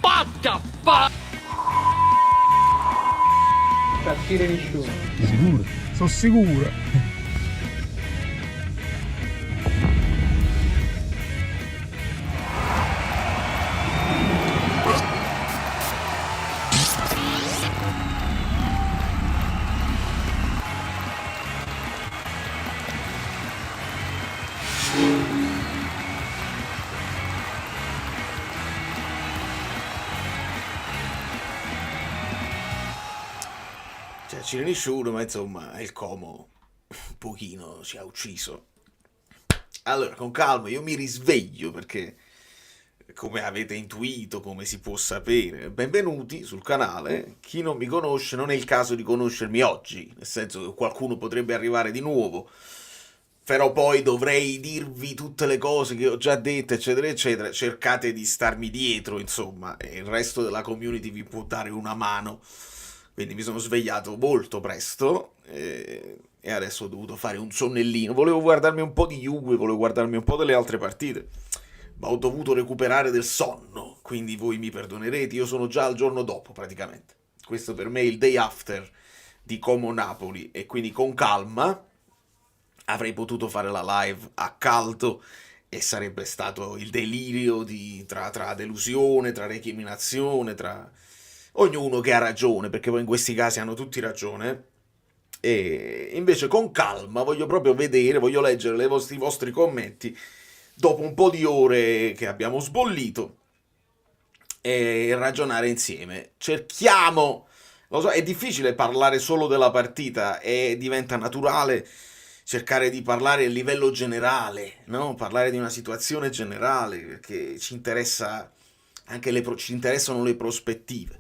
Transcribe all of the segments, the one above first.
What the fuck? Partire nessuno. Sicuro, sono sicuro. C'era nessuno, ma insomma il Como un pochino ci ha ucciso. Allora, con calma, io mi risveglio perché, come avete intuito, come si può sapere, benvenuti sul canale. Chi non mi conosce non è il caso di conoscermi oggi, nel senso che qualcuno potrebbe arrivare di nuovo, però poi dovrei dirvi tutte le cose che ho già detto, eccetera, eccetera. Cercate di starmi dietro, insomma, e il resto della community vi può dare una mano. Quindi mi sono svegliato molto presto e adesso ho dovuto fare un sonnellino. Volevo guardarmi un po' di Juve, volevo guardarmi un po' delle altre partite, ma ho dovuto recuperare del sonno, quindi voi mi perdonerete, io sono già al giorno dopo praticamente. Questo per me è il day after di Como Napoli e quindi con calma avrei potuto fare la live a caldo e sarebbe stato il delirio tra delusione, tra recriminazione, tra ognuno che ha ragione, perché poi in questi casi hanno tutti ragione. E invece con calma voglio proprio vedere, voglio leggere i vostri commenti dopo un po' di ore che abbiamo sbollito e ragionare insieme. Cerchiamo, lo so, è difficile parlare solo della partita e diventa naturale cercare di parlare a livello generale, no? Parlare di una situazione generale, perché ci interessa anche ci interessano le prospettive.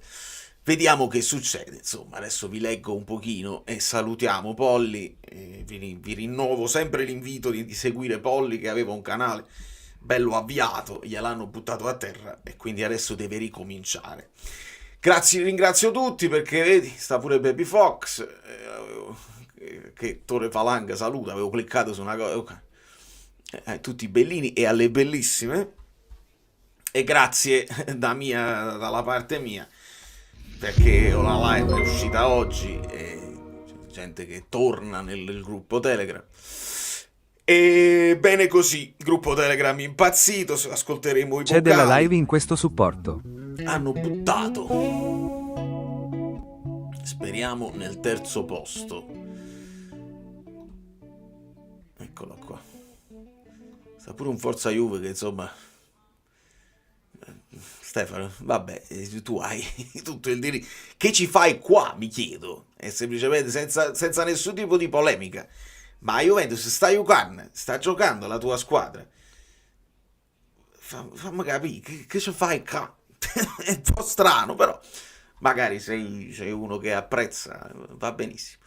Vediamo che succede, insomma, adesso vi leggo un pochino e salutiamo Polly, vi rinnovo sempre l'invito di seguire Polly che aveva un canale bello avviato, gliel'hanno buttato a terra e quindi adesso deve ricominciare. Grazie, ringrazio tutti perché vedi, sta pure Baby Fox, che Torre Falanga saluta, avevo cliccato su una cosa, tutti bellini e alle bellissime, e grazie dalla parte mia, perché la live è uscita oggi e c'è gente che torna nel gruppo Telegram. E bene così, gruppo Telegram impazzito, ascolteremo i C'è vocali. della live in questo supporto. Hanno buttato, speriamo nel terzo posto. Eccolo qua. Sta pure un Forza Juve che insomma... Stefano, vabbè, tu hai tutto il diritto. Che ci fai qua, mi chiedo? È semplicemente senza nessun tipo di polemica. Ma Juventus sta giocando la tua squadra. Fammi capire, che ci fai qua? È un po' strano, però magari sei uno che apprezza, va benissimo.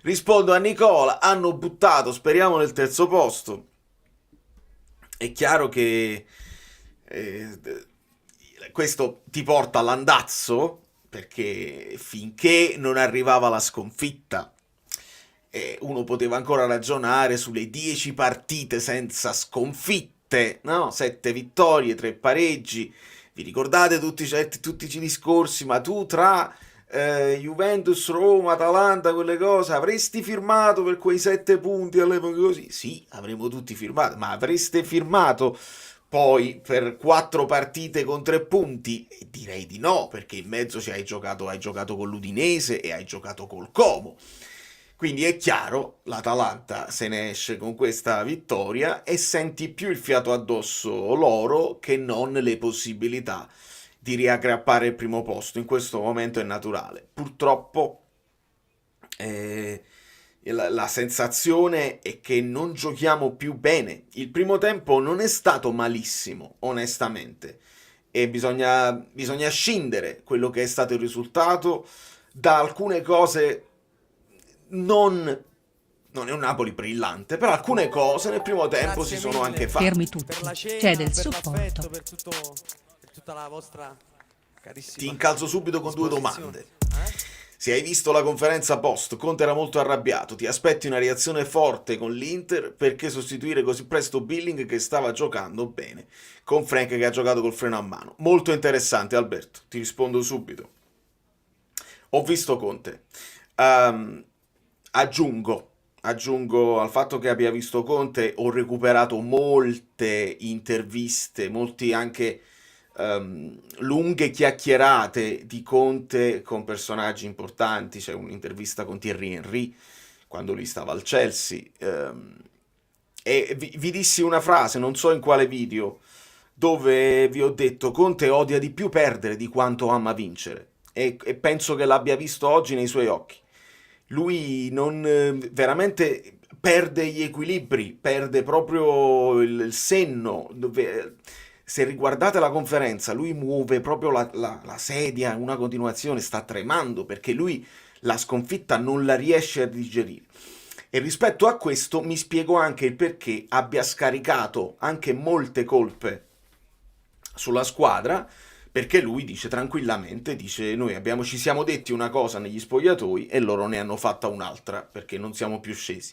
Rispondo a Nicola, hanno buttato, speriamo nel terzo posto. È chiaro che... questo ti porta all'andazzo, perché finché non arrivava la sconfitta uno poteva ancora ragionare sulle 10 partite senza sconfitte, no? 7 vittorie, 3 pareggi. Vi ricordate tutti i discorsi? Ma tu tra Juventus, Roma, Atalanta, quelle cose, avresti firmato per quei 7 punti all'epoca così? Sì, avremmo tutti firmato, ma avreste firmato poi per 4 partite con 3 punti? E direi di no, perché in mezzo hai giocato con l'Udinese e hai giocato col Como. Quindi è chiaro, l'Atalanta se ne esce con questa vittoria e senti più il fiato addosso loro che non le possibilità di riaggrappare il primo posto. In questo momento è naturale. Purtroppo la sensazione è che non giochiamo più bene. Il primo tempo non è stato malissimo, onestamente, e bisogna scindere quello che è stato il risultato da alcune cose. Non è un Napoli brillante, però alcune cose nel primo tempo Grazie si sono mille. anche fatte. Fermi tutti. Per la cena, C'è del per supporto. l'affetto, per tutta la vostra carissima Ti incalzo subito con 2 disposizione. domande. Se hai visto la conferenza post, Conte era molto arrabbiato. Ti aspetti una reazione forte con l'Inter perché sostituire così presto Billing che stava giocando bene con Frank che ha giocato col freno a mano. Molto interessante, Alberto. Ti rispondo subito. Ho visto Conte. Aggiungo al fatto che abbia visto Conte, ho recuperato molte interviste, molti anche lunghe chiacchierate di Conte con personaggi importanti. C'è un'intervista con Thierry Henry quando lui stava al Chelsea, e vi dissi una frase, non so in quale video, dove vi ho detto Conte odia di più perdere di quanto ama vincere, e penso che l'abbia visto oggi nei suoi occhi. Lui non veramente perde gli equilibri, perde proprio il senno. Se riguardate la conferenza, lui muove proprio la sedia in una continuazione, sta tremando perché lui la sconfitta non la riesce a digerire. E rispetto a questo mi spiego anche il perché abbia scaricato anche molte colpe sulla squadra, perché lui dice tranquillamente, dice noi ci siamo detti una cosa negli spogliatoi e loro ne hanno fatta un'altra perché non siamo più scesi.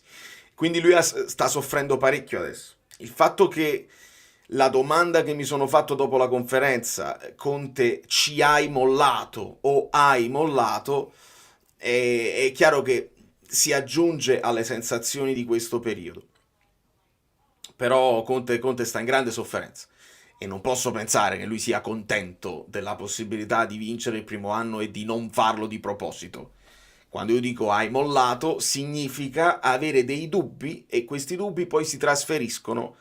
Quindi lui sta soffrendo parecchio adesso. Il fatto che la domanda che mi sono fatto dopo la conferenza, Conte, ci hai mollato o hai mollato, è chiaro che si aggiunge alle sensazioni di questo periodo. Però Conte sta in grande sofferenza e non posso pensare che lui sia contento della possibilità di vincere il primo anno e di non farlo di proposito. Quando io dico hai mollato, significa avere dei dubbi, e questi dubbi poi si trasferiscono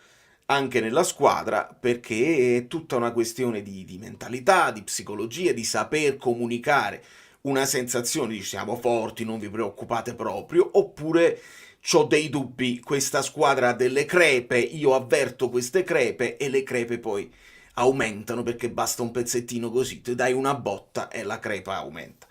anche nella squadra, perché è tutta una questione di mentalità, di psicologia, di saper comunicare una sensazione di siamo forti, non vi preoccupate proprio, oppure c'ho dei dubbi, questa squadra ha delle crepe, io avverto queste crepe e le crepe poi aumentano perché basta un pezzettino così, ti dai una botta e la crepa aumenta.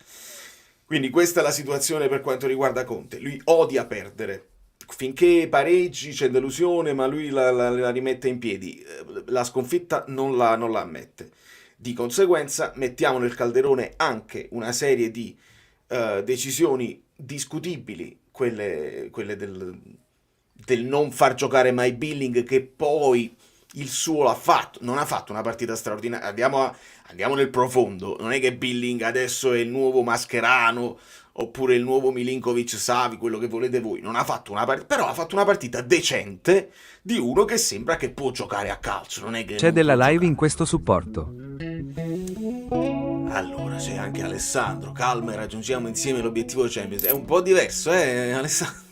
Quindi questa è la situazione per quanto riguarda Conte. Lui odia perdere. Finché pareggi c'è delusione, ma lui la rimette in piedi. La sconfitta non la ammette. Di conseguenza mettiamo nel calderone anche una serie di decisioni discutibili, quelle del non far giocare mai Billing, che poi il suo l'ha fatto, non ha fatto una partita straordinaria. Andiamo nel profondo, non è che Billing adesso è il nuovo Mascherano oppure il nuovo Milinkovic Savi, quello che volete voi, non ha fatto una partita, però ha fatto una partita decente di uno che sembra che può giocare a calcio, non è che C'è della live giocare. in questo supporto. Allora c'è anche Alessandro, calma e raggiungiamo insieme l'obiettivo Champions. È un po' diverso, Alessandro?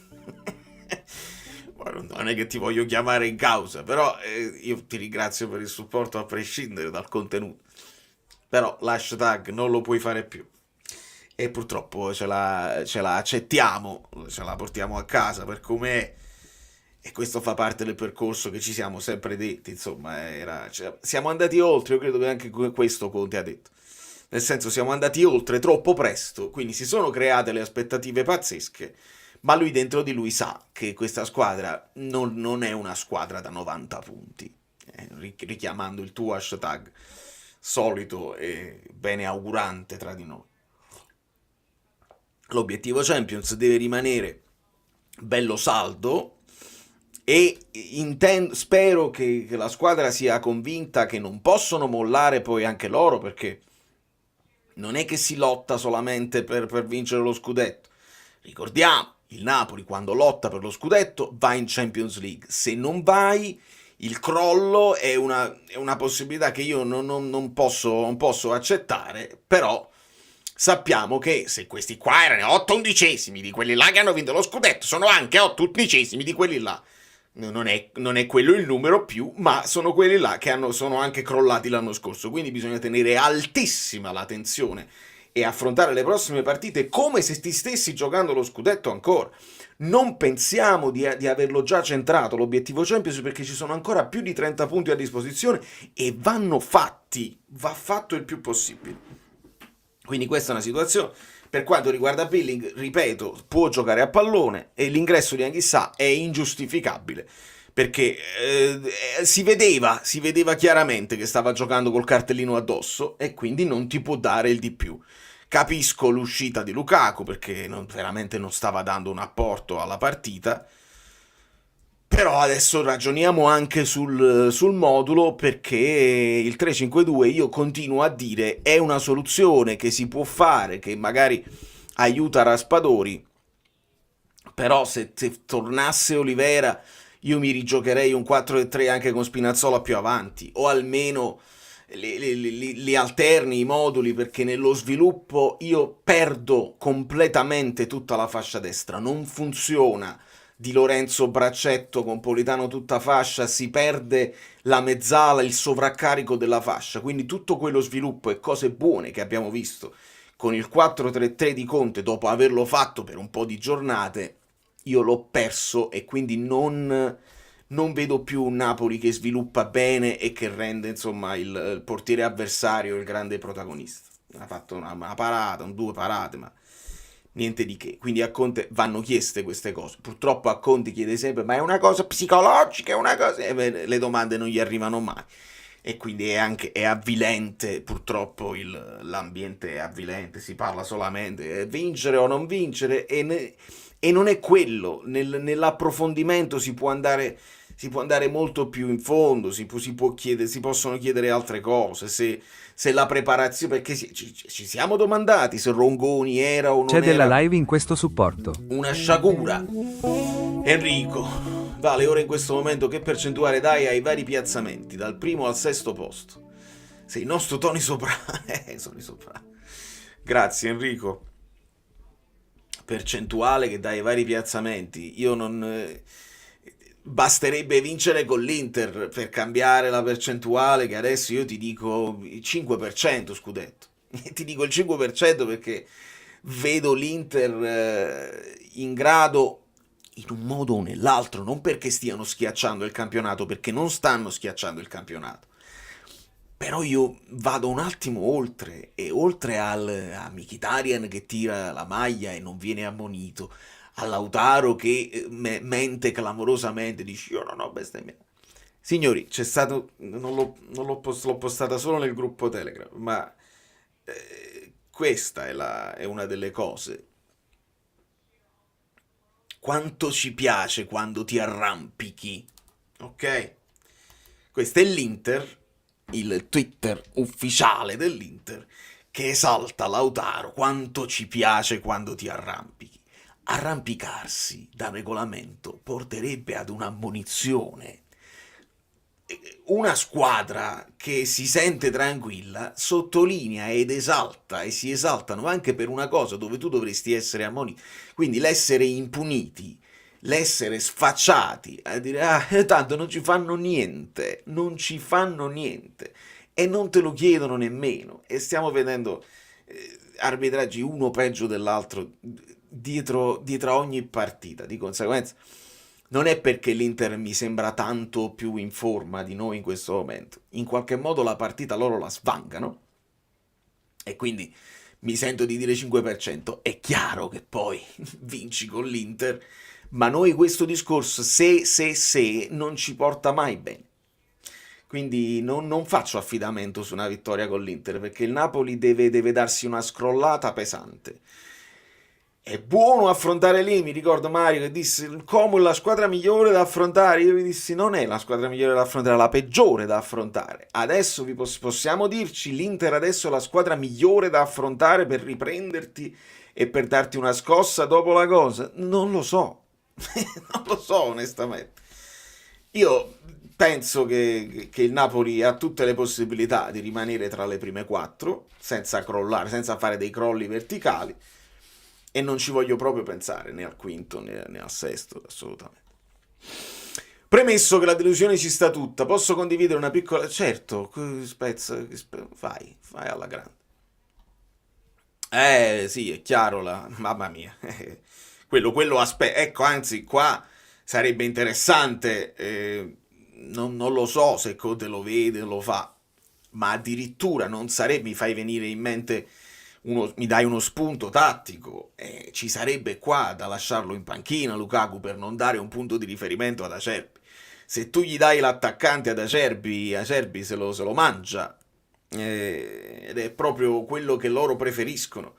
Non è che ti voglio chiamare in causa, però io ti ringrazio per il supporto a prescindere dal contenuto. Però l'hashtag non lo puoi fare più. E purtroppo ce la accettiamo, ce la portiamo a casa per com'è. E questo fa parte del percorso che ci siamo sempre detti, insomma, siamo andati oltre, io credo che anche questo Conte ha detto. Nel senso, siamo andati oltre troppo presto, quindi si sono create le aspettative pazzesche, ma lui dentro di lui sa che questa squadra non è una squadra da 90 punti, richiamando il tuo hashtag solito e bene augurante tra di noi. L'obiettivo Champions deve rimanere bello saldo, e spero che la squadra sia convinta che non possono mollare poi anche loro, perché non è che si lotta solamente per vincere lo scudetto. Ricordiamo, il Napoli quando lotta per lo scudetto va in Champions League. Se non vai, il crollo è una possibilità che io non posso accettare, però sappiamo che se questi qua erano 8 undicesimi di quelli là che hanno vinto lo scudetto, sono anche 8 undicesimi di quelli là. Non è quello il numero più, ma sono quelli là che sono anche crollati l'anno scorso, quindi bisogna tenere altissima la tensione e affrontare le prossime partite come se ti stessi giocando lo scudetto ancora. Non pensiamo di averlo già centrato l'obiettivo Champions, perché ci sono ancora più di 30 punti a disposizione e va fatto il più possibile. Quindi questa è una situazione. Per quanto riguarda Billing, ripeto, può giocare a pallone e l'ingresso di Anghissà è ingiustificabile, perché si vedeva chiaramente che stava giocando col cartellino addosso e quindi non ti può dare il di più. Capisco l'uscita di Lukaku perché veramente non stava dando un apporto alla partita. Però adesso ragioniamo anche sul modulo, perché il 3-5-2 io continuo a dire è una soluzione che si può fare, che magari aiuta Raspadori, però se tornasse Olivera io mi rigiocherei un 4-3 anche con Spinazzola più avanti, o almeno li alterni i moduli, perché nello sviluppo io perdo completamente tutta la fascia destra, non funziona. Di Lorenzo braccetto con Politano tutta fascia, si perde la mezzala, il sovraccarico della fascia, quindi tutto quello sviluppo e cose buone che abbiamo visto con il 4-3-3 di Conte dopo averlo fatto per un po' di giornate, io l'ho perso, e quindi non vedo più un Napoli che sviluppa bene e che rende insomma il portiere avversario il grande protagonista. Ha fatto una parata, due parate, ma niente di che. Quindi a Conte vanno chieste queste cose. Purtroppo a Conte chiede sempre: ma è una cosa psicologica, è una cosa... le domande non gli arrivano mai. E quindi è avvilente, purtroppo l'ambiente è avvilente, si parla solamente vincere o non vincere, e non è quello. Nell'approfondimento si può andare molto più in fondo, si possono chiedere altre cose, se la preparazione, perché ci siamo domandati se Rongoni era o non C'è della era live in questo supporto. una sciagura. Enrico, vale, ora in questo momento che percentuale dai ai vari piazzamenti, dal primo al sesto posto? Sei il nostro Tony Soprano. Tony Soprano. Grazie Enrico. Percentuale che dai ai vari piazzamenti, io non... basterebbe vincere con l'Inter per cambiare la percentuale, che adesso io ti dico il 5% scudetto. Ti dico il 5% perché vedo l'Inter in grado, in un modo o nell'altro, non perché stiano schiacciando il campionato, perché non stanno schiacciando il campionato, però io vado un attimo oltre, e oltre a Mkhitaryan che tira la maglia e non viene ammonito, a Lautaro che mente clamorosamente, dice io non ho bestemmiato. Signori, c'è stato, l'ho postata solo nel gruppo Telegram, ma questa è una delle cose. Quanto ci piace quando ti arrampichi, ok? Questo è l'Inter, il Twitter ufficiale dell'Inter, che esalta Lautaro. Quanto ci piace quando ti arrampichi. Arrampicarsi da regolamento porterebbe ad un'ammonizione. Una squadra che si sente tranquilla sottolinea ed esalta, e si esaltano anche per una cosa dove tu dovresti essere ammonito. Quindi l'essere impuniti, l'essere sfacciati a dire tanto non ci fanno niente, e non te lo chiedono nemmeno. E stiamo vedendo arbitraggi uno peggio dell'altro dietro ogni partita. Di conseguenza non è perché l'Inter mi sembra tanto più in forma di noi in questo momento, in qualche modo la partita loro la svangano, e quindi mi sento di dire 5%. È chiaro che poi vinci con l'Inter, ma noi questo discorso se non ci porta mai bene. Quindi non faccio affidamento su una vittoria con l'Inter, perché il Napoli deve darsi una scrollata pesante. È buono affrontare lì, mi ricordo Mario che disse il Como è la squadra migliore da affrontare. Io vi dissi non è la squadra migliore da affrontare, è la peggiore da affrontare. Adesso possiamo dirci l'Inter adesso è la squadra migliore da affrontare per riprenderti e per darti una scossa dopo la cosa? Non lo so. Non lo so onestamente. Io penso che il Napoli ha tutte le possibilità di rimanere tra le prime quattro senza crollare, senza fare dei crolli verticali. E non ci voglio proprio pensare né al quinto né al sesto, assolutamente. Premesso che la delusione ci sta tutta, posso condividere una piccola... Certo, fai alla grande. Sì, è chiaro, mamma mia. Quello aspetta. Ecco, anzi, qua sarebbe interessante, non lo so se Conte lo vede, lo fa, ma addirittura non sarebbe, mi fai venire in mente... mi dai uno spunto tattico, ci sarebbe qua da lasciarlo in panchina Lukaku per non dare un punto di riferimento ad Acerbi. Se tu gli dai l'attaccante ad Acerbi se lo mangia, ed è proprio quello che loro preferiscono.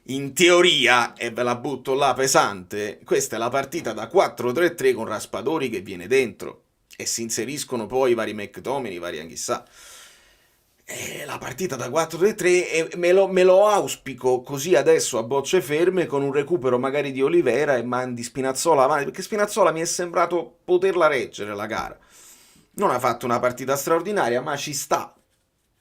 In teoria, e ve la butto là pesante, questa è la partita da 4-3-3 con Raspadori che viene dentro e si inseriscono poi i vari McTominay, i vari Anghissà. La partita da 4-3 e me lo auspico così adesso a bocce ferme con un recupero magari di Olivera e mandi Spinazzola avanti, perché Spinazzola mi è sembrato poterla reggere la gara. Non ha fatto una partita straordinaria, ma ci sta,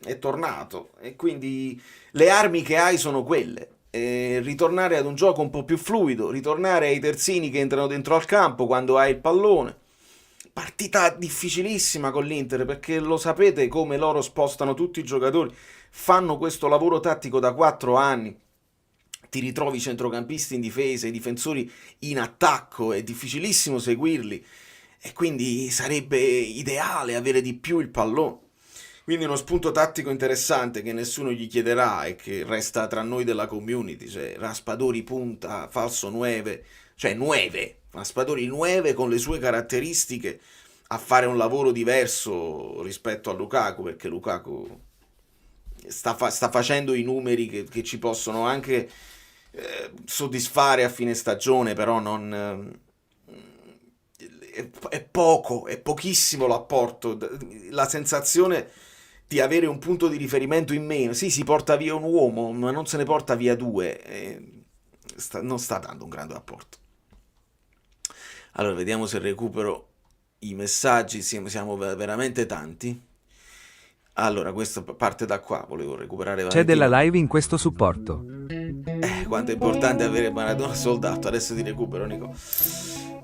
è tornato e quindi le armi che hai sono quelle. Ritornare ad un gioco un po' più fluido, ritornare ai terzini che entrano dentro al campo quando hai il pallone. Partita difficilissima con l'Inter perché lo sapete come loro spostano tutti i giocatori, fanno questo lavoro tattico da 4 anni. Ti ritrovi i centrocampisti in difesa, i difensori in attacco, è difficilissimo seguirli e quindi sarebbe ideale avere di più il pallone. Quindi uno spunto tattico interessante che nessuno gli chiederà e che resta tra noi della community, cioè Raspadori punta, falso 9, cioè 9, Raspadori 9 con le sue caratteristiche a fare un lavoro diverso rispetto a Lukaku, perché Lukaku sta facendo i numeri che ci possono anche soddisfare a fine stagione, però non... è poco, è pochissimo l'apporto, la sensazione di avere un punto di riferimento in meno. Sì, si porta via un uomo, ma non se ne porta via due. Non sta dando un grande apporto. Allora, vediamo se recupero i messaggi. Siamo veramente tanti. Allora, questa parte da qua. Volevo recuperare C'è Valentino. della live in questo supporto. Quanto è importante avere Maradona soldato. Adesso ti recupero, Nico.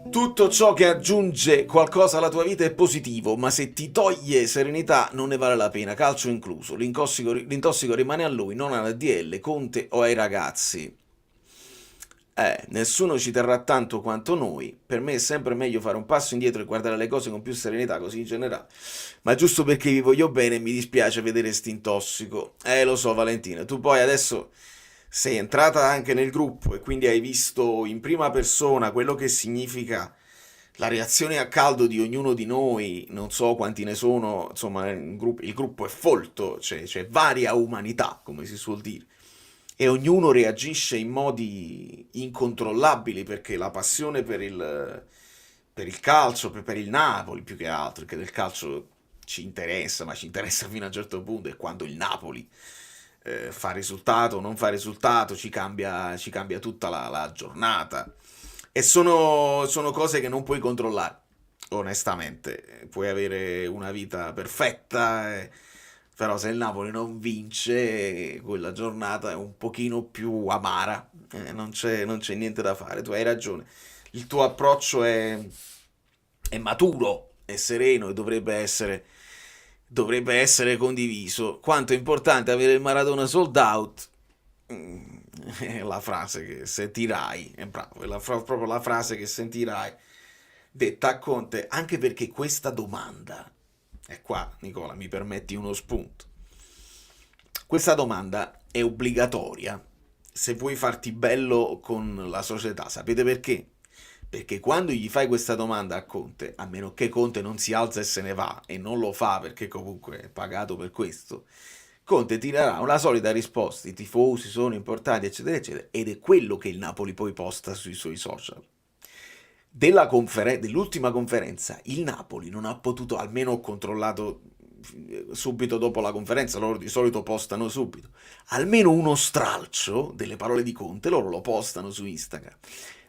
Tutto ciò che aggiunge qualcosa alla tua vita è positivo, ma se ti toglie serenità non ne vale la pena, calcio incluso. L'intossico rimane a lui, non alla DL, Conte o ai ragazzi. Nessuno ci terrà tanto quanto noi. Per me è sempre meglio fare un passo indietro e guardare le cose con più serenità, così in generale. Ma giusto perché vi voglio bene mi dispiace vedere st'intossico. Lo so, Valentina, tu poi adesso sei entrata anche nel gruppo e quindi hai visto in prima persona quello che significa la reazione a caldo di ognuno di noi. Non so quanti ne sono, insomma, il gruppo è folto, c'è varia umanità, come si suol dire. E ognuno reagisce in modi incontrollabili perché la passione per il calcio, per il Napoli più che altro, perché del calcio ci interessa, ma ci interessa fino a un certo punto, e quando il Napoli fa risultato o non fa risultato ci cambia tutta la giornata. E sono cose che non puoi controllare, onestamente. Puoi avere una vita perfetta, però se il Napoli non vince, quella giornata è un pochino più amara, non c'è niente da fare, tu hai ragione. Il tuo approccio è maturo, è sereno e dovrebbe essere condiviso. Quanto è importante avere il Maradona sold out, è la frase che sentirai, è bravo, proprio la frase che sentirai detta a Conte, anche perché questa domanda, e qua Nicola mi permetti uno spunto, questa domanda è obbligatoria se vuoi farti bello con la società, sapete perché? Perché quando gli fai questa domanda a Conte, a meno che Conte non si alza e se ne va, e non lo fa perché comunque è pagato per questo, Conte tirerà una solita risposta, i tifosi sono importanti, eccetera, eccetera, ed è quello che il Napoli poi posta sui suoi social. Dell'ultima conferenza, il Napoli non ha potuto, almeno ho controllato subito dopo la conferenza, loro di solito postano subito, almeno uno stralcio delle parole di Conte, loro lo postano su Instagram.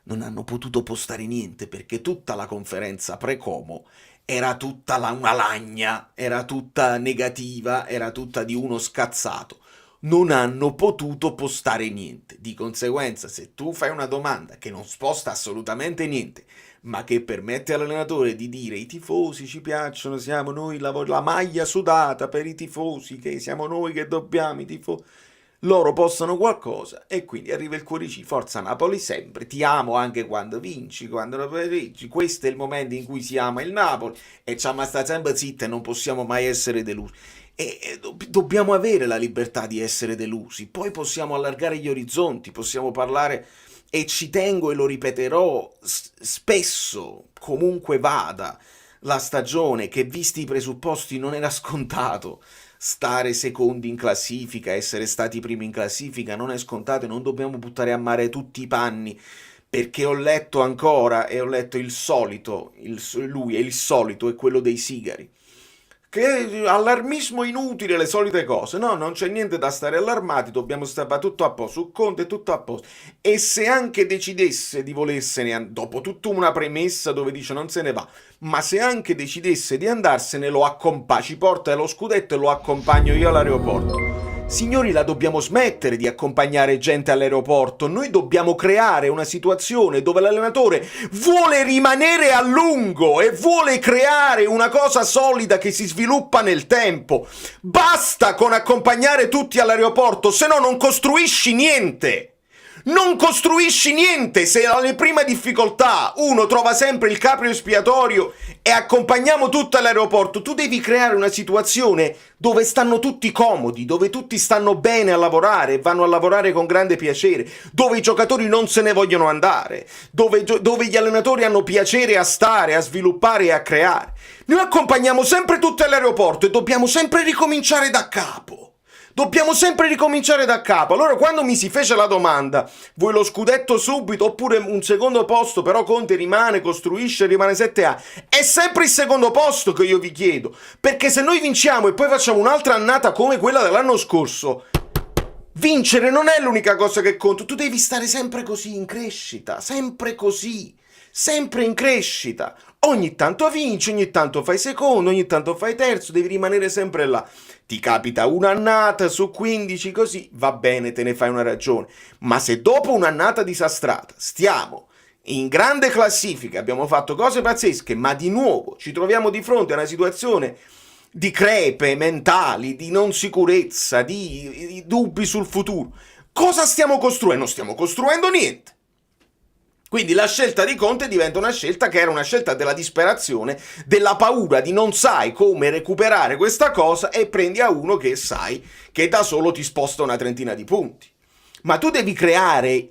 Non hanno potuto postare niente perché tutta la conferenza pre-Como era tutta una lagna, era tutta negativa, era tutta di uno scazzato. Non hanno potuto postare niente. Di conseguenza, se tu fai una domanda che non sposta assolutamente niente, ma che permette all'allenatore di dire i tifosi ci piacciono, siamo noi la maglia sudata per i tifosi, che siamo noi che dobbiamo, i tifosi, loro postano qualcosa e quindi arriva il cuoricino, forza Napoli sempre, ti amo anche quando vinci, quando non vinci, questo è il momento in cui si ama il Napoli e ci ama sta sempre zitta e non possiamo mai essere delusi. E dobbiamo avere la libertà di essere delusi, poi possiamo allargare gli orizzonti, possiamo parlare, e ci tengo e lo ripeterò spesso, comunque vada la stagione, che visti i presupposti non era scontato stare secondi in classifica, essere stati primi in classifica non è scontato e non dobbiamo buttare a mare tutti i panni, perché ho letto ancora e ho letto il solito, lui è il solito, è quello dei sigari. Che allarmismo inutile, le solite cose. No, non c'è niente da stare allarmati, dobbiamo stare tutto a posto, su Conte è tutto a posto. E se anche decidesse di volersene, dopo tutta una premessa dove dice non se ne va, ma se anche decidesse di andarsene, ci porta lo scudetto e lo accompagno io all'aeroporto. Signori, la dobbiamo smettere di accompagnare gente all'aeroporto. Noi dobbiamo creare una situazione dove l'allenatore vuole rimanere a lungo e vuole creare una cosa solida che si sviluppa nel tempo. Basta con accompagnare tutti all'aeroporto, se no non costruisci niente. Non costruisci niente se alle prime difficoltà uno trova sempre il capro espiatorio e accompagniamo tutto all'aeroporto. Tu devi creare una situazione dove stanno tutti comodi, dove tutti stanno bene a lavorare e vanno a lavorare con grande piacere, dove i giocatori non se ne vogliono andare, dove gli allenatori hanno piacere a stare, a sviluppare e a creare. Noi accompagniamo sempre tutti all'aeroporto e dobbiamo sempre ricominciare da capo. Dobbiamo sempre ricominciare da capo. Allora quando mi si fece la domanda, vuoi lo scudetto subito oppure un secondo posto, però Conte rimane, costruisce, rimane 7 anni, è sempre il secondo posto che io vi chiedo, perché se noi vinciamo e poi facciamo un'altra annata come quella dell'anno scorso, vincere non è l'unica cosa che conta, tu devi stare sempre così in crescita, sempre così, sempre in crescita. Ogni tanto vinci, ogni tanto fai secondo, ogni tanto fai terzo, devi rimanere sempre là. Ti capita un'annata su 15 così, va bene, te ne fai una ragione. Ma se dopo un'annata disastrata stiamo in grande classifica, abbiamo fatto cose pazzesche, ma di nuovo ci troviamo di fronte a una situazione di crepe mentali, di non sicurezza, di dubbi sul futuro, cosa stiamo costruendo? Non stiamo costruendo niente. Quindi la scelta di Conte diventa una scelta che era una scelta della disperazione, della paura di non sai come recuperare questa cosa e prendi a uno che sai che da solo ti sposta una trentina di punti. Ma tu devi creare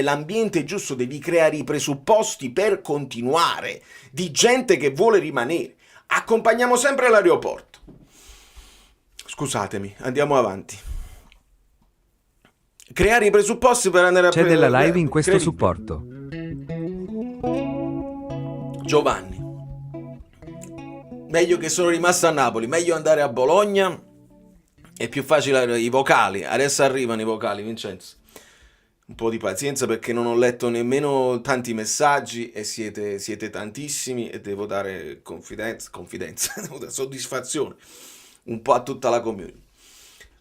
l'ambiente giusto, devi creare i presupposti per continuare, di gente che vuole rimanere. Accompagniamo sempre all'aeroporto. Scusatemi, andiamo avanti. Creare i presupposti per andare a C'è della live in questo supporto. Giovanni, meglio che sono rimasto a Napoli, meglio andare a Bologna, è più facile i vocali, adesso arrivano i vocali, Vincenzo. Un po' di pazienza perché non ho letto nemmeno tanti messaggi e siete tantissimi e devo dare confidenza, devo dare soddisfazione un po' a tutta la community.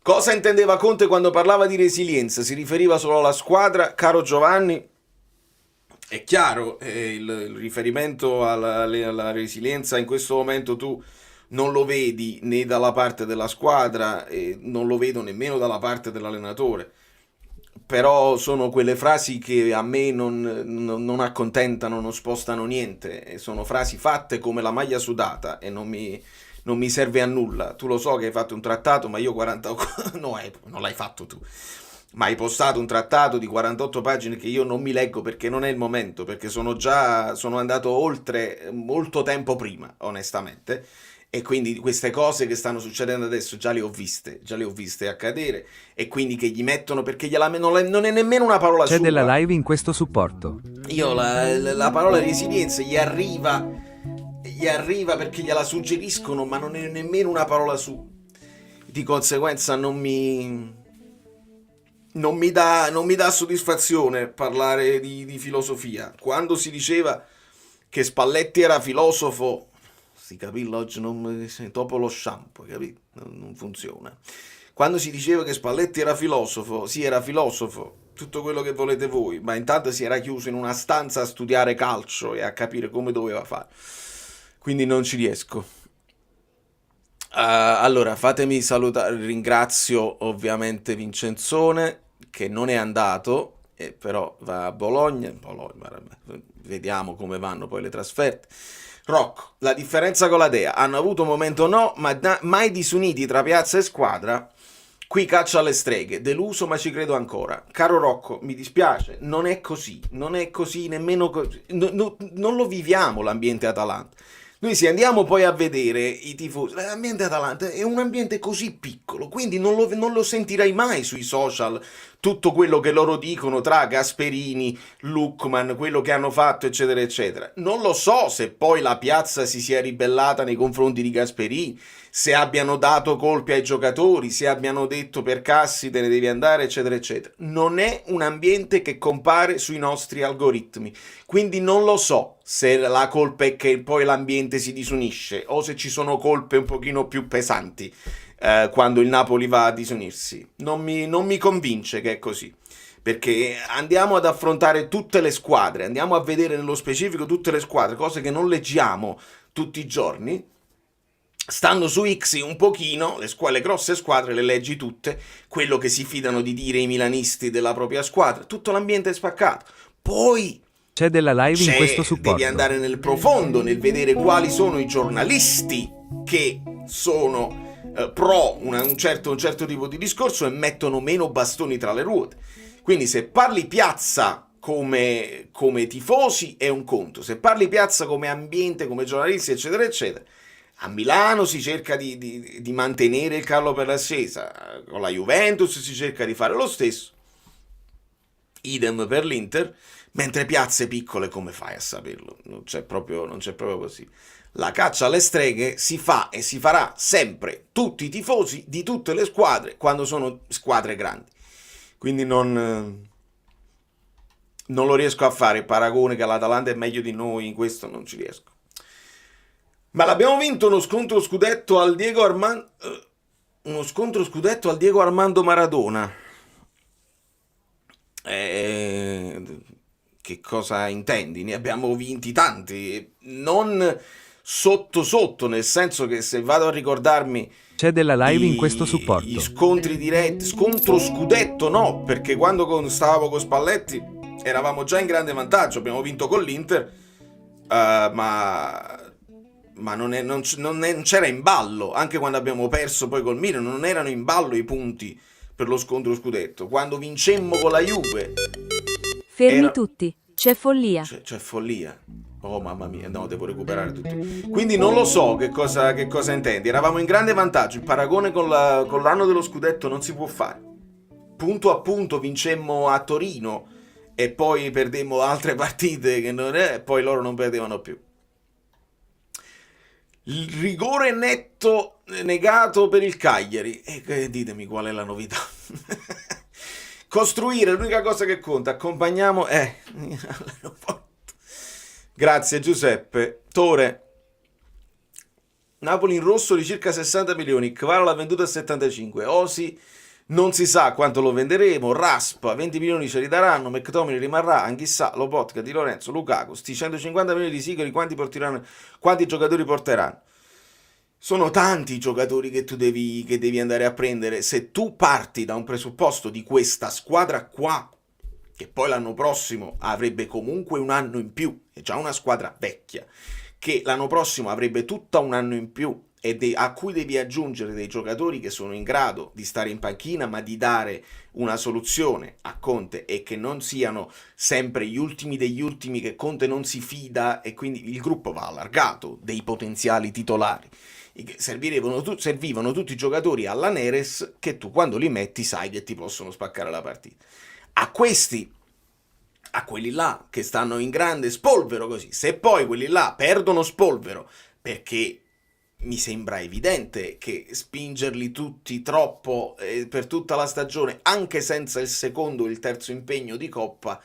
Cosa intendeva Conte quando parlava di resilienza? Si riferiva solo alla squadra? Caro Giovanni, è chiaro, il riferimento alla resilienza in questo momento tu non lo vedi né dalla parte della squadra e non lo vedo nemmeno dalla parte dell'allenatore. Però sono quelle frasi che a me non accontentano, non spostano niente, e sono frasi fatte come la maglia sudata e non mi serve a nulla. Tu lo so che hai fatto un trattato, ma io 48... no, non l'hai fatto tu. Ma hai postato un trattato di 48 pagine che io non mi leggo perché non è il momento, perché sono andato oltre molto tempo prima, onestamente. E quindi queste cose che stanno succedendo adesso già le ho viste accadere, e quindi che gli mettono, perché non è nemmeno una parola sua. C'è della live in questo supporto. Io la parola resilienza gli arriva perché gliela suggeriscono, ma non è nemmeno una parola sua. Di conseguenza non mi dà soddisfazione parlare di filosofia. Quando si diceva che Spalletti era filosofo, si capì oggi dopo lo shampoo, capito? Non funziona. Quando si diceva che Spalletti era filosofo, sì, era filosofo, tutto quello che volete voi, ma intanto si era chiuso in una stanza a studiare calcio e a capire come doveva fare. Quindi non ci riesco. Allora, fatemi salutare, ringrazio ovviamente Vincenzone, che non è andato, però va a Bologna, vediamo come vanno poi le trasferte. Rocco, la differenza con la Dea, hanno avuto un momento ma mai disuniti tra piazza e squadra, qui caccia alle streghe, deluso ma ci credo ancora. Caro Rocco, mi dispiace, non è così nemmeno così, non lo viviamo l'ambiente Atalanta. Noi se andiamo poi a vedere i tifosi, l'ambiente Atalanta è un ambiente così piccolo, quindi non lo sentirai mai sui social tutto quello che loro dicono tra Gasperini, Lookman, quello che hanno fatto, eccetera, eccetera. Non lo so se poi la piazza si sia ribellata nei confronti di Gasperini, se abbiano dato colpi ai giocatori, se abbiano detto per Cassi te ne devi andare, eccetera, eccetera. Non è un ambiente che compare sui nostri algoritmi, quindi non lo so se la colpa è che poi l'ambiente si disunisce o se ci sono colpe un pochino più pesanti quando il Napoli va a disunirsi. Non mi convince che è così, perché andiamo ad affrontare tutte le squadre, andiamo a vedere nello specifico tutte le squadre, cose che non leggiamo tutti i giorni. Stando su X un pochino, le grosse squadre le leggi tutte, quello che si fidano di dire i milanisti della propria squadra, tutto l'ambiente è spaccato. Poi C'è della live in questo devi supporto. andare nel profondo, nel vedere quali sono i giornalisti che sono pro un certo tipo di discorso e mettono meno bastoni tra le ruote. Quindi se parli piazza come tifosi è un conto, se parli piazza come ambiente, come giornalisti, eccetera, eccetera. A Milano si cerca di mantenere il Carlo per l'ascesa, con la Juventus si cerca di fare lo stesso, idem per l'Inter, mentre piazze piccole come fai a saperlo? Non c'è proprio così. La caccia alle streghe si fa e si farà sempre, tutti i tifosi di tutte le squadre, quando sono squadre grandi. Quindi non lo riesco a fare, il paragone che l'Atalanta è meglio di noi, in questo non ci riesco. Ma l'abbiamo vinto uno scontro scudetto al Diego Armando Maradona. Che cosa intendi? Ne abbiamo vinti tanti, non sotto, nel senso che se vado a ricordarmi C'è della live in questo supporto. gli scontri diretti, scontro scudetto no, perché quando stavamo con Spalletti eravamo già in grande vantaggio, abbiamo vinto con l'Inter, ma non c'era in ballo, anche quando abbiamo perso poi col Milan, non erano in ballo i punti per lo scontro scudetto. Quando vincemmo con la Juve Fermi tutti, c'è follia. c'è follia. Oh mamma mia, no, devo recuperare tutto. Quindi non lo so che cosa intendi. Eravamo in grande vantaggio, il paragone con l'anno dello scudetto non si può fare. Punto a punto vincemmo a Torino e poi perdemmo altre partite che e poi loro non perdevano più. Il rigore netto negato per il Cagliari. E ditemi qual è la novità. Costruire, l'unica cosa che conta. Accompagniamo. Grazie Giuseppe. Tore. Napoli in rosso di circa 60 milioni. Kvara l'ha venduto a 75. Osi non si sa quanto lo venderemo. Raspa 20 milioni ce li daranno. McTominay rimarrà. Anchissà, Lobotka, Di Lorenzo, Lukaku. Sti 150 milioni di sigari quanti giocatori porteranno? Sono tanti i giocatori che tu devi andare a prendere. Se tu parti da un presupposto di questa squadra qua, che poi l'anno prossimo avrebbe comunque un anno in più, è già una squadra vecchia, che l'anno prossimo avrebbe tutta un anno in più e a cui devi aggiungere dei giocatori che sono in grado di stare in panchina ma di dare una soluzione a Conte e che non siano sempre gli ultimi degli ultimi che Conte non si fida, e quindi il gruppo va allargato dei potenziali titolari. Servivano tutti i giocatori alla Neres che tu quando li metti sai che ti possono spaccare la partita. A quelli là che stanno in grande spolvero così, se poi quelli là perdono spolvero, perché mi sembra evidente che spingerli tutti troppo per tutta la stagione, anche senza il secondo e il terzo impegno di Coppa,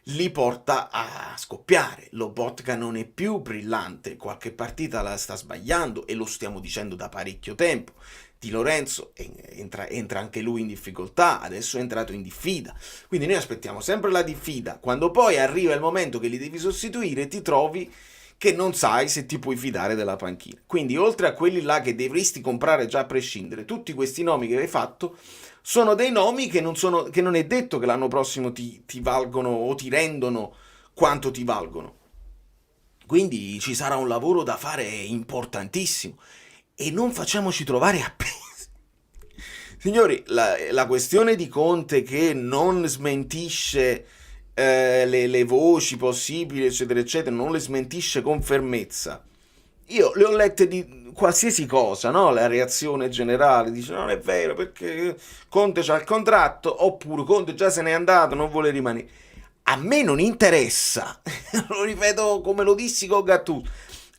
li porta a scoppiare. Lobotka non è più brillante, qualche partita la sta sbagliando e lo stiamo dicendo da parecchio tempo. Di Lorenzo entra anche lui in difficoltà, adesso è entrato in diffida, quindi noi aspettiamo sempre la diffida, quando poi arriva il momento che li devi sostituire ti trovi che non sai se ti puoi fidare della panchina. Quindi oltre a quelli là che dovresti comprare già a prescindere, tutti questi nomi che hai fatto sono dei nomi che non è detto che l'anno prossimo ti valgono o ti rendono quanto ti valgono. Quindi ci sarà un lavoro da fare importantissimo e non facciamoci trovare appesi. Signori, la questione di Conte che non smentisce le voci possibili, eccetera, eccetera, non le smentisce con fermezza io le ho lette di qualsiasi cosa, no? La reazione generale dice non è vero perché Conte c'ha il contratto, oppure Conte già se n'è andato, non vuole rimanere. A me non interessa, lo ripeto come lo dissi con Gattuso,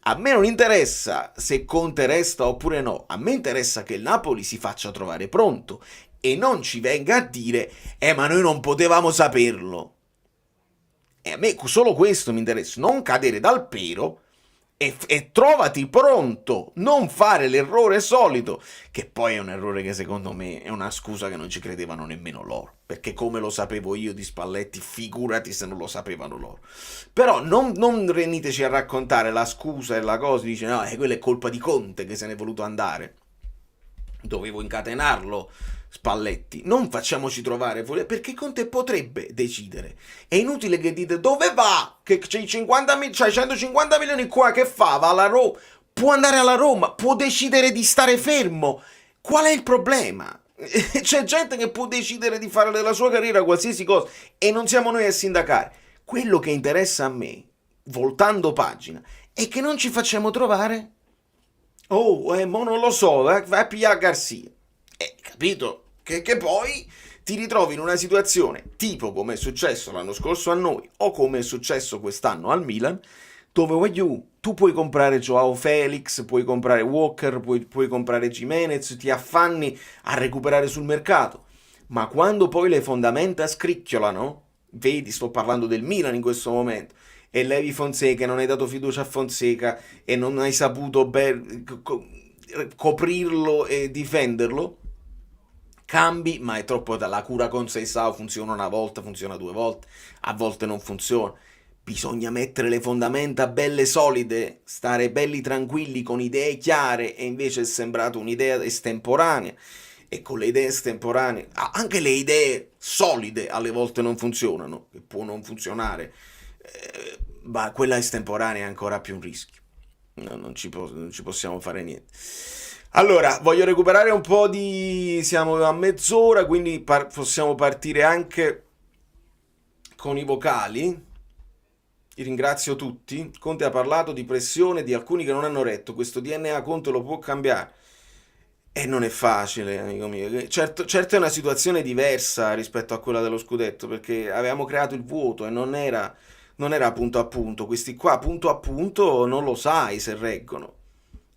a me non interessa se Conte resta oppure no, a me interessa che il Napoli si faccia trovare pronto e non ci venga a dire ma noi non potevamo saperlo. E a me solo questo mi interessa, non cadere dal pero e trovati pronto, non fare l'errore solito, che poi è un errore che secondo me è una scusa che non ci credevano nemmeno loro, perché come lo sapevo io di Spalletti, figurati se non lo sapevano loro. Però non veniteci a raccontare la scusa e la cosa, dice no, quella è colpa di Conte che se n'è voluto andare, dovevo incatenarlo Spalletti, non facciamoci trovare fuori, perché Conte potrebbe decidere. È inutile che dite dove va, che c'hai 150 milioni qua, che fa? Va alla Roma, può andare alla Roma, può decidere di stare fermo. Qual è il problema? C'è gente che può decidere di fare della sua carriera qualsiasi cosa e non siamo noi a sindacare. Quello che interessa a me, voltando pagina, è che non ci facciamo trovare. Mo non lo so, vai a pigliare Garcia. Capito? Che poi ti ritrovi in una situazione tipo come è successo l'anno scorso a noi o come è successo quest'anno al Milan, dove tu puoi comprare Joao Felix, puoi comprare Walker, puoi comprare Jimenez, ti affanni a recuperare sul mercato, ma quando poi le fondamenta scricchiolano, vedi, sto parlando del Milan in questo momento, e levi Fonseca, non hai dato fiducia a Fonseca e non hai saputo coprirlo e difenderlo, cambi, ma è troppo la cura con Seisao funziona una volta, funziona due volte, a volte non funziona. Bisogna mettere le fondamenta belle solide, stare belli tranquilli con idee chiare, e invece è sembrato un'idea estemporanea, e con le idee estemporanee, anche le idee solide alle volte non funzionano, che può non funzionare, ma quella estemporanea è ancora più un rischio, non ci possiamo fare niente. Allora, voglio recuperare un po' siamo a mezz'ora, quindi possiamo partire anche con i vocali. Ringrazio tutti. Conte ha parlato di pressione di alcuni che non hanno retto. Questo DNA Conte lo può cambiare. E non è facile, amico mio. Certo è una situazione diversa rispetto a quella dello scudetto, perché avevamo creato il vuoto e non era punto a punto. Questi qua, punto a punto, non lo sai se reggono.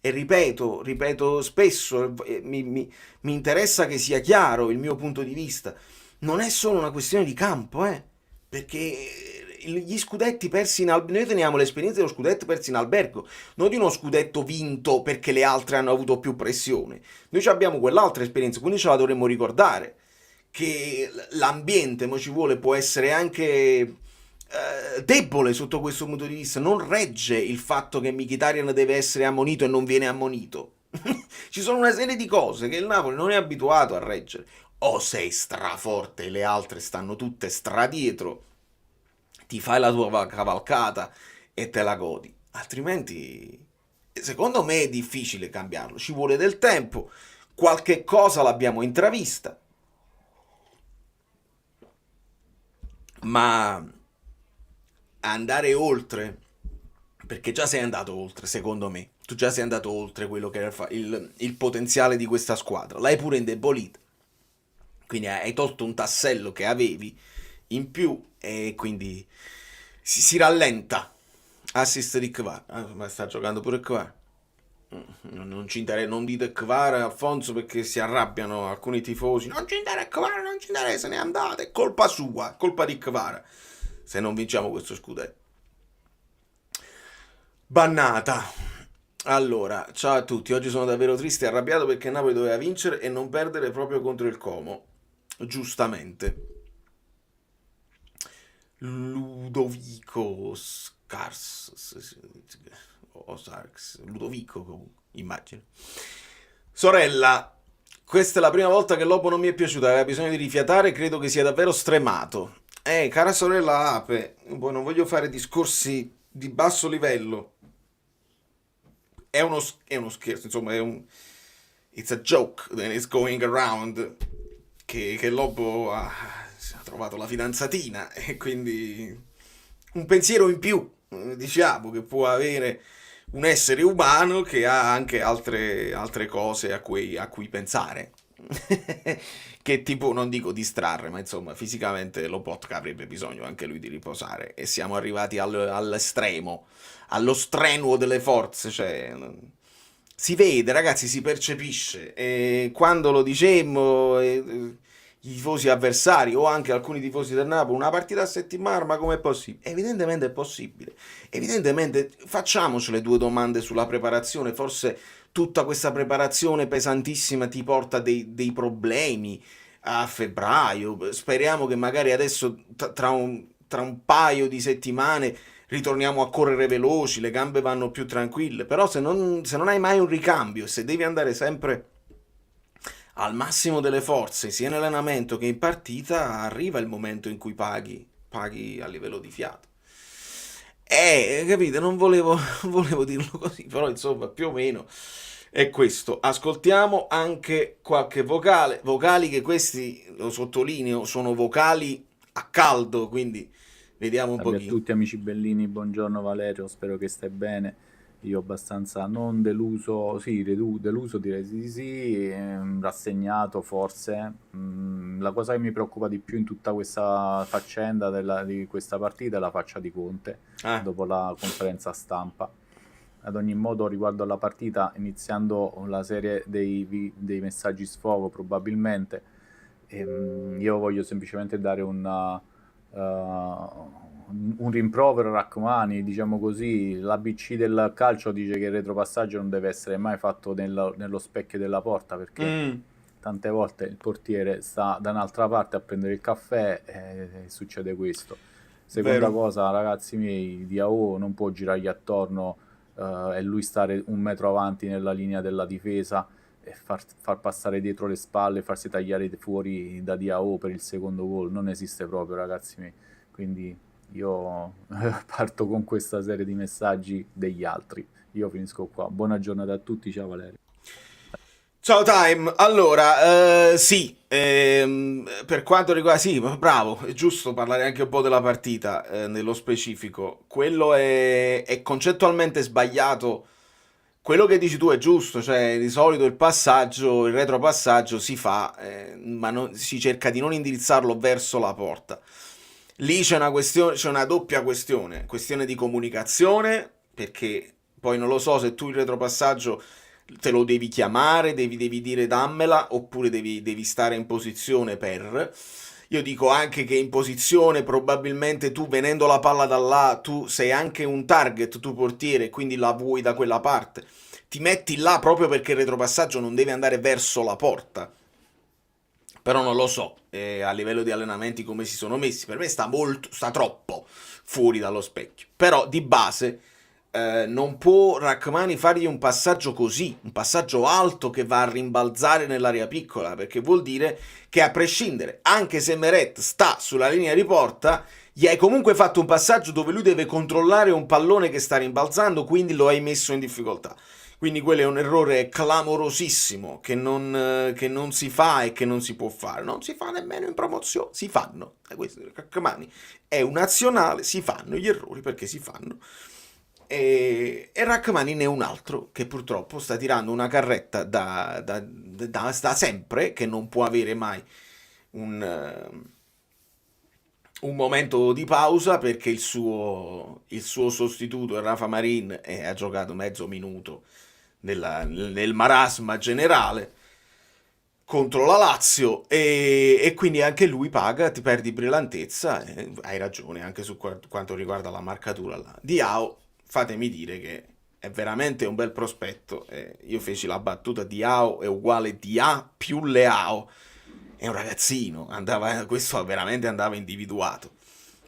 E ripeto spesso, mi interessa che sia chiaro il mio punto di vista. Non è solo una questione di campo, perché gli scudetti persi in albergo, noi teniamo l'esperienza dello scudetto persi in albergo, non di uno scudetto vinto perché le altre hanno avuto più pressione. Noi abbiamo quell'altra esperienza, quindi ce la dovremmo ricordare, che l'ambiente, mo ci vuole, può essere anche debole sotto questo punto di vista, non regge il fatto che Mkhitaryan deve essere ammonito e non viene ammonito. Ci sono una serie di cose che il Napoli non è abituato a reggere. O sei straforte e le altre stanno tutte stradietro, ti fai la tua cavalcata e te la godi, altrimenti secondo me è difficile cambiarlo, ci vuole del tempo, qualche cosa l'abbiamo intravista, ma andare oltre, perché già sei andato oltre, secondo me, tu già sei andato oltre quello che era il potenziale di questa squadra, l'hai pure indebolita, quindi hai tolto un tassello che avevi in più e quindi si rallenta. Assist di Kvar, ma sta giocando pure Kvar. Non ci interessa, non dite Kvar, Alfonso, perché si arrabbiano alcuni tifosi. Non ci interessa Kvar, non ci interessa, se ne è andato, è colpa sua, colpa di Kvar se non vinciamo questo scudetto. Bannata. Allora, ciao a tutti, oggi sono davvero triste e arrabbiato perché Napoli doveva vincere e non perdere proprio contro il Como, giustamente. Ludovico Ludovico comunque, immagino. Sorella, questa è la prima volta che Lobo non mi è piaciuta, aveva bisogno di rifiatare, credo che sia davvero stremato. Cara sorella Ape, poi non voglio fare discorsi di basso livello. È uno scherzo, insomma, it's a joke that is going around, che Lobo ha trovato la fidanzatina e quindi un pensiero in più, diciamo, che può avere un essere umano che ha anche altre cose a cui pensare. Che tipo, non dico distrarre, ma insomma, fisicamente Lobotka avrebbe bisogno anche lui di riposare. E siamo arrivati all'estremo, allo strenuo delle forze, cioè. Si vede, ragazzi, si percepisce. E quando lo dicemmo, i tifosi avversari o anche alcuni tifosi del Napoli, una partita a settimana, ma com'è possibile? Evidentemente è possibile. Evidentemente facciamoci le due domande sulla preparazione. Forse tutta questa preparazione pesantissima ti porta dei problemi a febbraio. Speriamo che magari adesso, tra un paio di settimane, ritorniamo a correre veloci, le gambe vanno più tranquille. Però se non hai mai un ricambio, se devi andare sempre al massimo delle forze, sia in allenamento che in partita, arriva il momento in cui paghi a livello di fiato. Capite, non volevo dirlo così, però insomma, più o meno è questo. Ascoltiamo anche qualche vocali che questi, lo sottolineo, sono vocali a caldo, quindi vediamo un Salve a pochino. tutti amici bellini, buongiorno Valerio, spero che stai bene. Io abbastanza non deluso, sì, deluso direi di sì, rassegnato forse. La cosa che mi preoccupa di più in tutta questa faccenda di questa partita è la faccia di Conte dopo la conferenza stampa. Ad ogni modo, riguardo alla partita, iniziando la serie dei messaggi sfogo probabilmente, io voglio semplicemente dare un rimprovero a Rachmani, diciamo così. L'ABC del calcio dice che il retropassaggio non deve essere mai fatto nello specchio della porta, perché tante volte il portiere sta da un'altra parte a prendere il caffè e succede questo. Seconda Vero. cosa, ragazzi miei, Diao non può girargli attorno e lui stare un metro avanti nella linea della difesa e far passare dietro le spalle, farsi tagliare fuori da Diao per il secondo gol. Non esiste proprio, ragazzi miei. Quindi io parto con questa serie di messaggi degli altri. Io finisco qua. Buona giornata a tutti, ciao Valerio. Ciao Time, allora, sì, per quanto riguarda, sì, bravo, è giusto parlare anche un po' della partita, nello specifico. Quello è concettualmente sbagliato. Quello che dici tu è giusto, cioè di solito il retropassaggio si fa, ma si cerca di non indirizzarlo verso la porta. Lì c'è una doppia questione di comunicazione, perché poi non lo so se tu il retropassaggio te lo devi chiamare, devi dire dammela, oppure devi stare in posizione per. Io dico anche che in posizione probabilmente tu, venendo la palla da là, tu sei anche un target, tu portiere, quindi la vuoi da quella parte. Ti metti là proprio perché il retropassaggio non deve andare verso la porta. Però non lo so, a livello di allenamenti come si sono messi, per me sta troppo fuori dallo specchio. Però di base non può Rachmani fargli un passaggio così, un passaggio alto che va a rimbalzare nell'area piccola, perché vuol dire che a prescindere, anche se Meret sta sulla linea di porta, gli hai comunque fatto un passaggio dove lui deve controllare un pallone che sta rimbalzando, quindi lo hai messo in difficoltà. Quindi quello è un errore clamorosissimo che non si fa e che non si può fare. Non si fa nemmeno in promozione, si fanno. Questo Rachmani è un nazionale, si fanno gli errori perché si fanno. E Rachmani ne è un altro che purtroppo sta tirando una carretta da sempre, che non può avere mai un momento di pausa, perché il suo sostituto, Rafa Marin, ha giocato mezzo minuto nel marasma generale contro la Lazio, e quindi anche lui paga, ti perdi brillantezza. Hai ragione anche su quanto riguarda la marcatura là. Diao, fatemi dire che è veramente un bel prospetto. Io feci la battuta: Diao è uguale Dia più Leao. È un ragazzino, questo veramente andava individuato.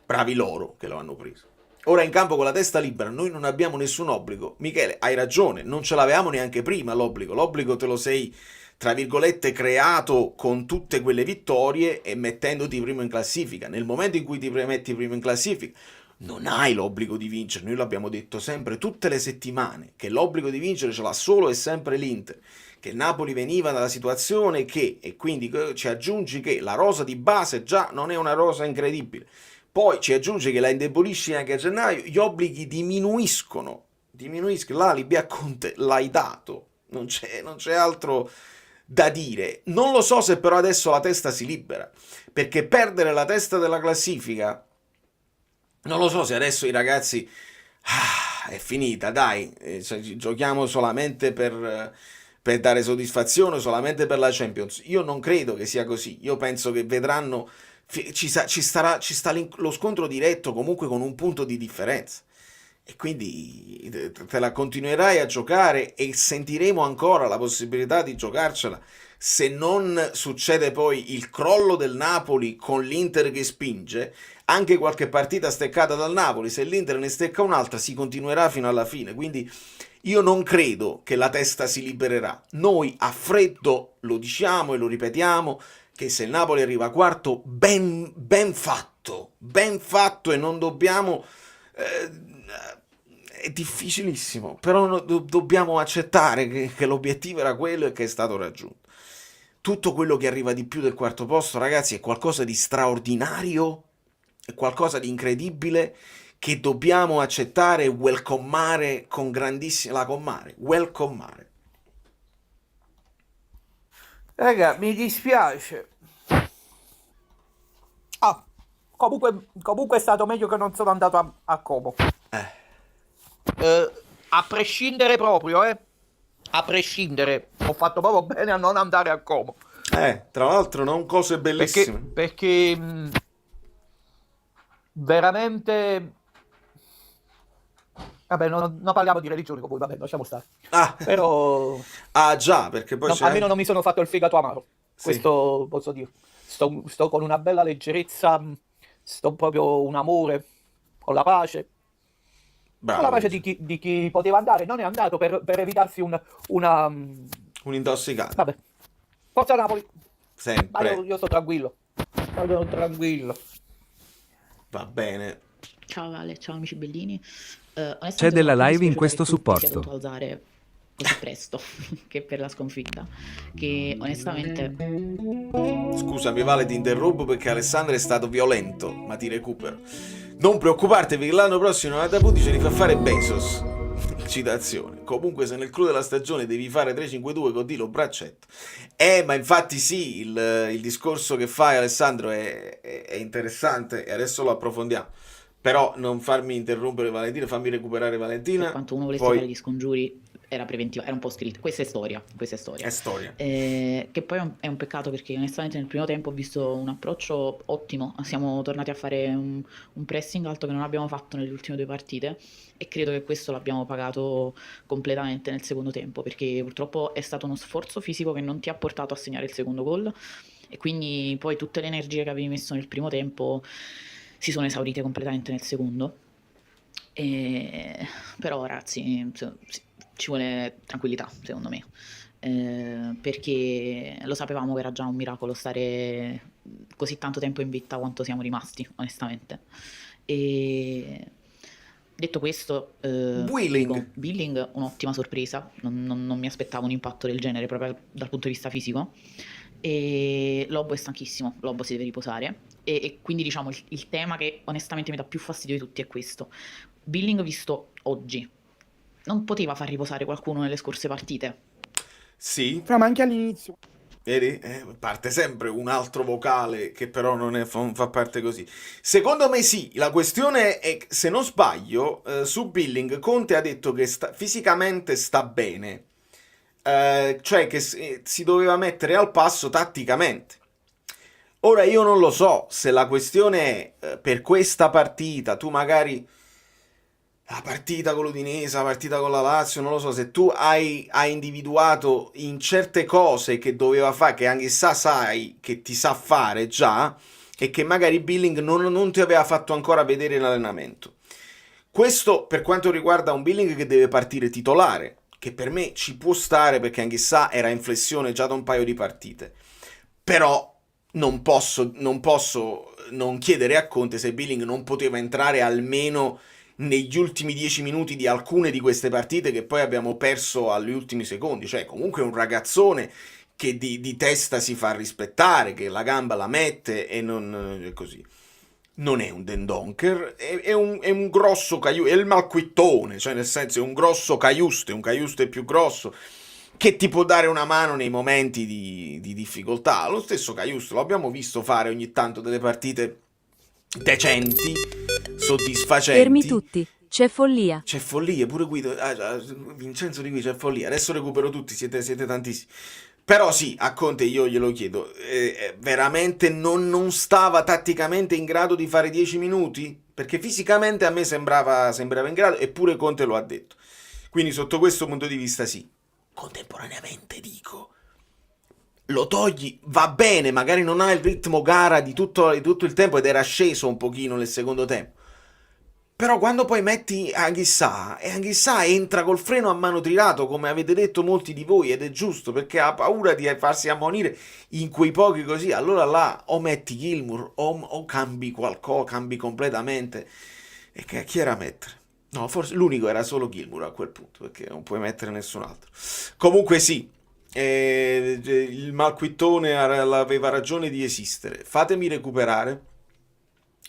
Bravi loro che lo hanno preso. Ora in campo con la testa libera, noi non abbiamo nessun obbligo. Michele, hai ragione, non ce l'avevamo neanche prima l'obbligo. L'obbligo te lo sei, tra virgolette, creato con tutte quelle vittorie e mettendoti primo in classifica. Nel momento in cui ti metti primo in classifica, non hai l'obbligo di vincere. Noi l'abbiamo detto sempre, tutte le settimane, che l'obbligo di vincere ce l'ha solo e sempre l'Inter. Che Napoli veniva dalla situazione che, e quindi ci aggiungi che la rosa di base già non è una rosa incredibile. Poi ci aggiunge che la indebolisci anche a gennaio, gli obblighi diminuiscono diminuisca l'alibi a Conte, l'hai dato, non c'è altro da dire. Non lo so se però adesso la testa si libera, perché perdere la testa della classifica, non lo so se adesso i ragazzi, è finita, dai, cioè, giochiamo solamente per dare soddisfazione, solamente per la Champions. Io non credo che sia così, io penso che vedranno, ci sta lo scontro diretto comunque con un punto di differenza. E quindi te la continuerai a giocare e sentiremo ancora la possibilità di giocarcela se non succede poi il crollo del Napoli con l'Inter che spinge, anche qualche partita steccata dal Napoli, se l'Inter ne stecca un'altra si continuerà fino alla fine, quindi io non credo che la testa si libererà. Noi a freddo lo diciamo e lo ripetiamo, che se il Napoli arriva quarto, ben fatto e non dobbiamo... è difficilissimo, però dobbiamo accettare che l'obiettivo era quello e che è stato raggiunto. Tutto quello che arriva di più del quarto posto, ragazzi, è qualcosa di straordinario, è qualcosa di incredibile che dobbiamo accettare e welcomare con grandissima... welcomare. Raga, mi dispiace. Comunque è stato meglio che non sono andato a Como. A prescindere proprio, a prescindere, ho fatto proprio bene a non andare a Como. Tra l'altro non cose bellissime. Perché veramente... Vabbè, non parliamo di religione con voi, vabbè, lasciamo stare. Però... già, perché poi c'è... almeno non mi sono fatto il fegato amaro, Sì. questo posso dire. Sto con una bella leggerezza, sto proprio un amore, con la pace. Bravo. Con la pace di chi poteva andare, non è andato per evitarsi una... Un intossicato. Vabbè, forza Napoli. Ma Sempre. io sto tranquillo. Sono tranquillo. Va bene. Ciao Ale, ciao amici bellini. C'è della live in questo questo supporto. Sia dovuto alzare così presto che per la sconfitta. Che onestamente Scusami Vale, ti interrompo perché Alessandro è stato violento, ma ti recupero. Non preoccuparti, l'anno prossimo a Daputi ce li fa fare Bezos. Citazione. Comunque se nel clou della stagione devi fare 3-5-2 con Dilo braccetto. Ma infatti sì, il discorso che fai Alessandro è interessante e adesso lo approfondiamo. Però non farmi interrompere Valentina, fammi recuperare Valentina. per quanto uno volesse poi... fare gli scongiuri era preventiva, era un po' scritto. Questa è storia. È storia. Che poi è un peccato perché onestamente nel primo tempo ho visto un approccio ottimo. Siamo tornati a fare un pressing alto che non abbiamo fatto nelle ultime due partite e credo che questo l'abbiamo pagato completamente nel secondo tempo perché purtroppo è stato uno sforzo fisico che non ti ha portato a segnare il secondo gol e quindi poi tutte le energie che avevi messo nel primo tempo si sono esaurite completamente nel secondo. Però ragazzi ci vuole tranquillità secondo me, perché lo sapevamo che era già un miracolo stare così tanto tempo in vetta quanto siamo rimasti onestamente. E detto questo, Billing un'ottima sorpresa, non mi aspettavo un impatto del genere proprio dal punto di vista fisico. E Lobo è stanchissimo, Lobo si deve riposare e quindi diciamo il tema che onestamente mi dà più fastidio di tutti è questo. Billing visto oggi non poteva far riposare qualcuno nelle scorse partite? Sì, Ma anche all'inizio. vedi? Parte sempre un altro vocale che però non fa parte così. Secondo me sì, la questione è, se non sbaglio, su Billing Conte ha detto che fisicamente sta bene, cioè che si doveva mettere al passo tatticamente. Ora io non lo so se la questione è per questa partita, tu magari... La partita con l'Udinese, la partita con la Lazio, non lo so, se tu hai individuato in certe cose che doveva fare, che anche sai che ti sa fare già, e che magari Billing non ti aveva fatto ancora vedere in allenamento. Questo per quanto riguarda un Billing che deve partire titolare, che per me ci può stare perché anche era in flessione già da un paio di partite. Però non posso non chiedere a Conte se Billing non poteva entrare almeno negli ultimi 10 minuti di alcune di queste partite che poi abbiamo perso agli ultimi secondi. Cioè comunque è un ragazzone che di testa si fa rispettare, che la gamba la mette e non è così. non è un Dendoncker, è un grosso Caiuste, è il Malquittone, cioè nel senso è un grosso Caiuste, un Caiuste più grosso, che ti può dare una mano nei momenti di difficoltà. Lo stesso Caiuste lo abbiamo visto fare ogni tanto delle partite decenti, soddisfacenti. Fermi tutti, c'è follia. C'è follia, pure Guido, Vincenzo di qui c'è follia, adesso recupero tutti, siete tantissimi. Però sì, a Conte io glielo chiedo, veramente non stava tatticamente in grado di fare 10 minuti? Perché fisicamente a me sembrava in grado, eppure Conte lo ha detto. Quindi sotto questo punto di vista sì. Contemporaneamente dico, lo togli, va bene, magari non ha il ritmo gara di tutto il tempo ed era sceso un pochino nel secondo tempo. Però quando poi metti Anghissà, e Anghissà entra col freno a mano tirato, come avete detto molti di voi, ed è giusto, perché ha paura di farsi ammonire in quei pochi così, allora là o metti Gilmour o cambi qualcosa, cambi completamente. E che chi era a mettere? No, forse l'unico era solo Gilmour a quel punto, perché non puoi mettere nessun altro. Comunque sì, il Malquittone aveva ragione di esistere. Fatemi recuperare,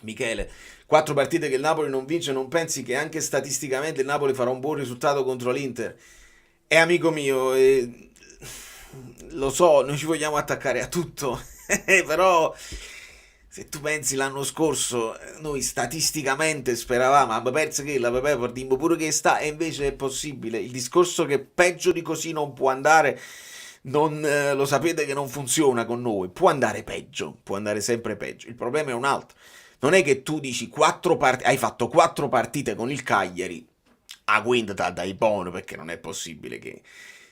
Michele, 4 partite che il Napoli non vince, non pensi che anche statisticamente il Napoli farà un buon risultato contro l'Inter? E amico mio, lo so, noi ci vogliamo attaccare a tutto, però se tu pensi l'anno scorso noi statisticamente speravamo, ma penso che la Pepe perdimmo pure che sta, e invece è possibile. Il discorso che peggio di così non può andare, lo sapete che non funziona con noi, può andare peggio, può andare sempre peggio. Il problema è un altro. Non è che tu dici hai fatto 4 partite con il Cagliari, a quinta dai buono, perché non è possibile che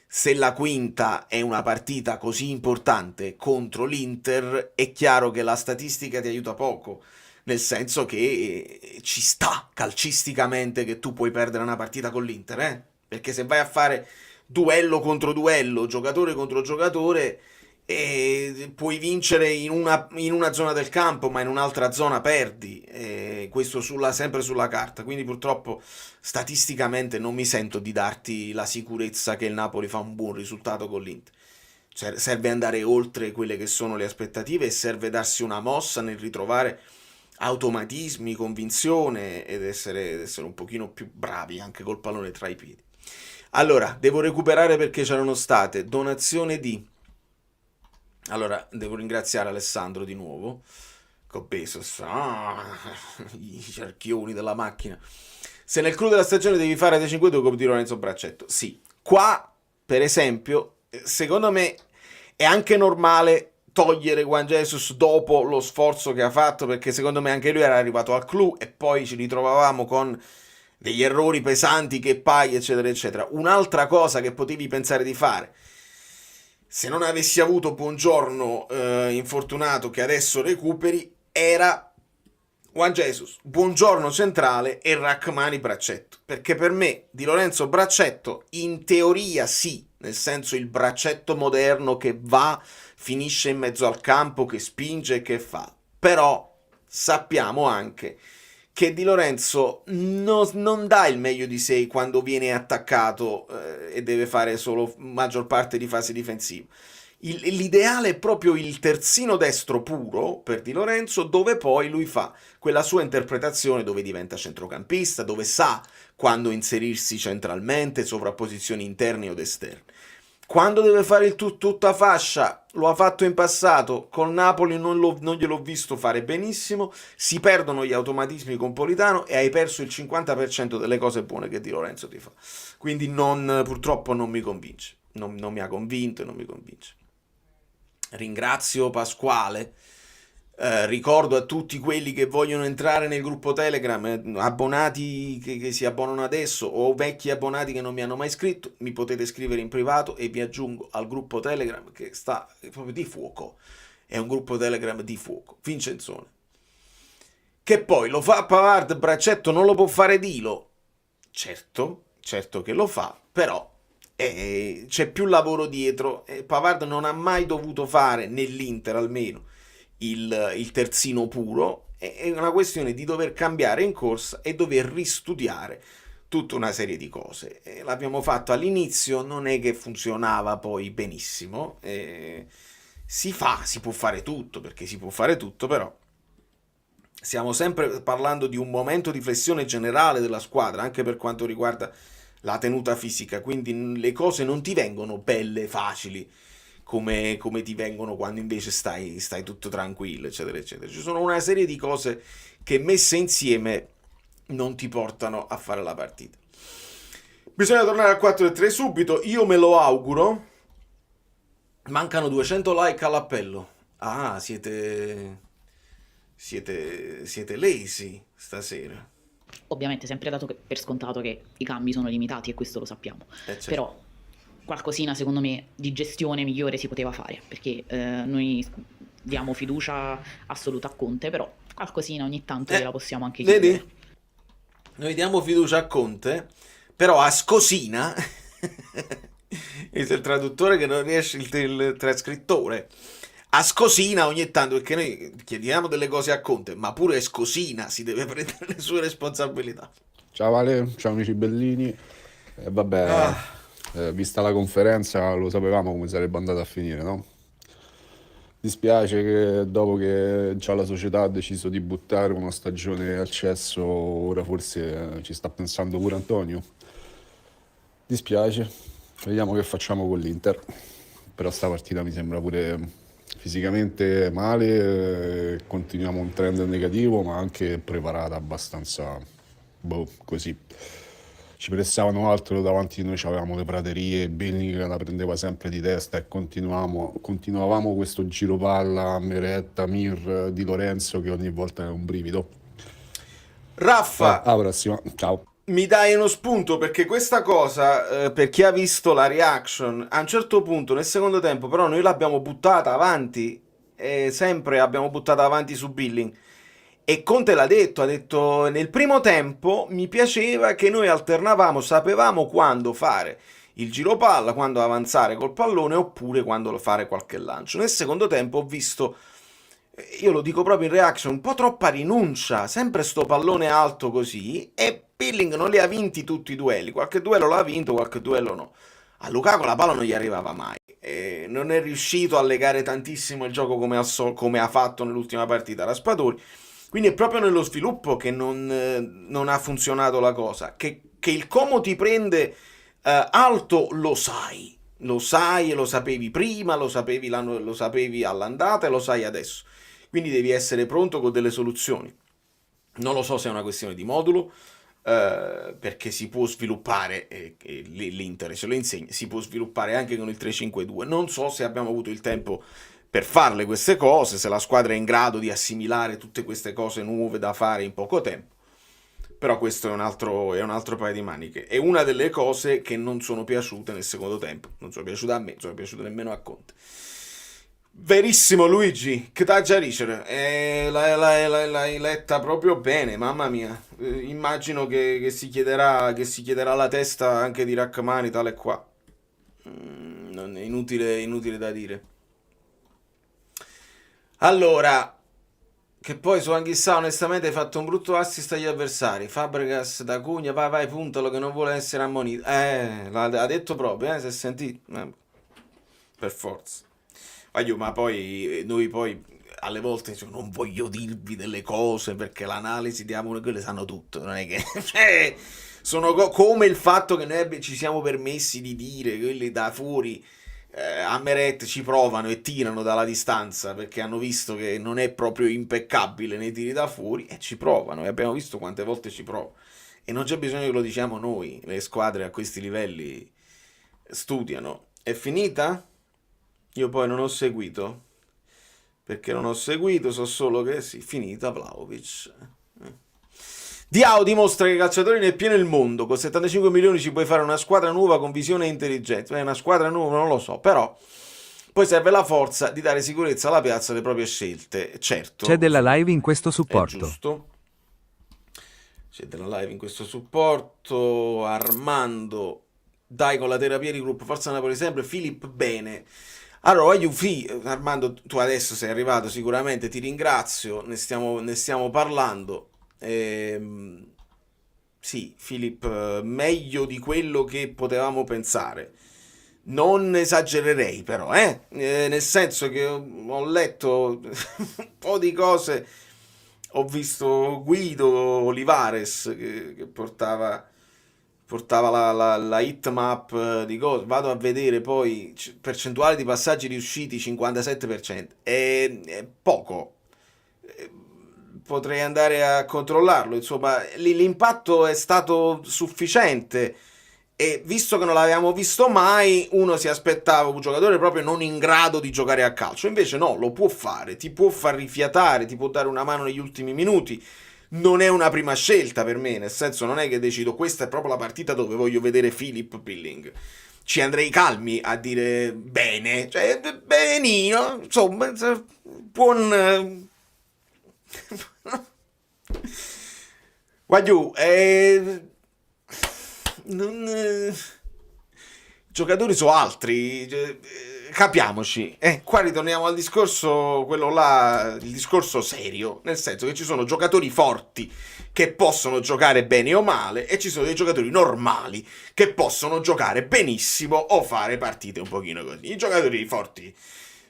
se la quinta è una partita così importante contro l'Inter, è chiaro che la statistica ti aiuta poco, nel senso che ci sta calcisticamente che tu puoi perdere una partita con l'Inter, perché se vai a fare duello contro duello, giocatore contro giocatore, e puoi vincere in una zona del campo, ma in un'altra zona perdi, questo sempre sulla carta. Quindi purtroppo statisticamente non mi sento di darti la sicurezza che il Napoli fa un buon risultato con l'Inter. Serve andare oltre quelle che sono le aspettative e serve darsi una mossa nel ritrovare automatismi, convinzione ed essere un pochino più bravi anche col pallone tra i piedi. Allora, devo recuperare perché c'erano state donazione di... Allora, devo ringraziare Alessandro di nuovo, con Bezos, i cerchioni della macchina. Se nel clou della stagione devi fare 5-2 come di Lorenzo Braccetto, sì. Qua, per esempio, secondo me è anche normale togliere Juan Jesus dopo lo sforzo che ha fatto, perché secondo me anche lui era arrivato al clou e poi ci ritrovavamo con degli errori pesanti, che Pai, eccetera, eccetera. Un'altra cosa che potevi pensare di fare, se non avessi avuto Buongiorno infortunato che adesso recuperi, era Juan Jesus, Buongiorno centrale e Rachmani Braccetto, perché per me Di Lorenzo Braccetto in teoria sì, nel senso il braccetto moderno che va, finisce in mezzo al campo, che spinge e che fa, però sappiamo anche che Di Lorenzo non dà il meglio di sé quando viene attaccato e deve fare solo maggior parte di fase difensiva. L'ideale è proprio il terzino destro puro per Di Lorenzo, dove poi lui fa quella sua interpretazione, dove diventa centrocampista, dove sa quando inserirsi centralmente, sovrapposizioni interne o esterne. Quando deve fare il tutta fascia, lo ha fatto in passato, col Napoli non gliel'ho visto fare benissimo, si perdono gli automatismi con Politano e hai perso il 50% delle cose buone che Di Lorenzo ti fa. Quindi purtroppo non mi convince, non mi ha convinto e non mi convince. Ringrazio Pasquale, ricordo a tutti quelli che vogliono entrare nel gruppo Telegram, abbonati che si abbonano adesso o vecchi abbonati che non mi hanno mai scritto, mi potete scrivere in privato e vi aggiungo al gruppo Telegram che sta proprio di fuoco, è un gruppo Telegram di fuoco. Vincenzone, che poi lo fa Pavard, Braccetto non lo può fare Dilo, certo che lo fa, però c'è più lavoro dietro. Pavard non ha mai dovuto fare, nell'Inter almeno, il terzino puro, è una questione di dover cambiare in corsa e dover ristudiare tutta una serie di cose. L'abbiamo fatto all'inizio, non è che funzionava poi benissimo, si può fare tutto, perché si può fare tutto, però stiamo sempre parlando di un momento di flessione generale della squadra, anche per quanto riguarda la tenuta fisica, quindi le cose non ti vengono belle, facili, come ti vengono quando invece stai tutto tranquillo, eccetera, eccetera. Ci sono una serie di cose che messe insieme non ti portano a fare la partita. Bisogna tornare al 4-3 subito, io me lo auguro. Mancano 200 like all'appello. Ah, siete lazy stasera. Ovviamente sempre dato per scontato che i cambi sono limitati e questo lo sappiamo. Certo. Però qualcosina secondo me di gestione migliore si poteva fare, perché noi diamo fiducia assoluta a Conte, però qualcosina ogni tanto gliela possiamo anche chiedere. Vedi? Noi diamo fiducia a Conte, però a Scosina è il traduttore che non riesce, il trascrittore. A Scosina ogni tanto, perché noi chiediamo delle cose a Conte, ma pure Scosina si deve prendere le sue responsabilità. Ciao Vale, ciao amici bellini. Vabbè, vista la conferenza lo sapevamo come sarebbe andata a finire, no? Dispiace che dopo che già la società ha deciso di buttare una stagione al cesso, ora forse ci sta pensando pure Antonio. Dispiace, vediamo che facciamo con l'Inter. Però sta partita mi sembra pure fisicamente male, continuiamo un trend negativo, ma anche preparata abbastanza, così. Ci pressavano altro davanti di noi, avevamo le praterie, Bellingham che la prendeva sempre di testa e continuavamo questo giro palla, Meretta, Mir, Di Lorenzo, che ogni volta è un brivido. Raffa, alla prossima, ciao. mi dai uno spunto, perché questa cosa, per chi ha visto la reaction, a un certo punto nel secondo tempo però noi l'abbiamo buttata avanti, sempre abbiamo buttata avanti su Billing, e Conte l'ha detto, ha detto nel primo tempo mi piaceva che noi alternavamo, sapevamo quando fare il giro palla, quando avanzare col pallone oppure quando fare qualche lancio. Nel secondo tempo ho visto, io lo dico proprio in reaction, un po' troppa rinuncia, sempre sto pallone alto così, e Billing non li ha vinti tutti i duelli, qualche duello l'ha vinto, qualche duello no. A Lukaku la palla non gli arrivava mai, non è riuscito a legare tantissimo il gioco come ha fatto nell'ultima partita a Raspadori, quindi è proprio nello sviluppo che non ha funzionato la cosa, che il Como ti prende alto lo sai e lo sapevi prima, lo sapevi all'andata e lo sai adesso, quindi devi essere pronto con delle soluzioni. Non lo so se è una questione di modulo, perché si può sviluppare, l'Inter ce lo insegna, si può sviluppare anche con il 3-5-2. Non so se abbiamo avuto il tempo per farle queste cose, se la squadra è in grado di assimilare tutte queste cose nuove da fare in poco tempo, però questo è un altro paio di maniche. È una delle cose che non sono piaciute nel secondo tempo, non sono piaciute a me, non sono piaciute nemmeno a Conte. Verissimo Luigi, che taggia ricere, l'hai letta proprio bene, mamma mia. Immagino che si chiederà la testa anche di Rachmani, tale e qua. Non è inutile da dire. Allora, che poi su Anghissà onestamente hai fatto un brutto assist agli avversari. Fabregas da Cugna, vai, puntalo che non vuole essere ammonito. L'ha detto proprio, si è sentito. Per forza. Ma poi noi alle volte non voglio dirvi delle cose perché l'analisi diamo quelle sanno tutto, non è che sono come il fatto che noi ci siamo permessi di dire quelli da fuori a Meret ci provano e tirano dalla distanza perché hanno visto che non è proprio impeccabile nei tiri da fuori e ci provano, e abbiamo visto quante volte ci provano, e non c'è bisogno che lo diciamo noi, le squadre a questi livelli studiano. È finita? Io poi non ho seguito, so solo che sì, finita Vlahovic. Diao dimostra che i calciatori nel pieno il mondo, con 75 milioni ci puoi fare una squadra nuova con visione e intelligenza. Una squadra nuova non lo so, però poi serve la forza di dare sicurezza alla piazza alle proprie scelte, certo. C'è della live in questo supporto. È giusto. C'è della live in questo supporto. Armando, dai con la terapia di gruppo, forza Napoli sempre. Filippo, bene. Allora, Armando, tu adesso sei arrivato sicuramente, ti ringrazio, ne stiamo parlando. Sì, Filippo, meglio di quello che potevamo pensare. Non esagererei però, nel senso che ho letto un po' di cose ho visto Guido Olivares che portava la hitmap di cose. Vado a vedere poi percentuale di passaggi riusciti 57%. È poco. Potrei andare a controllarlo. Insomma, l'impatto è stato sufficiente. E visto che non l'avevamo visto mai, uno si aspettava un giocatore proprio non in grado di giocare a calcio. Invece no, lo può fare, ti può far rifiatare, ti può dare una mano negli ultimi minuti. Non è una prima scelta per me, nel senso non è che decido questa è proprio la partita dove voglio vedere Philip Billing. Ci andrei calmi a dire bene, cioè benino, insomma, buon... Guagliù, giocatori sono altri, capiamoci. Qua ritorniamo al discorso, quello là, il discorso serio, nel senso che ci sono giocatori forti che possono giocare bene o male e ci sono dei giocatori normali che possono giocare benissimo o fare partite un pochino così. I giocatori forti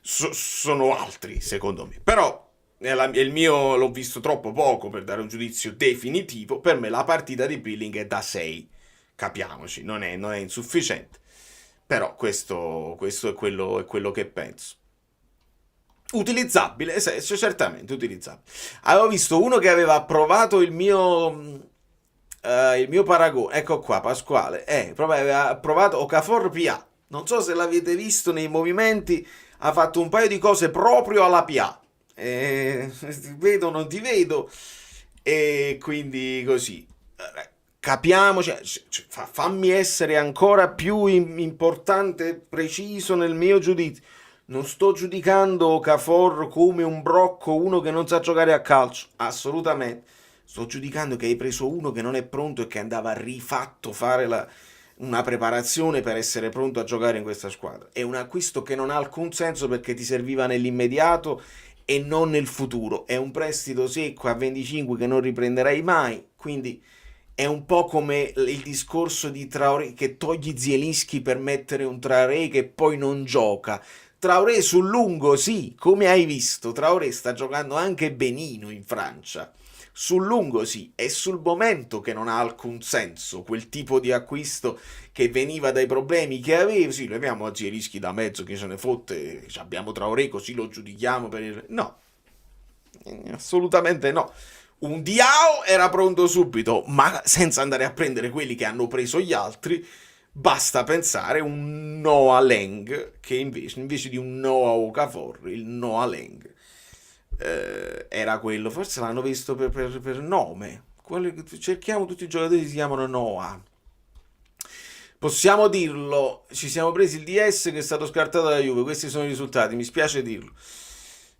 sono altri, secondo me. Però il mio l'ho visto troppo poco per dare un giudizio definitivo. Per me la partita di Billing è da 6. Capiamoci, non è insufficiente. Però questo è quello che penso. Utilizzabile, certamente utilizzabile. Avevo visto uno che aveva approvato il mio paragone. Ecco qua, Pasquale. Proprio aveva approvato Okafor PA. Non so se l'avete visto nei movimenti. Ha fatto un paio di cose proprio alla PA. Ti vedo, non ti vedo. E quindi così. Capiamoci, fammi essere ancora più importante, preciso nel mio giudizio. Non sto giudicando Okafor come un brocco, uno che non sa giocare a calcio, assolutamente. Sto giudicando che hai preso uno che non è pronto e che andava rifatto fare una preparazione per essere pronto a giocare in questa squadra. È un acquisto che non ha alcun senso perché ti serviva nell'immediato e non nel futuro. È un prestito secco a 25 che non riprenderai mai, quindi... È un po' come il discorso di Traoré, che togli Zielinski per mettere un Traoré che poi non gioca. Traoré sul lungo, sì, come hai visto, Traoré sta giocando anche benino in Francia. Sul lungo sì, è sul momento che non ha alcun senso quel tipo di acquisto che veniva dai problemi che aveva. Sì, leviamo a Zielinski da mezzo, che se ne fotte, abbiamo Traoré così lo giudichiamo per il... No, assolutamente no. Un Diao era pronto subito, ma senza andare a prendere quelli che hanno preso gli altri. Basta pensare un Noah Lang, che invece di un Noah Okafor, il Noah Lang era quello. Forse l'hanno visto per nome. Cerchiamo tutti i giocatori che si chiamano Noah. Possiamo dirlo, ci siamo presi il DS che è stato scartato dalla Juve. Questi sono i risultati, mi spiace dirlo.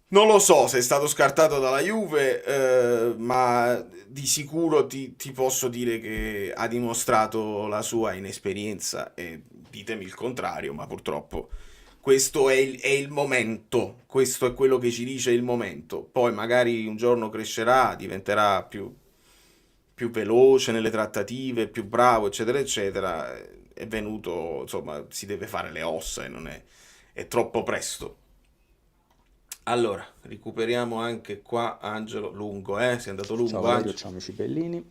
Non lo so se è stato scartato dalla Juve, ma di sicuro ti posso dire che ha dimostrato la sua inesperienza e ditemi il contrario, ma purtroppo questo è il momento, questo è quello che ci dice il momento. Poi magari un giorno crescerà, diventerà più veloce nelle trattative, più bravo, eccetera, eccetera. È venuto, insomma, si deve fare le ossa e non è troppo presto. Allora, recuperiamo anche qua Angelo lungo, sei andato lungo. Ciao Valerio, ciao amici bellini.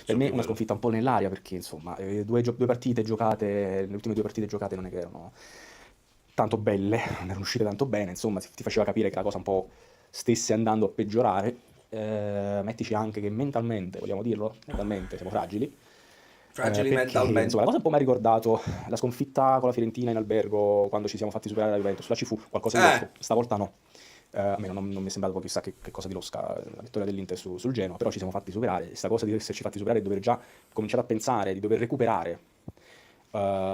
Per me una sconfitta un po' nell'aria perché insomma due partite giocate, le ultime 2 partite giocate non è che erano tanto belle, non erano uscite tanto bene, insomma ti faceva capire che la cosa un po' stesse andando a peggiorare. Mettici anche che mentalmente, vogliamo dirlo, mentalmente siamo fragili. Fragili Perché, mentalmente. insomma, la cosa un po' mi ha ricordato la sconfitta con la Fiorentina in albergo quando ci siamo fatti superare la Juventus. Là ci fu qualcosa di losco, stavolta no. A me non mi è sembrato chissà che cosa di losca la vittoria dell'Inter sul Genoa, però ci siamo fatti superare. Questa cosa di esserci fatti superare e dover già cominciare a pensare di dover recuperare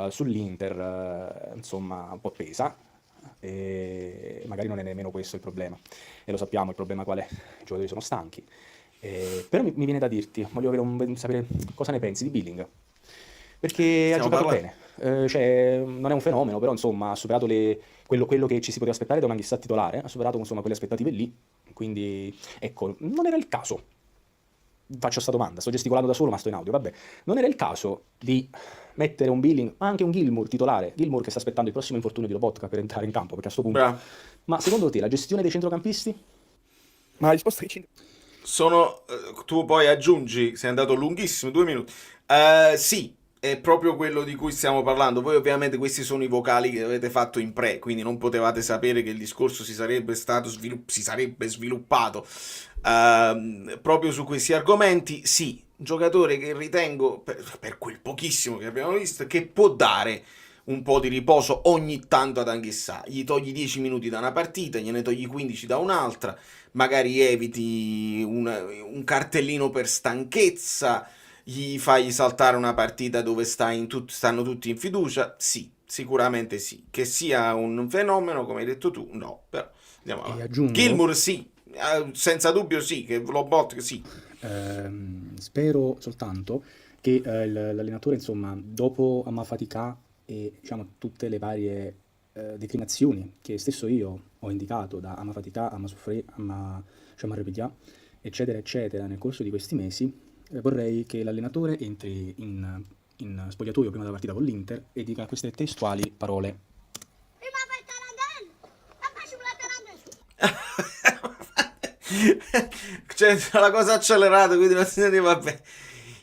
sull'Inter, insomma, un po' pesa. E magari non è nemmeno questo il problema. E lo sappiamo, il problema qual è? I giocatori sono stanchi. Però mi viene da dirti, voglio sapere cosa ne pensi di Billing, perché ha giocato bene, non è un fenomeno, però insomma ha superato quello che ci si poteva aspettare da un anghissà titolare, ha superato insomma quelle aspettative lì, quindi ecco, non era il caso, faccio questa domanda, sto gesticolando da solo ma sto in audio, vabbè, non era il caso di mettere un Billing, ma anche un Gilmour titolare, Gilmour che sta aspettando il prossimo infortunio di Lobotka per entrare in campo, perché a sto punto... Ma secondo te la gestione dei centrocampisti? Ma la risposta è Tu poi aggiungi, sei andato lunghissimo, 2 minuti. Sì, è proprio quello di cui stiamo parlando. Voi ovviamente questi sono i vocali che avete fatto in pre, quindi non potevate sapere che il discorso si sarebbe sviluppato proprio su questi argomenti. Sì, un giocatore che ritengo, per quel pochissimo che abbiamo visto, che può dare un po' di riposo ogni tanto ad Anghissà. Gli togli 10 minuti da una partita, gliene togli 15 da un'altra, magari eviti un cartellino per stanchezza, gli fai saltare una partita dove stanno tutti in fiducia. Sì, sicuramente sì. Che sia un fenomeno, come hai detto tu, no. Però andiamo avanti. aggiungo, Gilmour sì, senza dubbio sì, che Lobot sì. spero soltanto che l'allenatore, insomma, dopo Ammafatica e diciamo tutte le varie declinazioni che stesso io ho indicato da Ammafatica, Ammasufre, Chamarrepidia, eccetera, eccetera, nel corso di questi mesi, vorrei che l'allenatore entri in spogliatoio prima della partita con l'Inter e dica queste testuali parole. Cioè, la cosa accelerata, quindi non si sente, vabbè.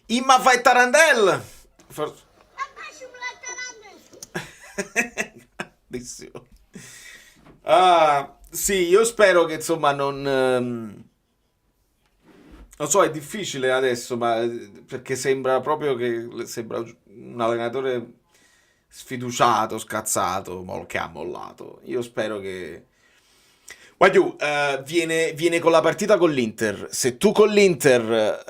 Imma fai Tarandel! Grandissimo. Sì, io spero che insomma non so, è difficile adesso, ma perché sembra proprio che sembra un allenatore sfiduciato, scazzato, che ha mollato. Io spero che Guagliù, viene con la partita con l'Inter. Se tu con l'Inter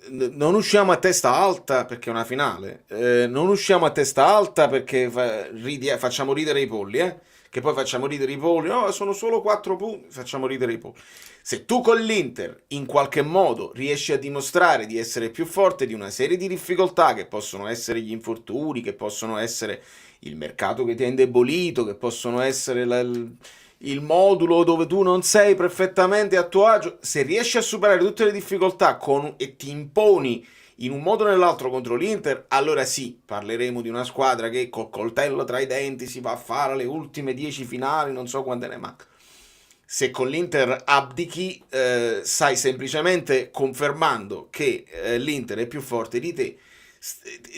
non usciamo a testa alta perché è una finale, non usciamo a testa alta perché facciamo ridere i polli, che poi facciamo ridere i polli, no, sono solo 4 punti, facciamo ridere i polli. Se tu con l'Inter in qualche modo riesci a dimostrare di essere più forte di una serie di difficoltà che possono essere gli infortuni, che possono essere il mercato che ti ha indebolito, che possono essere il modulo dove tu non sei perfettamente a tuo agio, se riesci a superare tutte le difficoltà e ti imponi in un modo o nell'altro contro l'Inter, allora sì, parleremo di una squadra che col coltello tra i denti si va a fare le ultime 10 finali, non so quante ne manca. Se con l'Inter abdichi, stai semplicemente confermando che l'Inter è più forte di te,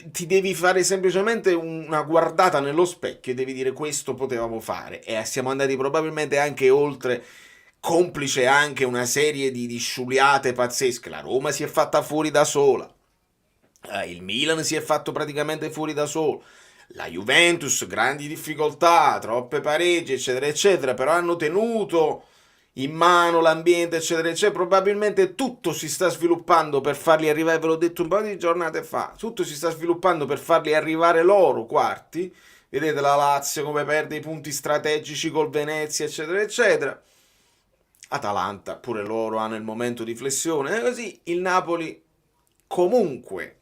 ti devi fare semplicemente una guardata nello specchio e devi dire questo potevamo fare, e siamo andati probabilmente anche oltre, complice anche una serie di sciuliate pazzesche. La Roma si è fatta fuori da sola, il Milan si è fatto praticamente fuori da solo, la Juventus grandi difficoltà, troppe pareggi eccetera eccetera, però hanno tenuto in mano l'ambiente eccetera eccetera. Probabilmente tutto si sta sviluppando per farli arrivare, ve l'ho detto un po' di giornate fa, tutto si sta sviluppando per farli arrivare loro quarti. Vedete la Lazio come perde i punti strategici col Venezia eccetera eccetera, Atalanta pure loro hanno il momento di flessione, e così il Napoli comunque,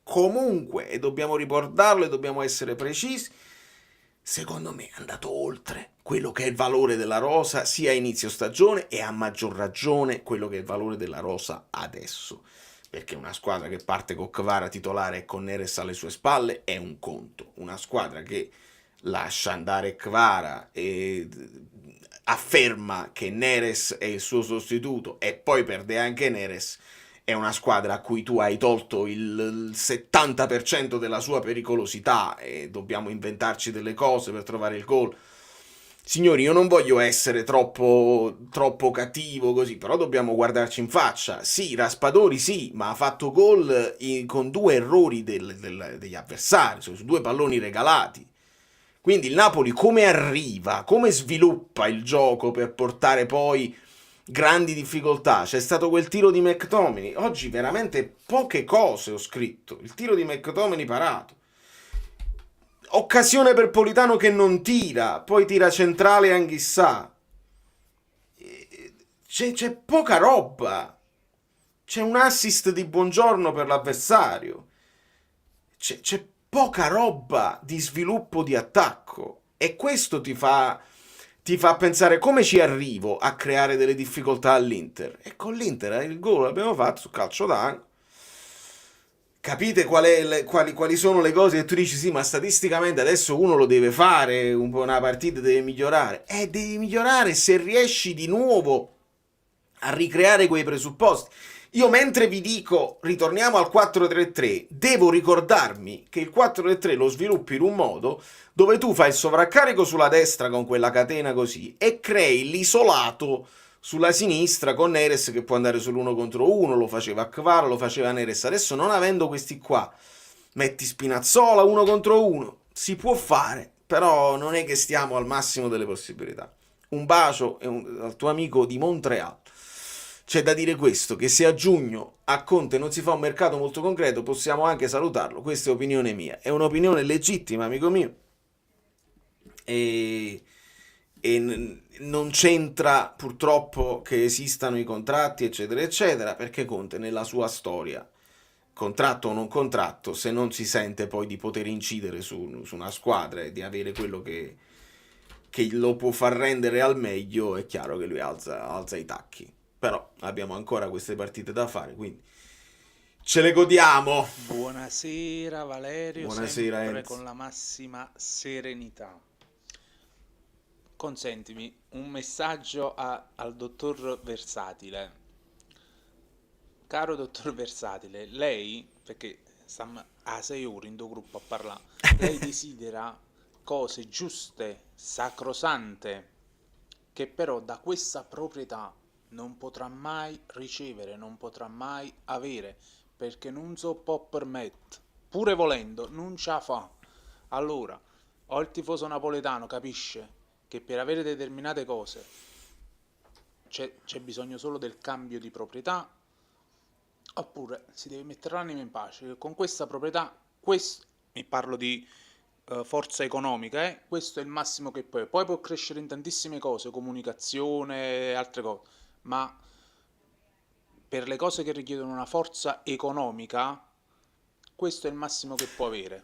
e dobbiamo ricordarlo e dobbiamo essere precisi, secondo me è andato oltre quello che è il valore della rosa sia a inizio stagione, e a maggior ragione quello che è il valore della rosa adesso, perché una squadra che parte con Kvara titolare e con Neres alle sue spalle è un conto, una squadra che lascia andare Kvara e afferma che Neres è il suo sostituto e poi perde anche Neres, è una squadra a cui tu hai tolto il 70% della sua pericolosità e dobbiamo inventarci delle cose per trovare il gol. Signori, io non voglio essere troppo cattivo così, però dobbiamo guardarci in faccia. Sì, Raspadori sì, ma ha fatto gol con 2 errori degli avversari, su 2 palloni regalati. Quindi il Napoli come arriva, come sviluppa il gioco per portare poi grandi difficoltà? C'è stato quel tiro di McTominay, oggi veramente poche cose ho scritto, il tiro di McTominay parato, occasione per Politano che non tira, poi tira centrale Anghissà, c'è poca roba, c'è un assist di Buongiorno per l'avversario, c'è poca roba di sviluppo di attacco, e questo ti fa pensare come ci arrivo a creare delle difficoltà all'Inter. E con l'Inter il gol l'abbiamo fatto su calcio d'angolo. Capite quali sono le cose che tu dici sì, ma statisticamente adesso uno lo deve fare, un po' una partita deve migliorare. Devi migliorare se riesci di nuovo a ricreare quei presupposti. Io mentre vi dico ritorniamo al 4-3-3, devo ricordarmi che il 4-3-3 lo sviluppi in un modo dove tu fai il sovraccarico sulla destra con quella catena così e crei l'isolato sulla sinistra con Neres che può andare sull'1 contro 1, lo faceva Kvara, lo faceva Neres. Adesso non avendo questi qua, metti Spinazzola 1 contro 1, si può fare, però non è che stiamo al massimo delle possibilità. Un bacio al tuo amico di Montreal. C'è da dire questo, che se a giugno a Conte non si fa un mercato molto concreto possiamo anche salutarlo, questa è opinione mia, è un'opinione legittima, amico mio, e non c'entra purtroppo che esistano i contratti eccetera eccetera, perché Conte nella sua storia, contratto o non contratto, se non si sente poi di poter incidere su una squadra e di avere quello che lo può far rendere al meglio, è chiaro che lui alza i tacchi. Però abbiamo ancora queste partite da fare, quindi ce le godiamo. Buonasera Valerio, Buonasera, sempre Enzo. con la massima serenità. Consentimi un messaggio al dottor Versatile. Caro dottor Versatile, lei, perché stiamo a 6 ore in tuo gruppo a parlare, lei desidera cose giuste, sacrosante, che però da questa proprietà non potrà mai ricevere, non potrà mai avere, perché non so può permettere, pure volendo, non ce la fa. Allora, o il tifoso napoletano capisce che per avere determinate cose c'è bisogno solo del cambio di proprietà, oppure si deve mettere l'anima in pace, che con questa proprietà, mi parlo di forza economica, questo è il massimo che poi può crescere in tantissime cose, comunicazione e altre cose, ma per le cose che richiedono una forza economica, questo è il massimo che può avere.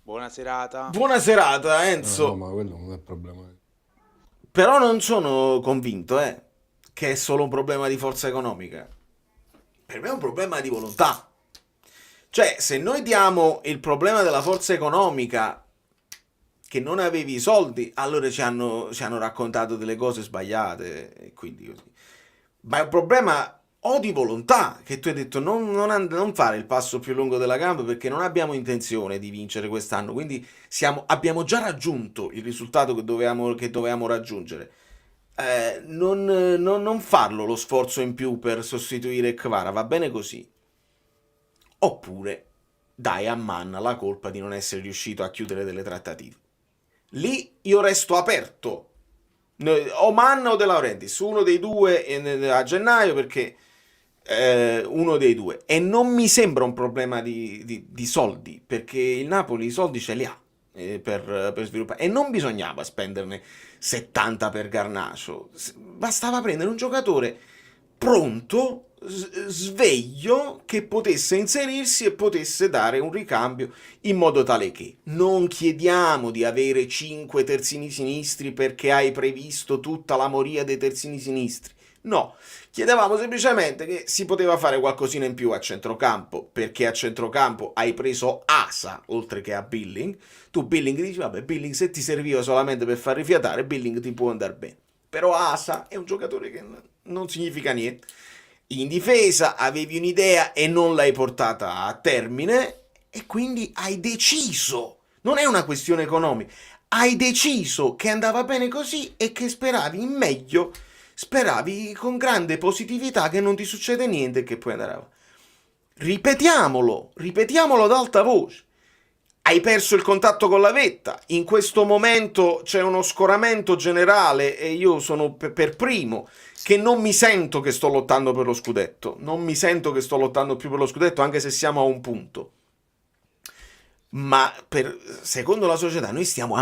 Buona serata. Buona serata, Enzo. No, ma quello non è problema. Però non sono convinto, che è solo un problema di forza economica. Per me è un problema di volontà. Cioè, se noi diamo il problema della forza economica, che non avevi i soldi, allora ci hanno raccontato delle cose sbagliate, e quindi così. Ma è un problema o di volontà, che tu hai detto non fare il passo più lungo della gamba perché non abbiamo intenzione di vincere quest'anno, quindi abbiamo già raggiunto il risultato che dovevamo raggiungere. Non farlo lo sforzo in più per sostituire Kvara, va bene così. Oppure dai a Manna la colpa di non essere riuscito a chiudere delle trattative. Lì io resto aperto. O Manna o De Laurentiis, uno dei due a gennaio, perché uno dei due. E non mi sembra un problema di soldi, perché il Napoli i soldi ce li ha per sviluppare, e non bisognava spenderne 70 per Garnacho, bastava prendere un giocatore pronto, sveglio, che potesse inserirsi e potesse dare un ricambio, in modo tale che non chiediamo di avere 5 terzini sinistri perché hai previsto tutta la moria dei terzini sinistri. No, chiedevamo semplicemente che si poteva fare qualcosina in più a centrocampo, perché a centrocampo hai preso Asa oltre che a Billing. Tu Billing dici, vabbè, Billing se ti serviva solamente per far rifiatare, Billing ti può andare bene. Però Asa è un giocatore che non significa niente. In difesa avevi un'idea e non l'hai portata a termine, e quindi hai deciso, non è una questione economica, hai deciso che andava bene così e che speravi in meglio, speravi con grande positività che non ti succede niente e che puoi andare avanti. Ripetiamolo ad alta voce. Hai perso il contatto con la vetta, in questo momento c'è uno scoramento generale e io sono per primo che non mi sento che sto lottando per lo scudetto, non mi sento che sto lottando più per lo scudetto, anche se siamo a un punto. Ma secondo la società noi stiamo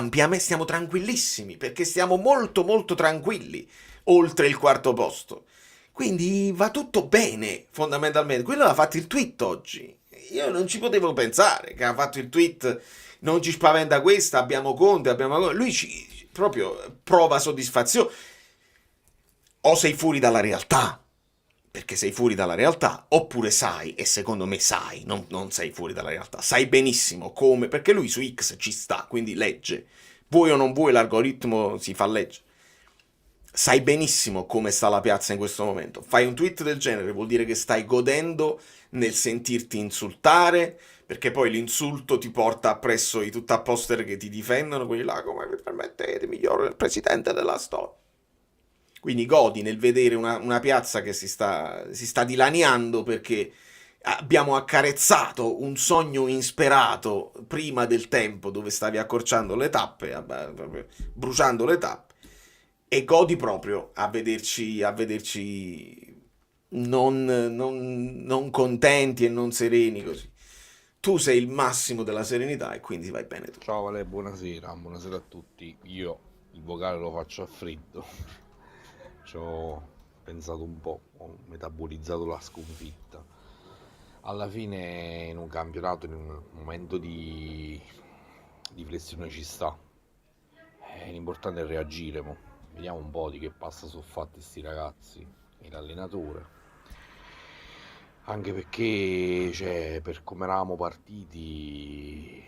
tranquillissimi, perché stiamo molto molto tranquilli oltre il quarto posto, quindi va tutto bene fondamentalmente. Quello ha fatto il tweet oggi, io non ci potevo pensare che ha fatto il tweet, non ci spaventa questa, abbiamo Conte, lui proprio prova soddisfazione. O sei fuori dalla realtà, perché sei fuori dalla realtà, oppure sai, e secondo me sai, non sei fuori dalla realtà, sai benissimo come, perché lui su X ci sta, quindi legge, vuoi o non vuoi l'algoritmo si fa leggere. sai benissimo come sta la piazza in questo momento. Fai un tweet del genere, vuol dire che stai godendo nel sentirti insultare, perché poi l'insulto ti porta appresso i tuttapposter che ti difendono, quelli là, come vi permettete, migliore presidente della storia. Quindi godi nel vedere una piazza che si sta dilaniando perché abbiamo accarezzato un sogno insperato prima del tempo, dove stavi accorciando le tappe, proprio bruciando le tappe, e godi proprio a vederci non contenti e non sereni così. Tu sei il massimo della serenità e quindi vai bene tu. Ciao Ale, buonasera a tutti. Io il vocale lo faccio a freddo. Ci ho pensato un po', ho metabolizzato la sconfitta. Alla fine in un campionato, in un momento di flessione ci sta. L'importante è reagire, mo. Vediamo un po' di che passa sono fatti sti ragazzi e l'allenatore. Anche perché, cioè, per come eravamo partiti,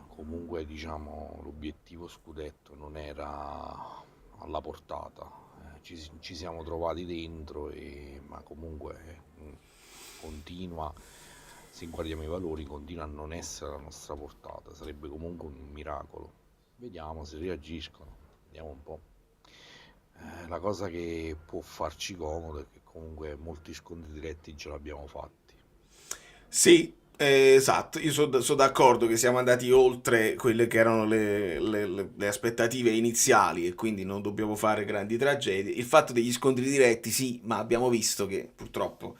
comunque diciamo l'obiettivo scudetto non era alla portata. Ci siamo trovati dentro, ma comunque continua, se guardiamo i valori, continua a non essere alla nostra portata. Sarebbe comunque un miracolo. Vediamo se reagiscono, vediamo un po'. La cosa che può farci comodo è che comunque molti scontri diretti ce l'abbiamo fatti. Sì, esatto, io sono d'accordo che siamo andati oltre quelle che erano le aspettative iniziali e quindi non dobbiamo fare grandi tragedie. Il fatto degli scontri diretti, sì, ma abbiamo visto che purtroppo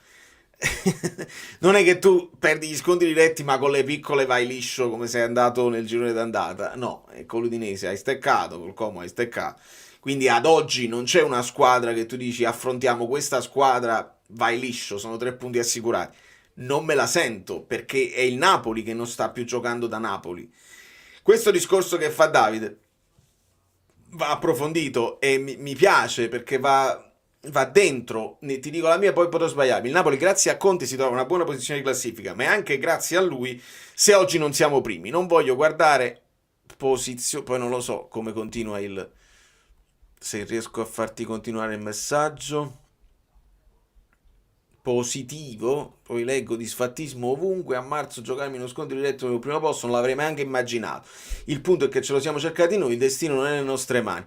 non è che tu perdi gli scontri diretti ma con le piccole vai liscio come sei andato nel girone d'andata. No, con l'Udinese hai steccato, col Como hai steccato. Quindi ad oggi non c'è una squadra che tu dici affrontiamo questa squadra, vai liscio, sono 3 punti assicurati. Non me la sento, perché è il Napoli che non sta più giocando da Napoli. Questo discorso che fa Davide va approfondito e mi piace perché va dentro, ti dico la mia, poi potrò sbagliarmi. Il Napoli grazie a Conte si trova in una buona posizione di classifica, ma è anche grazie a lui se oggi non siamo primi. Non voglio guardare posizione, poi non lo so come continua se riesco a farti continuare il messaggio. Positivo, poi leggo disfattismo ovunque, a marzo giocarmi uno scontro diretto nel primo posto non l'avrei mai anche immaginato. Il punto è che ce lo siamo cercati noi, il destino non è nelle nostre mani.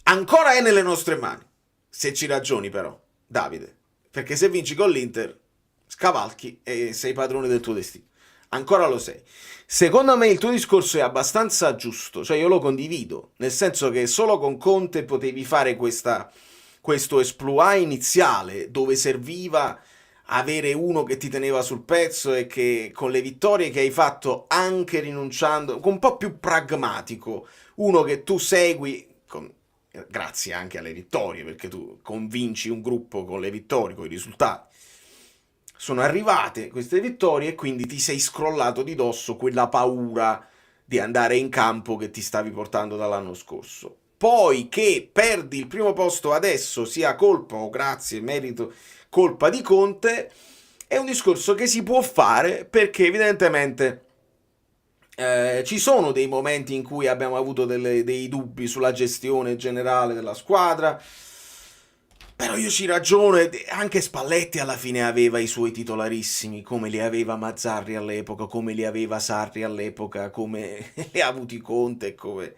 Ancora è nelle nostre mani, se ci ragioni però, Davide, perché se vinci con l'Inter scavalchi e sei padrone del tuo destino. Ancora lo sei. Secondo me il tuo discorso è abbastanza giusto, cioè io lo condivido, nel senso che solo con Conte potevi fare questo exploit iniziale dove serviva avere uno che ti teneva sul pezzo e che con le vittorie che hai fatto, anche rinunciando, un po' più pragmatico, uno che tu segui grazie anche alle vittorie, perché tu convinci un gruppo con le vittorie, con i risultati. Sono arrivate queste vittorie e quindi ti sei scrollato di dosso quella paura di andare in campo che ti stavi portando dall'anno scorso. Poi che perdi il primo posto adesso, sia colpa o grazie, merito, colpa di Conte, è un discorso che si può fare perché evidentemente ci sono dei momenti in cui abbiamo avuto dei dubbi sulla gestione generale della squadra, però io ci ragiono, anche Spalletti alla fine aveva i suoi titolarissimi, come li aveva Mazzarri all'epoca, come li aveva Sarri all'epoca, come li ha avuti Conte, come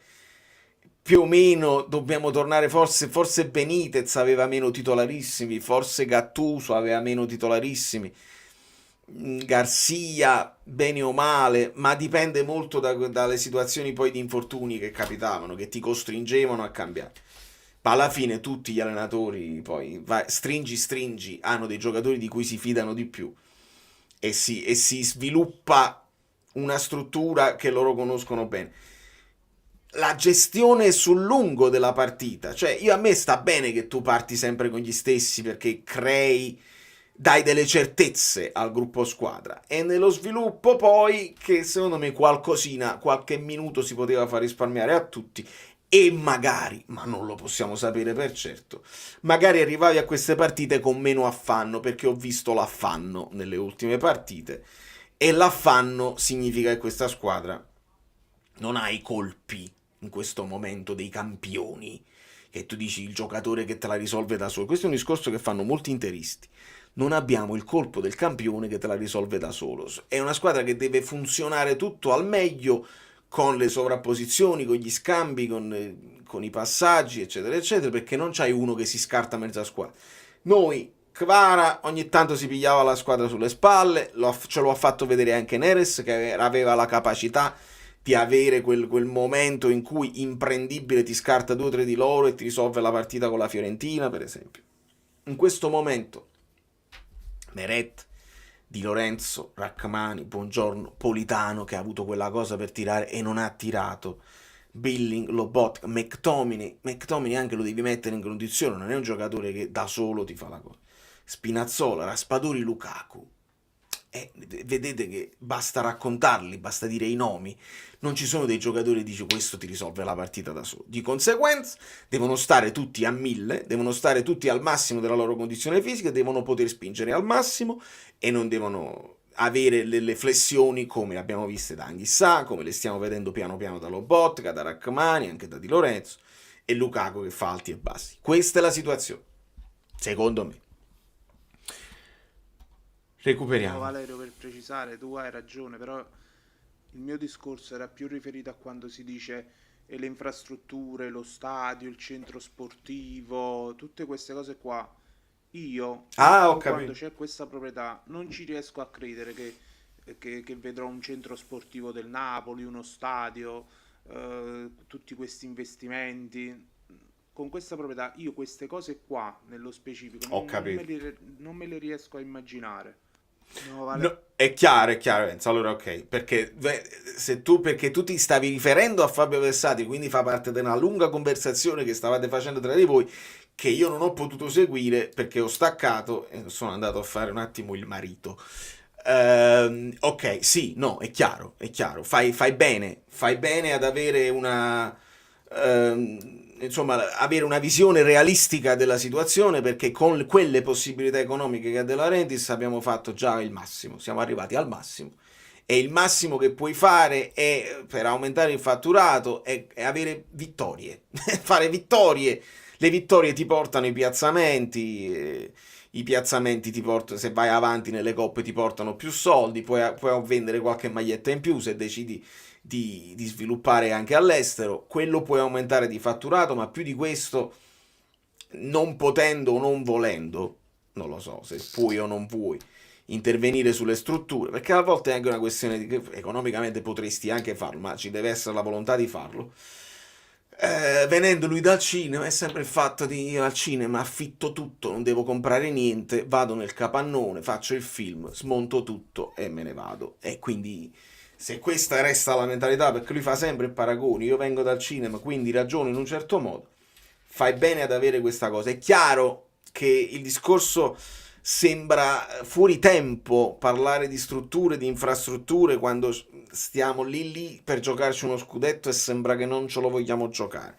più o meno dobbiamo tornare, forse Benitez aveva meno titolarissimi, forse Gattuso aveva meno titolarissimi, Garcia bene o male, ma dipende molto dalle situazioni poi di infortuni che capitavano, che ti costringevano a cambiare. Ma alla fine tutti gli allenatori poi stringi hanno dei giocatori di cui si fidano di più e si sviluppa una struttura che loro conoscono bene. La gestione sul lungo della partita, cioè a me sta bene che tu parti sempre con gli stessi perché dai delle certezze al gruppo squadra, e nello sviluppo poi che secondo me qualche minuto si poteva far risparmiare a tutti. E magari, ma non lo possiamo sapere per certo, magari arrivavi a queste partite con meno affanno, perché ho visto l'affanno nelle ultime partite e l'affanno significa che questa squadra non ha i colpi in questo momento dei campioni che tu dici il giocatore che te la risolve da solo. Questo è un discorso che fanno molti interisti. Non abbiamo il colpo del campione che te la risolve da solo. È una squadra che deve funzionare tutto al meglio, con le sovrapposizioni, con gli scambi, con i passaggi, eccetera, eccetera, perché non c'hai uno che si scarta mezza squadra. Noi, Kvara, ogni tanto si pigliava la squadra sulle spalle, ce lo ha fatto vedere anche Neres, che aveva la capacità di avere quel momento in cui imprendibile ti scarta 2 o 3 di loro e ti risolve la partita con la Fiorentina, per esempio. In questo momento Meret, Di Lorenzo, Rachmani, Buongiorno, Politano che ha avuto quella cosa per tirare e non ha tirato, Billing, Lobotka, McTominay anche lo devi mettere in condizione, non è un giocatore che da solo ti fa la cosa. Spinazzola, Raspadori, Lukaku. Vedete che basta raccontarli, basta dire i nomi, non ci sono dei giocatori che dice questo ti risolve la partita da solo. Di conseguenza devono stare tutti a 1000, devono stare tutti al massimo della loro condizione fisica, devono poter spingere al massimo e non devono avere le flessioni come le abbiamo viste da Anghissà, come le stiamo vedendo piano piano da Lobotka, da Rachmani, anche da Di Lorenzo e Lukaku che fa alti e bassi. Questa è la situazione, secondo me. Recuperiamo. No, Valerio, per precisare, tu hai ragione, però il mio discorso era più riferito a quando si dice le infrastrutture, lo stadio, il centro sportivo, tutte queste cose qua. Io, quando c'è questa proprietà, non ci riesco a credere che vedrò un centro sportivo del Napoli, uno stadio, tutti questi investimenti. Con questa proprietà, io queste cose qua, nello specifico, non me le riesco a immaginare. No, vale. No, è chiaro, Enzo. Allora, ok, perché tu ti stavi riferendo a Fabio Versati, quindi fa parte di una lunga conversazione che stavate facendo tra di voi, che io non ho potuto seguire perché ho staccato e sono andato a fare un attimo il marito. Ok, sì, no, è chiaro. Fai bene ad avere avere una visione realistica della situazione, perché con quelle possibilità economiche che ha De Laurentiis abbiamo fatto già il massimo, siamo arrivati al massimo e il massimo che puoi fare è, per aumentare il fatturato, è avere vittorie fare vittorie. Le vittorie ti portano i piazzamenti ti portano, se vai avanti nelle coppe ti portano più soldi, puoi vendere qualche maglietta in più se decidi di sviluppare anche all'estero, quello puoi aumentare di fatturato, ma più di questo, non potendo o non volendo, non lo so se puoi o non vuoi intervenire sulle strutture, perché a volte è anche una questione di che economicamente potresti anche farlo, ma ci deve essere la volontà di farlo. Venendo lui dal cinema è sempre il fatto di io al cinema affitto tutto, non devo comprare niente, vado nel capannone, faccio il film, smonto tutto e me ne vado. E quindi se questa resta la mentalità, perché lui fa sempre paragoni, io vengo dal cinema quindi ragiono in un certo modo, fai bene ad avere questa cosa. È chiaro che il discorso sembra fuori tempo parlare di strutture, di infrastrutture, quando stiamo lì per giocarci uno scudetto e sembra che non ce lo vogliamo giocare.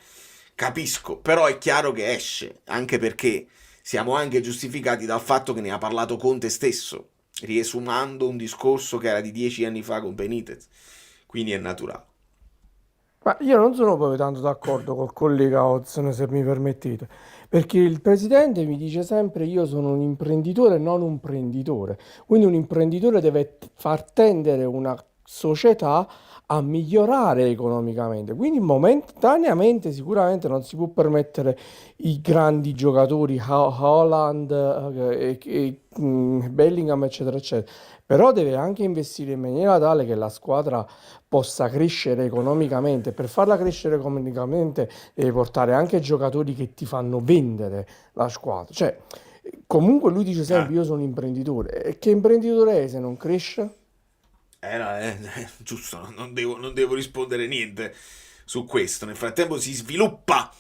Capisco, però è chiaro che esce, anche perché siamo anche giustificati dal fatto che ne ha parlato Conte stesso, riesumando un discorso che era di 10 anni fa con Benitez, quindi è naturale. Ma io non sono proprio tanto d'accordo col collega Ozzen, se mi permettete, perché il presidente mi dice sempre io sono un imprenditore, non un prenditore. Quindi un imprenditore deve far tendere una società a migliorare economicamente. Quindi momentaneamente sicuramente non si può permettere i grandi giocatori, Haaland, Bellingham, eccetera, eccetera. Però deve anche investire in maniera tale che la squadra possa crescere economicamente. Per farla crescere economicamente deve portare anche giocatori che ti fanno vendere la squadra. Cioè, comunque lui dice sempre io sono imprenditore. E che imprenditore è se non cresce? Giusto, non devo rispondere niente su questo. Nel frattempo si sviluppa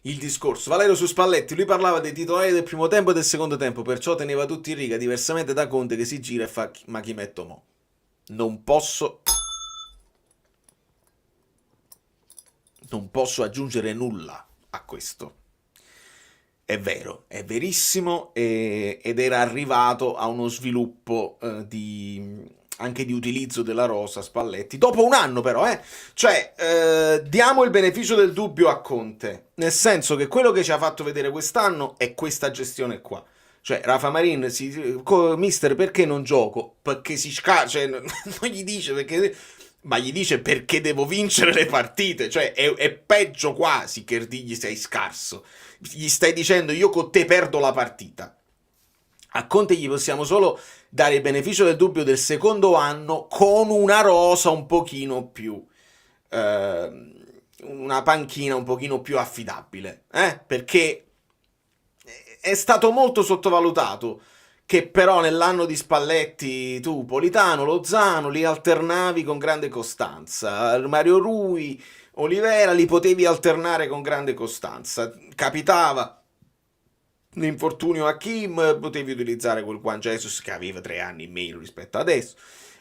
il discorso. Valerio su Spalletti, lui parlava dei titolari del primo tempo e del secondo tempo, perciò teneva tutti in riga, diversamente da Conte che si gira e fa ma chi metto mo? Non posso aggiungere nulla a questo. È vero, è verissimo ed era arrivato a uno sviluppo anche di utilizzo della rosa Spalletti, dopo un anno però, cioè diamo il beneficio del dubbio a Conte, nel senso che quello che ci ha fatto vedere quest'anno è questa gestione qua. Cioè, Rafa Marin, mister, perché non gioco? Perché si cioè, non gli dice perché, ma gli dice perché devo vincere le partite. Cioè, è peggio quasi che dirgli sei scarso. Gli stai dicendo io con te perdo la partita. A Conte gli possiamo solo dare il beneficio del dubbio del secondo anno con una rosa un pochino più... una panchina un pochino più affidabile. Perché... è stato molto sottovalutato che però nell'anno di Spalletti tu Politano, Lozano li alternavi con grande costanza, Mario Rui, Olivera li potevi alternare con grande costanza, capitava l'infortunio a Kim, potevi utilizzare quel Juan Jesus che aveva 3 anni in meno rispetto adesso.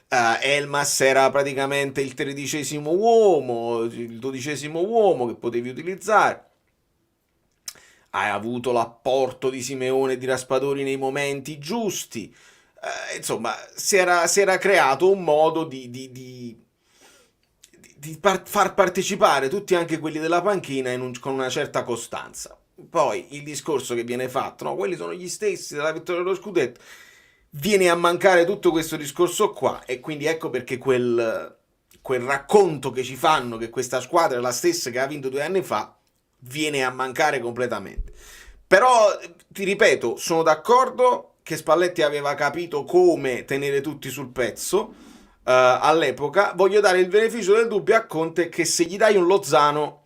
Elmas era praticamente il 13° uomo, il 12° uomo che potevi utilizzare. Hai avuto l'apporto di Simeone e di Raspadori nei momenti giusti. Insomma, si era creato un modo di far partecipare tutti, anche quelli della panchina, con una certa costanza. Poi il discorso che viene fatto, no, quelli sono gli stessi della vittoria dello scudetto, viene a mancare tutto questo discorso qua, e quindi ecco perché quel racconto che ci fanno che questa squadra è la stessa che ha vinto 2 anni fa viene a mancare completamente. Però ti ripeto, sono d'accordo che Spalletti aveva capito come tenere tutti sul pezzo all'epoca. Voglio dare il beneficio del dubbio a Conte che se gli dai un Lozano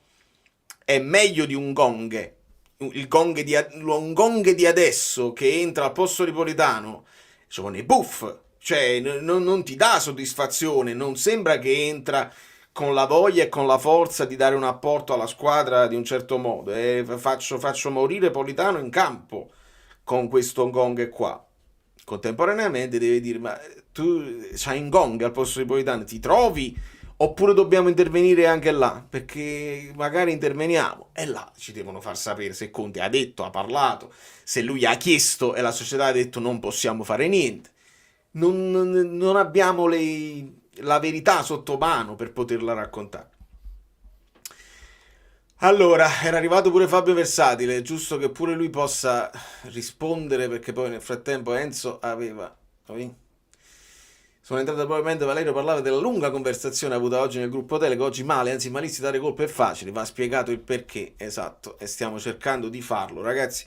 è meglio di un Gonghe. Un Gonghe di adesso che entra al posto di Politano sono i buff, cioè non ti dà soddisfazione, non sembra che entra con la voglia e con la forza di dare un apporto alla squadra di un certo modo. Faccio morire Politano in campo con questo Gong qua. Contemporaneamente deve dire, ma tu c'hai un Gong al posto di Politano, ti trovi? Oppure dobbiamo intervenire anche là? Perché magari interveniamo. E là ci devono far sapere se Conte ha detto, ha parlato, se lui ha chiesto e la società ha detto non possiamo fare niente. Non abbiamo la verità sotto mano per poterla raccontare. Allora, era arrivato pure Fabio Versatile, è giusto che pure lui possa rispondere, perché poi nel frattempo Enzo aveva... Sono entrato probabilmente, Valerio parlava della lunga conversazione avuta oggi nel gruppo Teleco, oggi male, anzi malissimo, dare colpe è facile, va spiegato il perché, esatto, e stiamo cercando di farlo, ragazzi.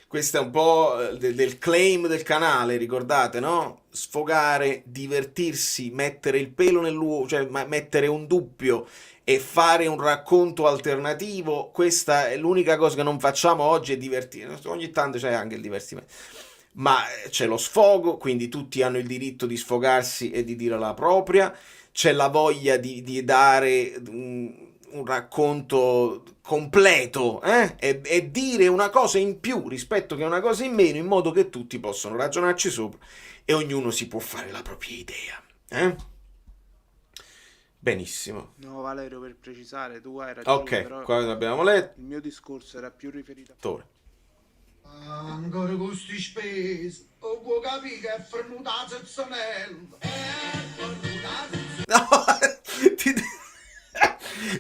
Questo è un po' del claim del canale, ricordate, no? Sfogare, divertirsi, mettere il pelo nell'uovo, cioè mettere un dubbio e fare un racconto alternativo. Questa è l'unica cosa che non facciamo oggi, è divertire. Ogni tanto c'è anche il divertimento, ma c'è lo sfogo, quindi tutti hanno il diritto di sfogarsi e di dire la propria. C'è la voglia di dare un racconto completo e dire una cosa in più rispetto che una cosa in meno, in modo che tutti possano ragionarci sopra e ognuno si può fare la propria idea. Benissimo. No, Valerio, per precisare, tu hai ragione. Ok, però qua abbiamo letto. il mio discorso era più riferito a... Ancora con sti spesi, o può capire che è fermutato il sonello. No,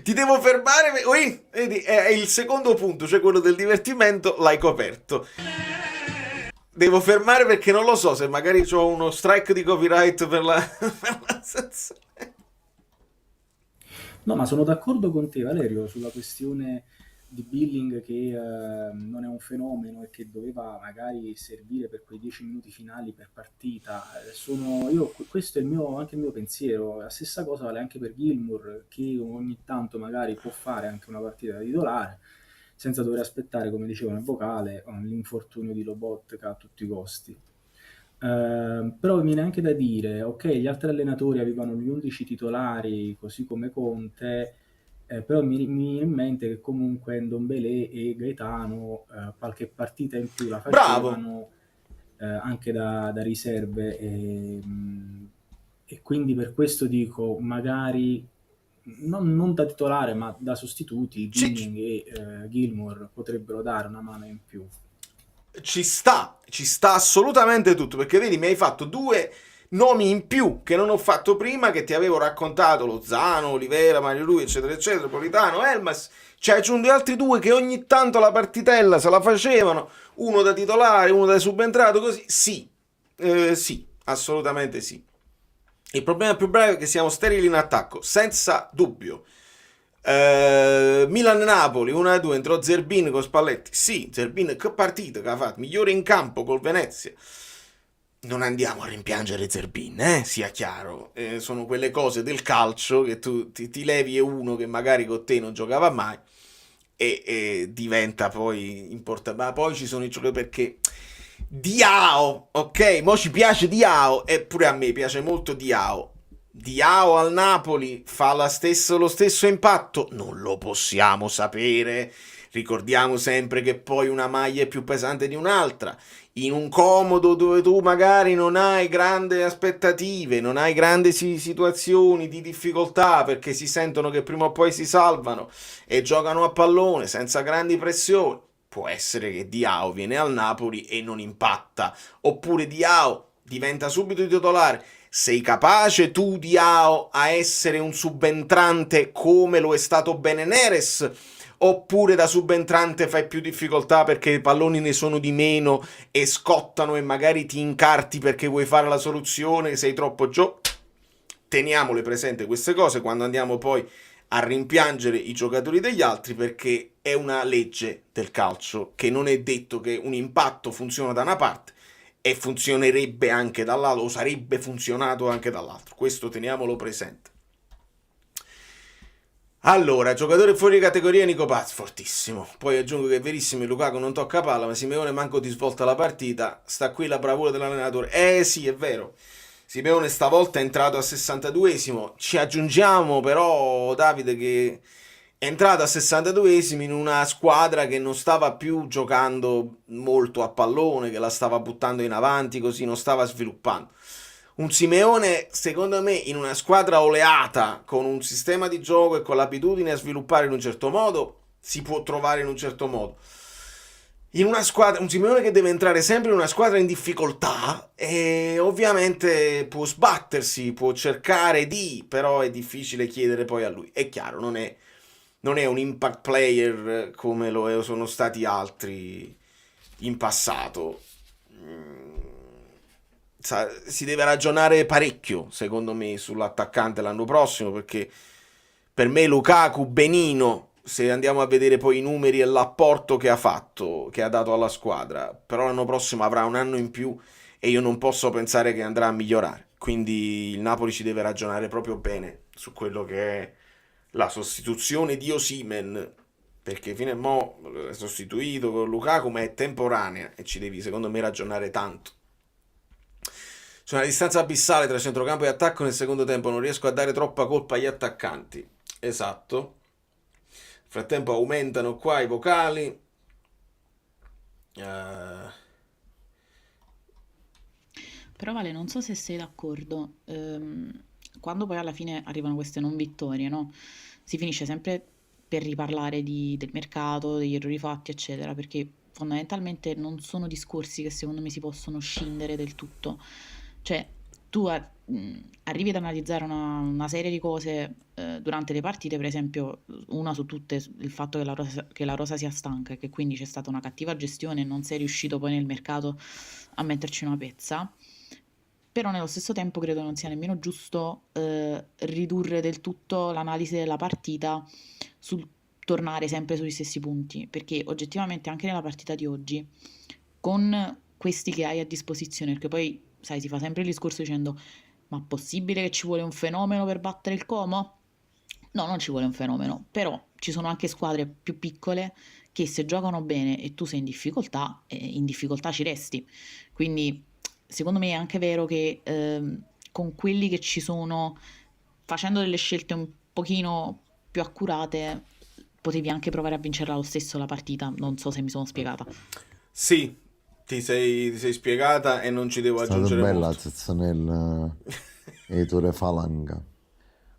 ti devo fermare. Vedi, è il secondo punto, cioè quello del divertimento, l'hai coperto. Devo fermare perché non lo so se magari c'ho uno strike di copyright per la No, ma sono d'accordo con te, Valerio, sulla questione di Billing che non è un fenomeno e che doveva magari servire per quei 10 minuti finali per partita. Questo è anche il mio pensiero. La stessa cosa vale anche per Gilmour, che ogni tanto magari può fare anche una partita da titolare senza dover aspettare, come dicevo nel vocale, l'infortunio di Lobotka a tutti i costi. Però mi viene anche da dire, ok, gli altri allenatori avevano gli 11 titolari così come Conte, però mi viene in mente che comunque Ndombele e Gaetano qualche partita in più la facevano anche da riserve, e quindi per questo dico, magari non da titolare ma da sostituti, Billing e Gilmour potrebbero dare una mano in più. Ci sta assolutamente tutto, perché vedi, mi hai fatto due nomi in più che non ho fatto prima, che ti avevo raccontato, Lozano, Olivera, Mario Rui, eccetera, eccetera, Politano, Elmas, ci hai aggiunto altri due che ogni tanto la partitella se la facevano, uno da titolare, uno da subentrato, così, sì, sì, assolutamente sì. Il problema più breve è che siamo sterili in attacco, senza dubbio. Milan-Napoli 1-2, entrò Zerbin con Spalletti. Sì, Zerbin che partita che ha fatto, migliore in campo col Venezia. Non andiamo a rimpiangere Zerbin, sia chiaro. Sono quelle cose del calcio che tu ti levi uno che magari con te non giocava mai e diventa poi importante. Ma poi ci sono i giocatori, perché Diao, ok? Mo ci piace Diao, e pure a me piace molto Diao. Diao al Napoli fa lo stesso impatto? Non lo possiamo sapere. Ricordiamo sempre che poi una maglia è più pesante di un'altra. In un comodo dove tu magari non hai grandi aspettative, non hai grandi situazioni di difficoltà, perché si sentono che prima o poi si salvano e giocano a pallone senza grandi pressioni, può essere che Diao viene al Napoli e non impatta, oppure Diao diventa subito titolare. Sei capace tu, Diao, a essere un subentrante come lo è stato Bene Neres? Oppure da subentrante fai più difficoltà perché i palloni ne sono di meno e scottano e magari ti incarti perché vuoi fare la soluzione, sei troppo Teniamole presente queste cose quando andiamo poi a rimpiangere i giocatori degli altri, perché è una legge del calcio che non è detto che un impatto funziona da una parte e funzionerebbe anche dall'altro, o sarebbe funzionato anche dall'altro. Questo teniamolo presente. Allora, giocatore fuori categoria Nico Paz, fortissimo. Poi aggiungo che è verissimo, Lukaku non tocca palla, ma Simeone manco ti svolta la partita. Sta qui la bravura dell'allenatore. Sì, è vero. Simeone stavolta è entrato a 62esimo. Ci aggiungiamo però, Davide, che è entrato a 62esimo in una squadra che non stava più giocando molto a pallone, che la stava buttando in avanti, così non stava sviluppando. Un Simeone, secondo me, in una squadra oleata, con un sistema di gioco e con l'abitudine a sviluppare in un certo modo, si può trovare in un certo modo. In una squadra, un Simeone che deve entrare sempre in una squadra in difficoltà, e ovviamente può sbattersi, può cercare però è difficile chiedere poi a lui. È chiaro, non è un impact player come lo sono stati altri in passato. Si deve ragionare parecchio, secondo me, sull'attaccante l'anno prossimo, perché per me Lukaku benino, se andiamo a vedere poi i numeri e l'apporto che ha fatto, che ha dato alla squadra, però l'anno prossimo avrà un anno in più e io non posso pensare che andrà a migliorare. Quindi il Napoli ci deve ragionare proprio bene su quello che è la sostituzione di Osimhen, perché fino a mo' è sostituito con Lukaku, ma è temporanea e ci devi, secondo me, ragionare tanto. C'è una distanza abissale tra centrocampo e attacco nel secondo tempo, non riesco a dare troppa colpa agli attaccanti. Esatto. Nel frattempo aumentano qua i vocali. Però Vale, non so se sei d'accordo, quando poi alla fine arrivano queste non vittorie, no? Si finisce sempre per riparlare del mercato, degli errori fatti, eccetera, perché fondamentalmente non sono discorsi che secondo me si possono scindere del tutto. Cioè, tu arrivi ad analizzare una serie di cose durante le partite, per esempio, una su tutte, il fatto che la rosa sia stanca e che quindi c'è stata una cattiva gestione e non sei riuscito poi nel mercato a metterci una pezza. Però nello stesso tempo credo non sia nemmeno giusto ridurre del tutto l'analisi della partita sul tornare sempre sugli stessi punti, perché oggettivamente anche nella partita di oggi, con questi che hai a disposizione, perché poi, sai, si fa sempre il discorso dicendo ma possibile che ci vuole un fenomeno per battere il Como? No, non ci vuole un fenomeno, però ci sono anche squadre più piccole che se giocano bene e tu sei in difficoltà ci resti. Quindi secondo me è anche vero che con quelli che ci sono, facendo delle scelte un pochino più accurate, potevi anche provare a vincerla lo stesso la partita. Non so se mi sono spiegata. Sì, ti sei spiegata e non ci devo aggiungere molto. È stata bella molto. Zezzanella editore Falanga.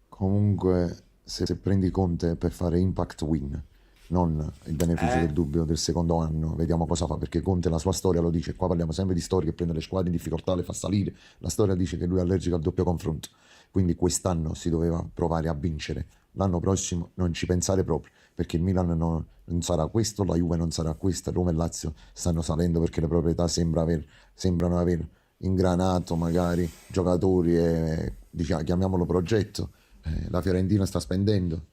Comunque, se prendi Conte per fare impact win, non il beneficio del dubbio del secondo anno, vediamo cosa fa, perché Conte la sua storia lo dice, qua parliamo sempre di storie che prende le squadre in difficoltà, le fa salire, la storia dice che lui è allergico al doppio confronto, quindi quest'anno si doveva provare a vincere, l'anno prossimo non ci pensare proprio, perché il Milan non sarà questo, la Juve non sarà questa, Roma e Lazio stanno salendo perché le proprietà sembrano aver ingranato magari giocatori e diciamo, chiamiamolo progetto, la Fiorentina sta spendendo,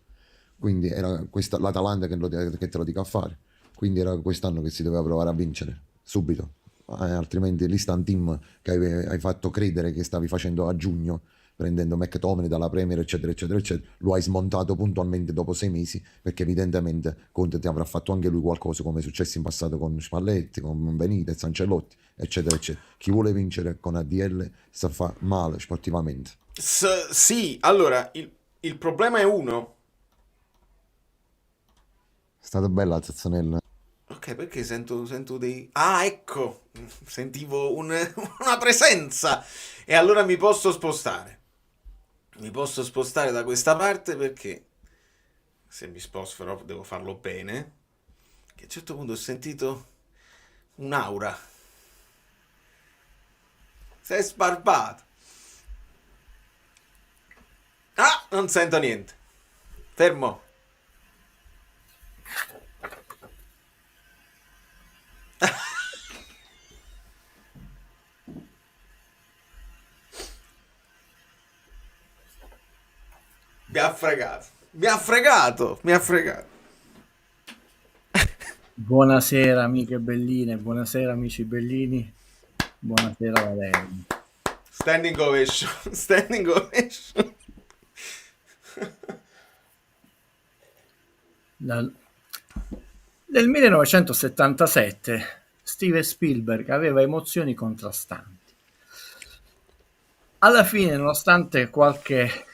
quindi era questa l'Atalanta che te lo dica a fare, quindi era quest'anno che si doveva provare a vincere subito, altrimenti l'Instant Team che hai fatto credere che stavi facendo a giugno prendendo McTominay dalla Premier eccetera eccetera eccetera, lo hai smontato puntualmente dopo 6 mesi, perché evidentemente Conte ti avrà fatto anche lui qualcosa come è successo in passato con Spalletti, con Benitez, Ancelotti eccetera eccetera. Chi vuole vincere con ADL sa fa male sportivamente. Sì, allora il problema è uno. È stata bella la Zazzanella. Ok, perché sento dei... Ah, ecco, sentivo una presenza. E allora mi posso spostare. Mi posso spostare da questa parte perché se mi sposto però devo farlo bene. Che a un certo punto ho sentito un'aura. Sei sbarbato. Ah, non sento niente. Fermo. Mi ha fregato. Mi ha fregato. Mi ha fregato. Buonasera amiche belline, buonasera amici bellini, buonasera Valerio. Standing ovation. Standing ovation. Nel 1977 Steven Spielberg aveva emozioni contrastanti. Alla fine, nonostante qualche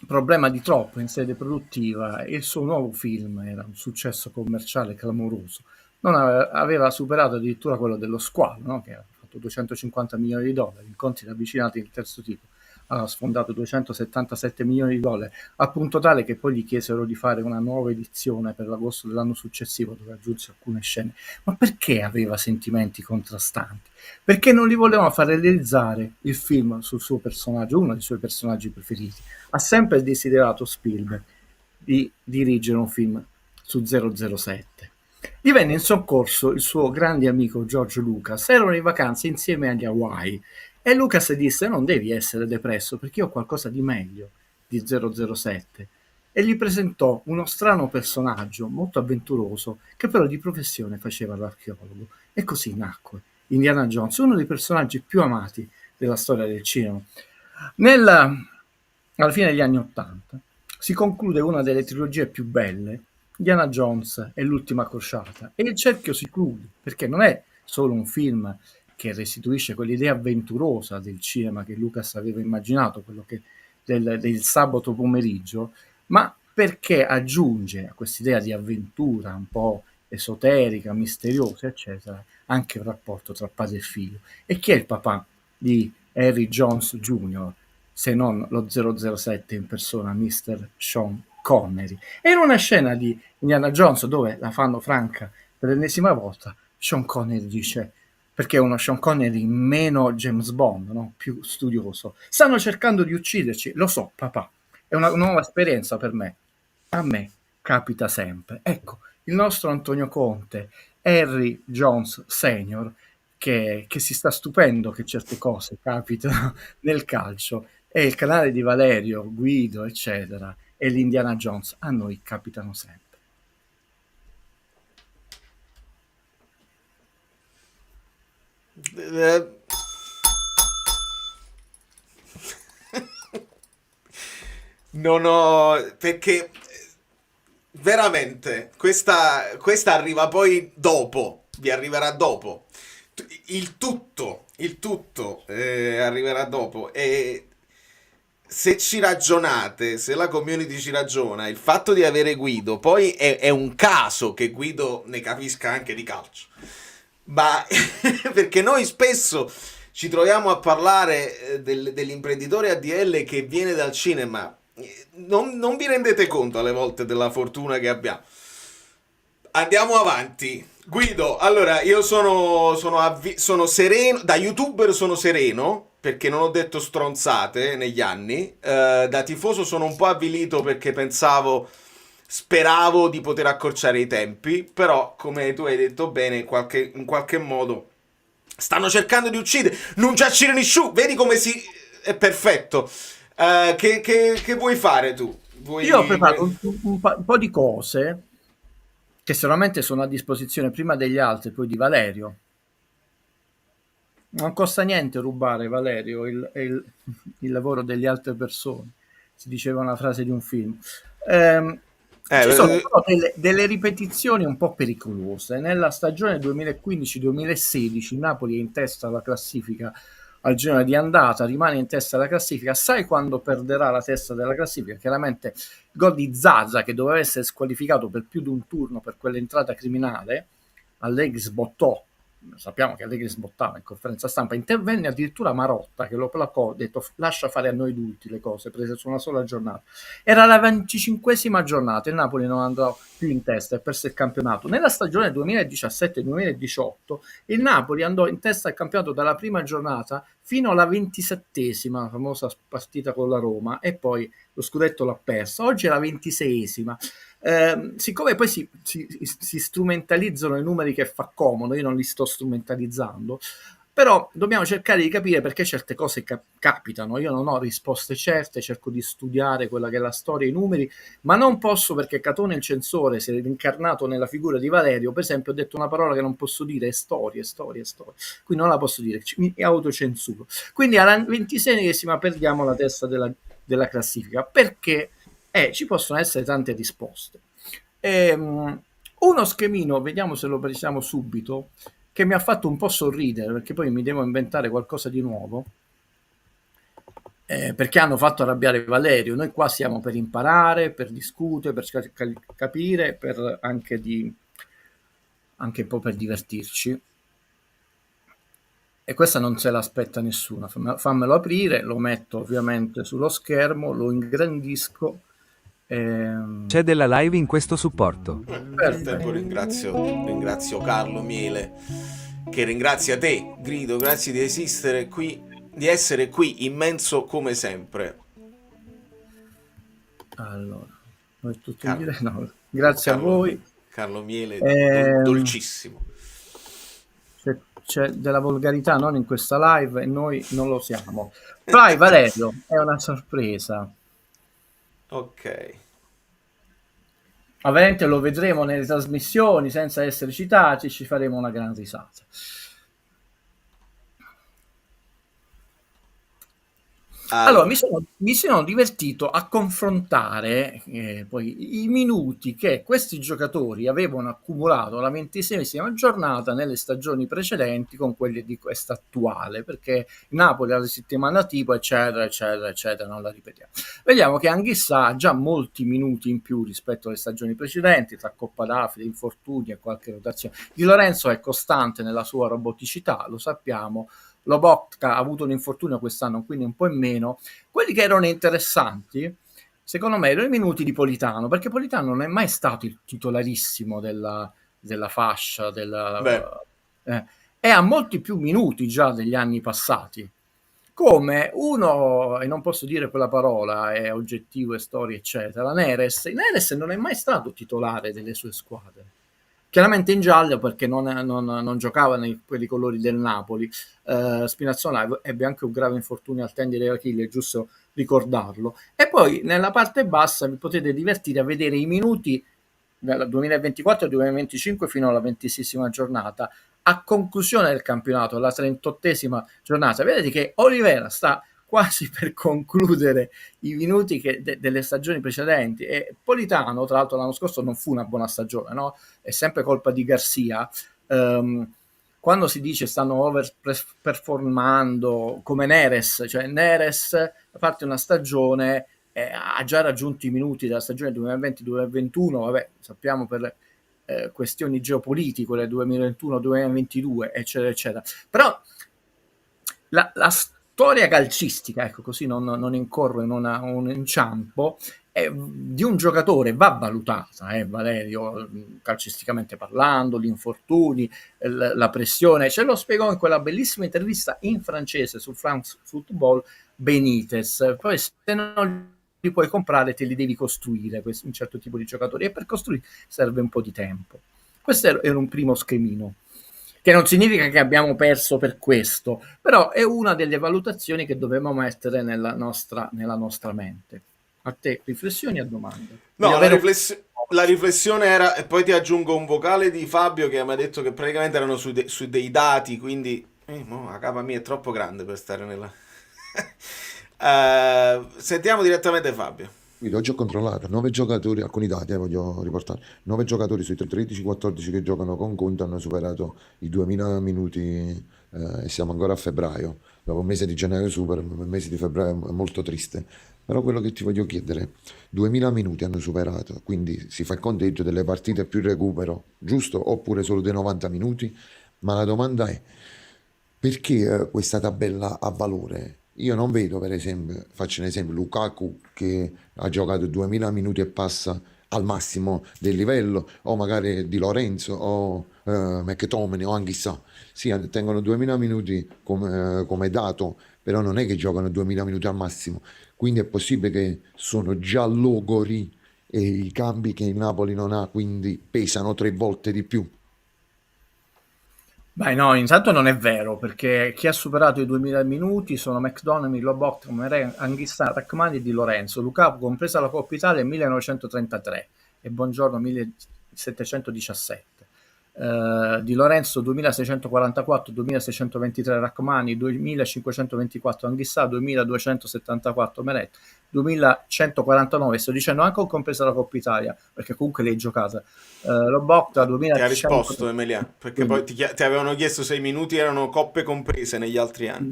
problema di troppo in sede produttiva, il suo nuovo film era un successo commerciale clamoroso. Non aveva superato addirittura quello dello Squalo, no? Che ha fatto 250 milioni di dollari, incontri ravvicinati del terzo tipo. Ha sfondato 277 milioni di dollari, a punto tale che poi gli chiesero di fare una nuova edizione per l'agosto dell'anno successivo, dove aggiunse alcune scene. Ma perché aveva sentimenti contrastanti? Perché non gli volevano far realizzare il film sul suo personaggio, uno dei suoi personaggi preferiti. Ha sempre desiderato Spielberg di dirigere un film su 007. Gli venne in soccorso il suo grande amico George Lucas. Erano in vacanza insieme agli Hawaii e Lucas disse: non devi essere depresso perché io ho qualcosa di meglio di 007, e gli presentò uno strano personaggio molto avventuroso che però di professione faceva l'archeologo, e così nacque Indiana Jones, uno dei personaggi più amati della storia del cinema. Alla fine degli anni '80 si conclude una delle trilogie più belle, Indiana Jones e l'ultima crociata, e il cerchio si chiude, perché non è solo un film che restituisce quell'idea avventurosa del cinema che Lucas aveva immaginato, quello che del sabato pomeriggio, ma perché aggiunge a quest'idea di avventura un po' esoterica, misteriosa, eccetera, anche un rapporto tra padre e figlio. E chi è il papà di Harry Jones Jr., se non lo 007 in persona, Mr. Sean Connery? E in una scena di Indiana Jones, dove la fanno franca per l'ennesima volta, Sean Connery dice, perché è uno Sean Connery meno James Bond, no? Più studioso: stanno cercando di ucciderci. Lo so, papà, è una nuova esperienza per me. A me capita sempre. Ecco, il nostro Antonio Conte, Harry Jones Senior, che si sta stupendo che certe cose capitano nel calcio, e il canale di Valerio, Guido, eccetera, e l'Indiana Jones, a noi capitano sempre. Non ho... perché veramente questa arriva poi dopo, vi arriverà dopo. Il tutto arriverà dopo, e se ci ragionate, se la community ci ragiona, il fatto di avere Guido, poi è un caso che Guido ne capisca anche di calcio, ma perché noi spesso ci troviamo a parlare dell'imprenditore ADL che viene dal cinema non vi rendete conto alle volte della fortuna che abbiamo. Andiamo avanti. Guido, allora io sono sereno, da youtuber sono sereno perché non ho detto stronzate negli anni, da tifoso sono un po' avvilito perché speravo di poter accorciare i tempi, però come tu hai detto bene, in qualche modo stanno cercando di uccidere Nuncha Cirenisciù, vedi come è perfetto. Che vuoi fare tu? Io ho preparato un po' di cose che sicuramente sono a disposizione prima degli altri, poi di Valerio. Non costa niente rubare, Valerio, il lavoro delle altre persone. Si diceva una frase di un film. Ci sono però delle ripetizioni un po' pericolose. Nella stagione 2015-2016 il Napoli è in testa alla classifica al girone di andata, rimane in testa alla classifica. Sai quando perderà la testa della classifica? Chiaramente il gol di Zaza, che doveva essere squalificato per più di un turno per quell'entrata criminale, Allegri sbottò. Sappiamo che Allegri sbottava in conferenza stampa, intervenne addirittura Marotta che lo placò, ha detto lascia fare a noi adulti le cose, prese su una sola giornata. Era la 25esima giornata, il Napoli non andò più in testa e perse il campionato. Nella stagione 2017-2018 il Napoli andò in testa al campionato dalla prima giornata fino alla 27esima, la famosa partita con la Roma, e poi lo scudetto l'ha perso. Oggi è la 26esima. Siccome poi si strumentalizzano i numeri, che fa comodo, io non li sto strumentalizzando, però dobbiamo cercare di capire perché certe cose capitano. Io non ho risposte certe, cerco di studiare quella che è la storia, i numeri, ma non posso, perché Catone il censore si è incarnato nella figura di Valerio. Per esempio ho detto una parola che non posso dire, è storie, quindi non la posso dire, mi autocensuro. Quindi alla 26esima perdiamo la testa della classifica, perché ci possono essere tante risposte. Uno schemino, vediamo se lo prendiamo subito, che mi ha fatto un po' sorridere, perché poi mi devo inventare qualcosa di nuovo, perché hanno fatto arrabbiare Valerio. Noi qua siamo per imparare, per discutere, per capire, per anche un po' per divertirci. E questa non se l'aspetta nessuno. Fammelo aprire, lo metto ovviamente sullo schermo, lo ingrandisco. C'è della live in questo supporto. Nel frattempo ringrazio Carlo Miele, che ringrazia te, Grido, grazie di esistere qui, di essere qui immenso come sempre. Allora, grazie a voi. Carlo Miele, dolcissimo. C'è della volgarità non in questa live e noi non lo siamo. Vai Valerio, è una sorpresa. Ok. Ovviamente lo vedremo nelle trasmissioni senza essere citati, ci faremo una gran risata. Allora, mi sono divertito a confrontare poi i minuti che questi giocatori avevano accumulato alla 26esima giornata nelle stagioni precedenti con quelli di questa attuale, perché Napoli alla settimana tipo, eccetera, eccetera, eccetera, non la ripetiamo. Vediamo che Anghissà ha già molti minuti in più rispetto alle stagioni precedenti, tra Coppa d'Africa, infortuni e qualche rotazione. Di Lorenzo è costante nella sua roboticità, lo sappiamo. Lobotka ha avuto un infortunio quest'anno, quindi un po' in meno. Quelli che erano interessanti, secondo me, erano i minuti di Politano, perché Politano non è mai stato il titolarissimo della fascia, e ha molti più minuti già degli anni passati. Come uno, e non posso dire quella parola, è oggettivo e storia, eccetera, Neres non è mai stato titolare delle sue squadre. Chiaramente in giallo, perché non giocava nei quelli colori del Napoli. Spinazzola ebbe anche un grave infortunio al tendine d'Achille, è giusto ricordarlo. E poi nella parte bassa vi potete divertire a vedere i minuti dal 2024 al 2025 fino alla 26esima giornata, a conclusione del campionato, alla 38esima giornata. Vedete che Olivera sta quasi per concludere i minuti delle stagioni precedenti, e Politano, tra l'altro l'anno scorso non fu una buona stagione, no? È sempre colpa di Garcia. Quando si dice stanno overperformando come Neres, cioè Neres a parte una stagione ha già raggiunto i minuti della stagione 2020-2021, vabbè, sappiamo per questioni geopolitiche, quelle 2021-2022, eccetera, eccetera. Però storia calcistica, ecco, così non incorro in un inciampo, di un giocatore va valutata, Valerio, calcisticamente parlando, gli infortuni, la pressione. Ce lo spiegò in quella bellissima intervista in francese su France Football Benitez. Poi se non li puoi comprare te li devi costruire, un certo tipo di giocatori, e per costruire serve un po' di tempo. Questo era un primo schemino, che non significa che abbiamo perso per questo, però è una delle valutazioni che dobbiamo mettere nella nostra mente. A te riflessioni e domande? No, la riflessione era, e poi ti aggiungo un vocale di Fabio che mi ha detto che praticamente erano su dei dati, quindi la capa mia è troppo grande per stare nella... sentiamo direttamente Fabio. Quindi oggi ho controllato 9 giocatori, alcuni dati voglio riportare, 9 giocatori sui 13-14 che giocano con Conte hanno superato i 2000 minuti e siamo ancora a febbraio, dopo un mese di gennaio super, il mese di febbraio è molto triste, però quello che ti voglio chiedere, 2000 minuti hanno superato, quindi si fa il conteggio delle partite più recupero, giusto? Oppure solo dei 90 minuti? Ma la domanda è, perché questa tabella ha valore? Io non vedo, per esempio, faccio un esempio, Lukaku che ha giocato 2000 minuti e passa al massimo del livello, o magari Di Lorenzo o McTominay o Anghissà. Sì, tengono 2000 minuti come dato, però non è che giocano 2000 minuti al massimo. Quindi è possibile che sono già logori e i cambi che il Napoli non ha, quindi pesano 3 volte di più. Beh, no, intanto non è vero, perché chi ha superato i 2000 minuti sono McDonald's, Lobotka, Anghissà, Rachmani e Di Lorenzo. Lukaku, compresa la Coppa Italia, 1933 e Buongiorno 1717. Di Lorenzo 2644, 2623 Rachmani, 2524 Anghissà, 2274 Meret, 2149, sto dicendo anche compresa la Coppa Italia, perché comunque l'hai giocata. Lobotka 2000. Ti ha risposto Emiliano, perché poi ti avevano chiesto 6 minuti, erano coppe comprese negli altri anni.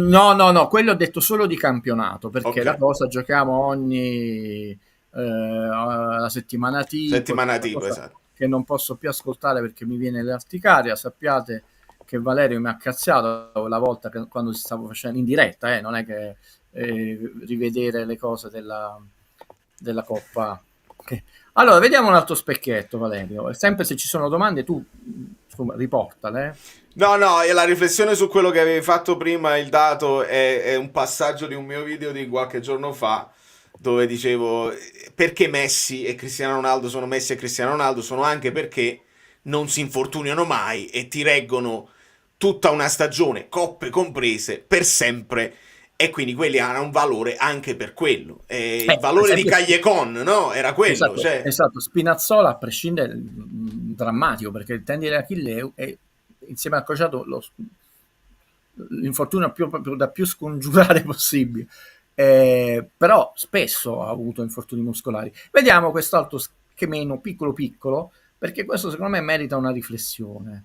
No, quello ho detto solo di campionato, perché Ok. la cosa giochiamo ogni la settimana tipo, Esatto. che non posso più ascoltare perché mi viene l'articaria. Sappiate che Valerio mi ha cazziato la volta quando si stava facendo in diretta, non è che rivedere le cose della Coppa. Okay. Allora, vediamo un altro specchietto, Valerio. Sempre se ci sono domande tu riportale. No, e la riflessione su quello che avevi fatto prima, il dato, è un passaggio di un mio video di qualche giorno fa, dove dicevo perché Messi e Cristiano Ronaldo sono Messi e Cristiano Ronaldo, sono anche perché non si infortunano mai e ti reggono tutta una stagione, coppe comprese, per sempre, e quindi quelli hanno un valore anche per quello. Il valore di Callecon, no? Era quello. Esatto, cioè... esatto. Spinazzola, a prescindere, drammatico, perché il tendine d'Achille è insieme al crociato l'infortunio da più scongiurare possibile. Però spesso ha avuto infortuni muscolari. Vediamo quest'altro schemino piccolo, perché questo secondo me merita una riflessione.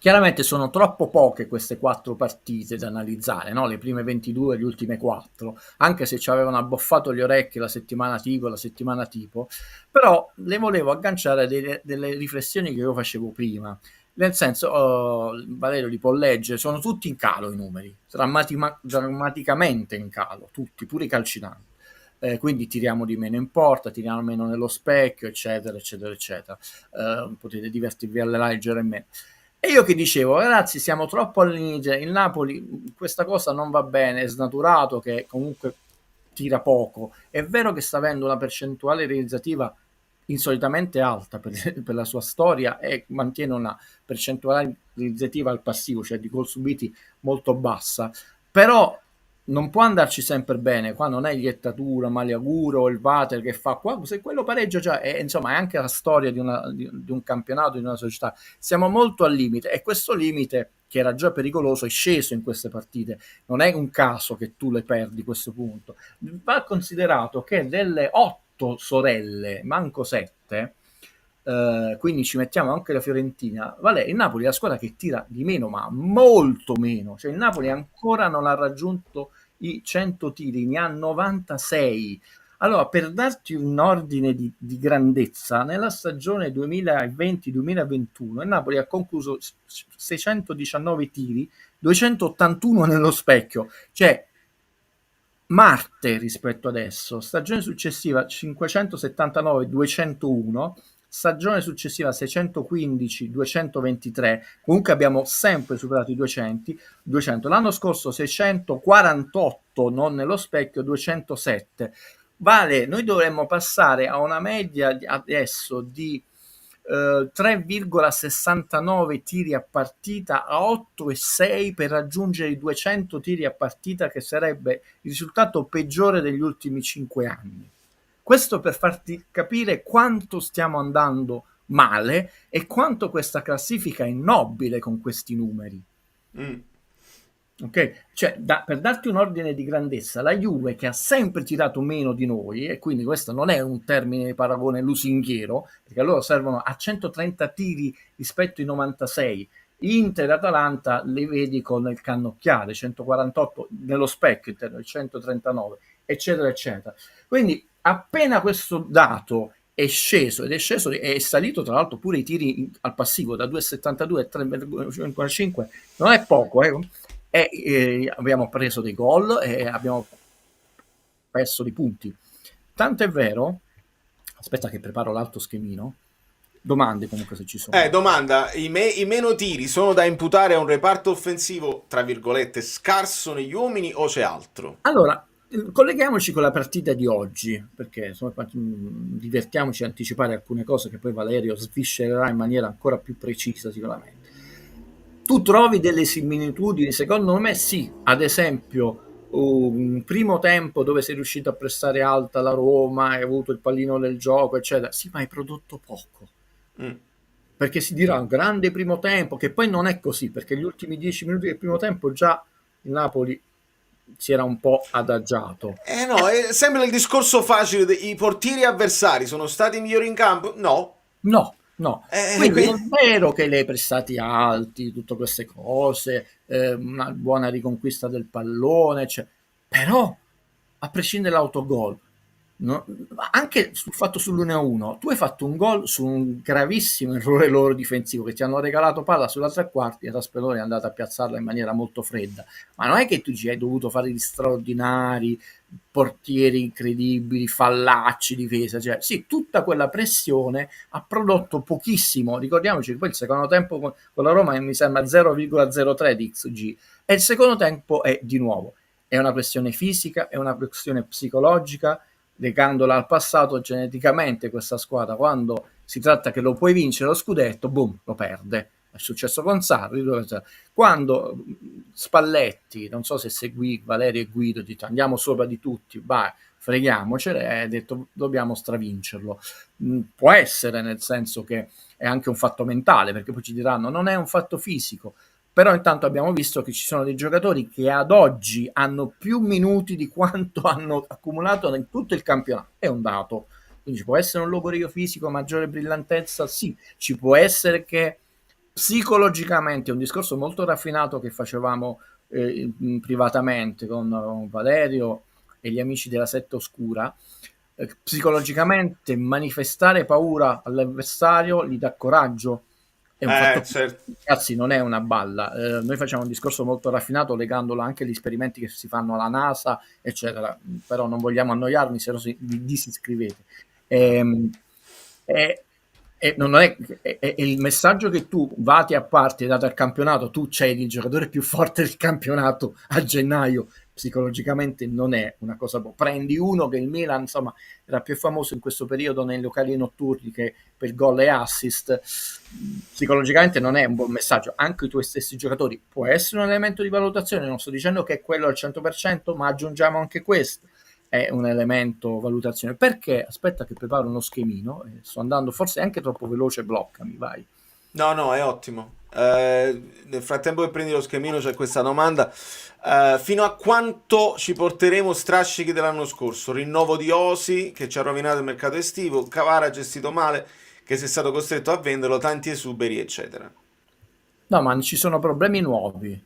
Chiaramente sono troppo poche queste 4 partite da analizzare, no? Le prime 22 e le ultime 4, anche se ci avevano abboffato le orecchie la settimana tipo, però le volevo agganciare delle riflessioni che io facevo prima. Nel senso, Valerio li può leggere, sono tutti in calo i numeri, drammaticamente in calo, tutti, pure i calcinanti. Quindi tiriamo di meno in porta, tiriamo meno nello specchio, eccetera. Potete divertirvi a leggere meno. E io che dicevo, ragazzi, siamo troppo all'inizio, il Napoli questa cosa non va bene, è snaturato, che comunque tira poco. È vero che sta avendo una percentuale realizzativa insolitamente alta per la sua storia e mantiene una percentuale realizzativa al passivo, cioè di gol subiti molto bassa, però non può andarci sempre bene. Qua non è Iettatura, Maliaguro, il Vater che fa qua, se quello pareggio già è, insomma, è anche la storia di un campionato, di una società. Siamo molto al limite e questo limite, che era già pericoloso, è sceso in queste partite. Non è un caso che tu le perdi questo punto. Va considerato che delle 8 sorelle, manco 7, quindi ci mettiamo anche la Fiorentina. Il Napoli è la squadra che tira di meno, ma molto meno. Cioè il Napoli ancora non ha raggiunto i 100 tiri, ne ha 96. Allora, per darti un ordine di grandezza, nella stagione 2020-2021 il Napoli ha concluso 619 tiri, 281 nello specchio, cioè Marte rispetto adesso. Stagione successiva 579, 201, stagione successiva 615, 223, comunque abbiamo sempre superato i 200. L'anno scorso 648 non nello specchio, 207. Vale, noi dovremmo passare a una media adesso di 3,69 tiri a partita a 8,6 per raggiungere i 200 tiri a partita, che sarebbe il risultato peggiore degli ultimi 5 anni. Questo per farti capire quanto stiamo andando male e quanto questa classifica è nobile con questi numeri. Ok, cioè per darti un ordine di grandezza, la Juve, che ha sempre tirato meno di noi, e quindi questo non è un termine di paragone lusinghiero, perché loro servono a 130 tiri rispetto ai 96. Inter e Atalanta le vedi con il cannocchiale, 148 nello specchio, 139, eccetera eccetera. Quindi appena questo dato è sceso è salito tra l'altro pure i tiri al passivo da 2,72 a 3,55, non è poco, abbiamo preso dei gol e abbiamo perso dei punti. Tanto è vero, aspetta che preparo l'altro schemino, domande comunque se ci sono. Domanda, i meno tiri sono da imputare a un reparto offensivo, tra virgolette, scarso negli uomini, o c'è altro? Allora, colleghiamoci con la partita di oggi, perché insomma, divertiamoci a anticipare alcune cose che poi Valerio sviscererà in maniera ancora più precisa sicuramente. Tu trovi delle similitudini? Secondo me sì, ad esempio un primo tempo dove sei riuscito a pressare alta la Roma, hai avuto il pallino del gioco, eccetera. Sì, ma hai prodotto poco. Perché si dirà un grande primo tempo, che poi non è così, perché gli ultimi 10 minuti del primo tempo già il Napoli si era un po' adagiato. No, sembra il discorso facile, i portieri avversari sono stati migliori in campo? No. Quindi è vero che le prestati alti, tutte queste cose, una buona riconquista del pallone, però a prescindere dall'autogol, anche sul fatto sull'1-1, tu hai fatto un gol su un gravissimo errore loro difensivo, che ti hanno regalato palla sulla tre quarti e Raspadori è andato a piazzarla in maniera molto fredda, ma non è che tu ci hai dovuto fare gli straordinari, portieri incredibili, fallacci, difesa, sì, tutta quella pressione ha prodotto pochissimo. Ricordiamoci che poi il secondo tempo con la Roma mi sembra 0,03 di XG, e il secondo tempo è di nuovo una pressione fisica, è una pressione psicologica, legandola al passato. Geneticamente questa squadra, quando si tratta che lo puoi vincere lo scudetto, boom, lo perde. È successo con Sarri, quando Spalletti, non so se segui Valerio e Guido, dice andiamo sopra di tutti, freghiamocene, ha detto dobbiamo stravincerlo. Può essere, nel senso che è anche un fatto mentale, perché poi ci diranno non è un fatto fisico, però intanto abbiamo visto che ci sono dei giocatori che ad oggi hanno più minuti di quanto hanno accumulato in tutto il campionato, è un dato. Quindi ci può essere un logorio fisico, maggiore brillantezza, sì, ci può essere che psicologicamente, è un discorso molto raffinato che facevamo privatamente con Valerio e gli amici della Setta Oscura, psicologicamente manifestare paura all'avversario gli dà coraggio. È un fatto, certo. Ragazzi, non è una balla. Noi facciamo un discorso molto raffinato legandolo anche agli esperimenti che si fanno alla NASA, eccetera, però non vogliamo annoiarmi, se no vi disiscrivete. Non è il messaggio che tu vati a parte dato al campionato, tu c'hai il giocatore più forte del campionato a gennaio, psicologicamente non è una cosa buona. Prendi uno che il Milan, insomma, era più famoso in questo periodo nei locali notturni che per gol e assist, psicologicamente non è un buon messaggio. Anche i tuoi stessi giocatori può essere un elemento di valutazione, non sto dicendo che è quello al 100%, ma aggiungiamo anche questo, è un elemento valutazione. Perché? Aspetta che preparo uno schemino, sto andando forse anche troppo veloce, bloccami, vai. No, è ottimo. Nel frattempo che prendi lo schemino c'è questa domanda: fino a quanto ci porteremo strascichi dell'anno scorso? Rinnovo di Osi che ci ha rovinato il mercato estivo, Cavara gestito male che sei stato costretto a venderlo, tanti esuberi eccetera. No, ma ci sono problemi nuovi.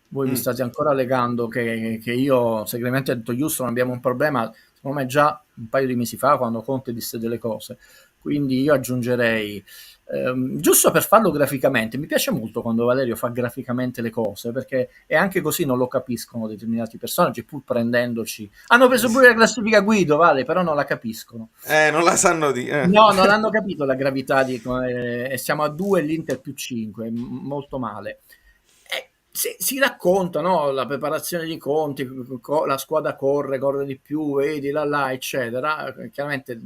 Voi mi state ancora legando che io segretamente ho detto Houston abbiamo un problema. secondo me già un paio di mesi fa, quando Conte disse delle cose. Quindi io aggiungerei, giusto per farlo graficamente, mi piace molto quando Valerio fa graficamente le cose, perché è anche così non lo capiscono determinati personaggi, pur prendendoci. Hanno preso pure la classifica Guido, Vale, però non la capiscono. Non la sanno dire. No, non hanno capito la gravità di siamo a 2 e l'Inter più 5, molto male. Si racconta, no? La preparazione di Conti, la squadra corre di più, vedi là, eccetera. Chiaramente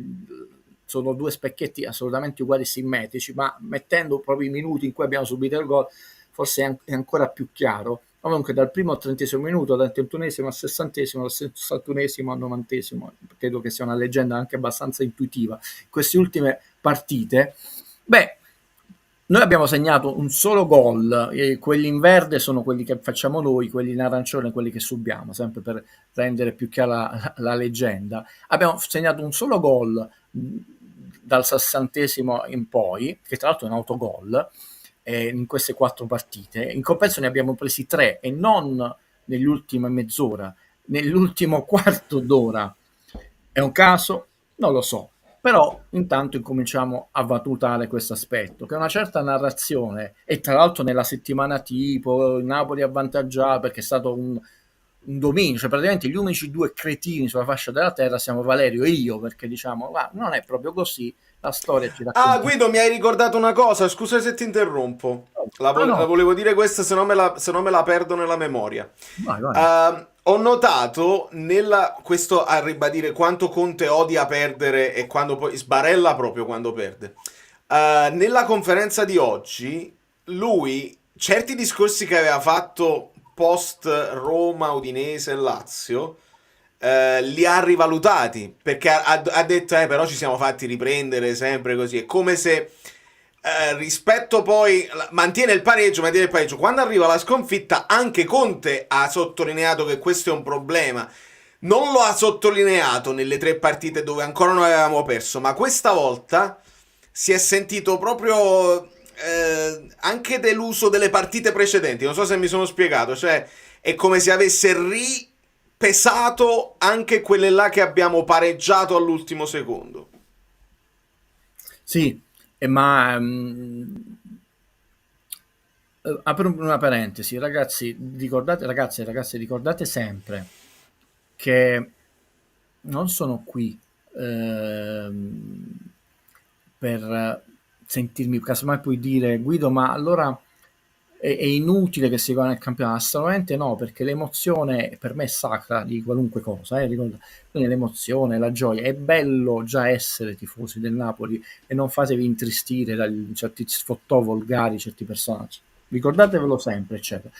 sono 2 specchietti assolutamente uguali, simmetrici, ma mettendo proprio i minuti in cui abbiamo subito il gol, forse è ancora più chiaro. Comunque dal primo al 30° minuto, dal 31esimo al 60esimo, dal 61esimo al 90esimo, credo che sia una leggenda anche abbastanza intuitiva. In queste ultime partite, noi abbiamo segnato un solo gol, quelli in verde sono quelli che facciamo noi, quelli in arancione quelli che subiamo, sempre per rendere più chiara la leggenda. Abbiamo segnato un solo gol dal 60esimo in poi, che tra l'altro è un autogol, in queste 4 partite. In compenso ne abbiamo presi 3, e non nell'ultima mezz'ora, nell'ultimo quarto d'ora. È un caso? Non lo so. Però intanto incominciamo a valutare questo aspetto, che una certa narrazione, e tra l'altro nella settimana tipo il Napoli avvantaggiato perché è stato un dominio, cioè praticamente gli unici 2 cretini sulla fascia della terra siamo Valerio e io, perché diciamo non è proprio così, la storia ci racconta. Guido, mi hai ricordato una cosa, scusa se ti interrompo, la volevo dire questa, se no me la perdo nella memoria. Vai. Ho notato questo a ribadire quanto Conte odia perdere e quando poi sbarella proprio quando perde. Nella conferenza di oggi, lui, certi discorsi che aveva fatto post Roma, Udinese e Lazio, li ha rivalutati, perché ha detto però ci siamo fatti riprendere sempre così. È come se rispetto poi mantiene il pareggio. Quando arriva la sconfitta, anche Conte ha sottolineato che questo è un problema. Non lo ha sottolineato nelle 3 partite dove ancora non avevamo perso, ma questa volta si è sentito proprio anche deluso delle partite precedenti. Non so se mi sono spiegato, cioè è come se avesse ripesato anche quelle là che abbiamo pareggiato all'ultimo secondo. Sì, ma apro una parentesi, ragazzi, ricordate sempre che non sono qui per sentirmi, casomai puoi dire Guido, ma allora è inutile che si va nel campionato. Assolutamente no, perché l'emozione per me è sacra di qualunque cosa, quindi l'emozione, la gioia, è bello già essere tifosi del Napoli, e non fatevi intristire da certi sfottò volgari, certi personaggi, ricordatevelo sempre, eccetera.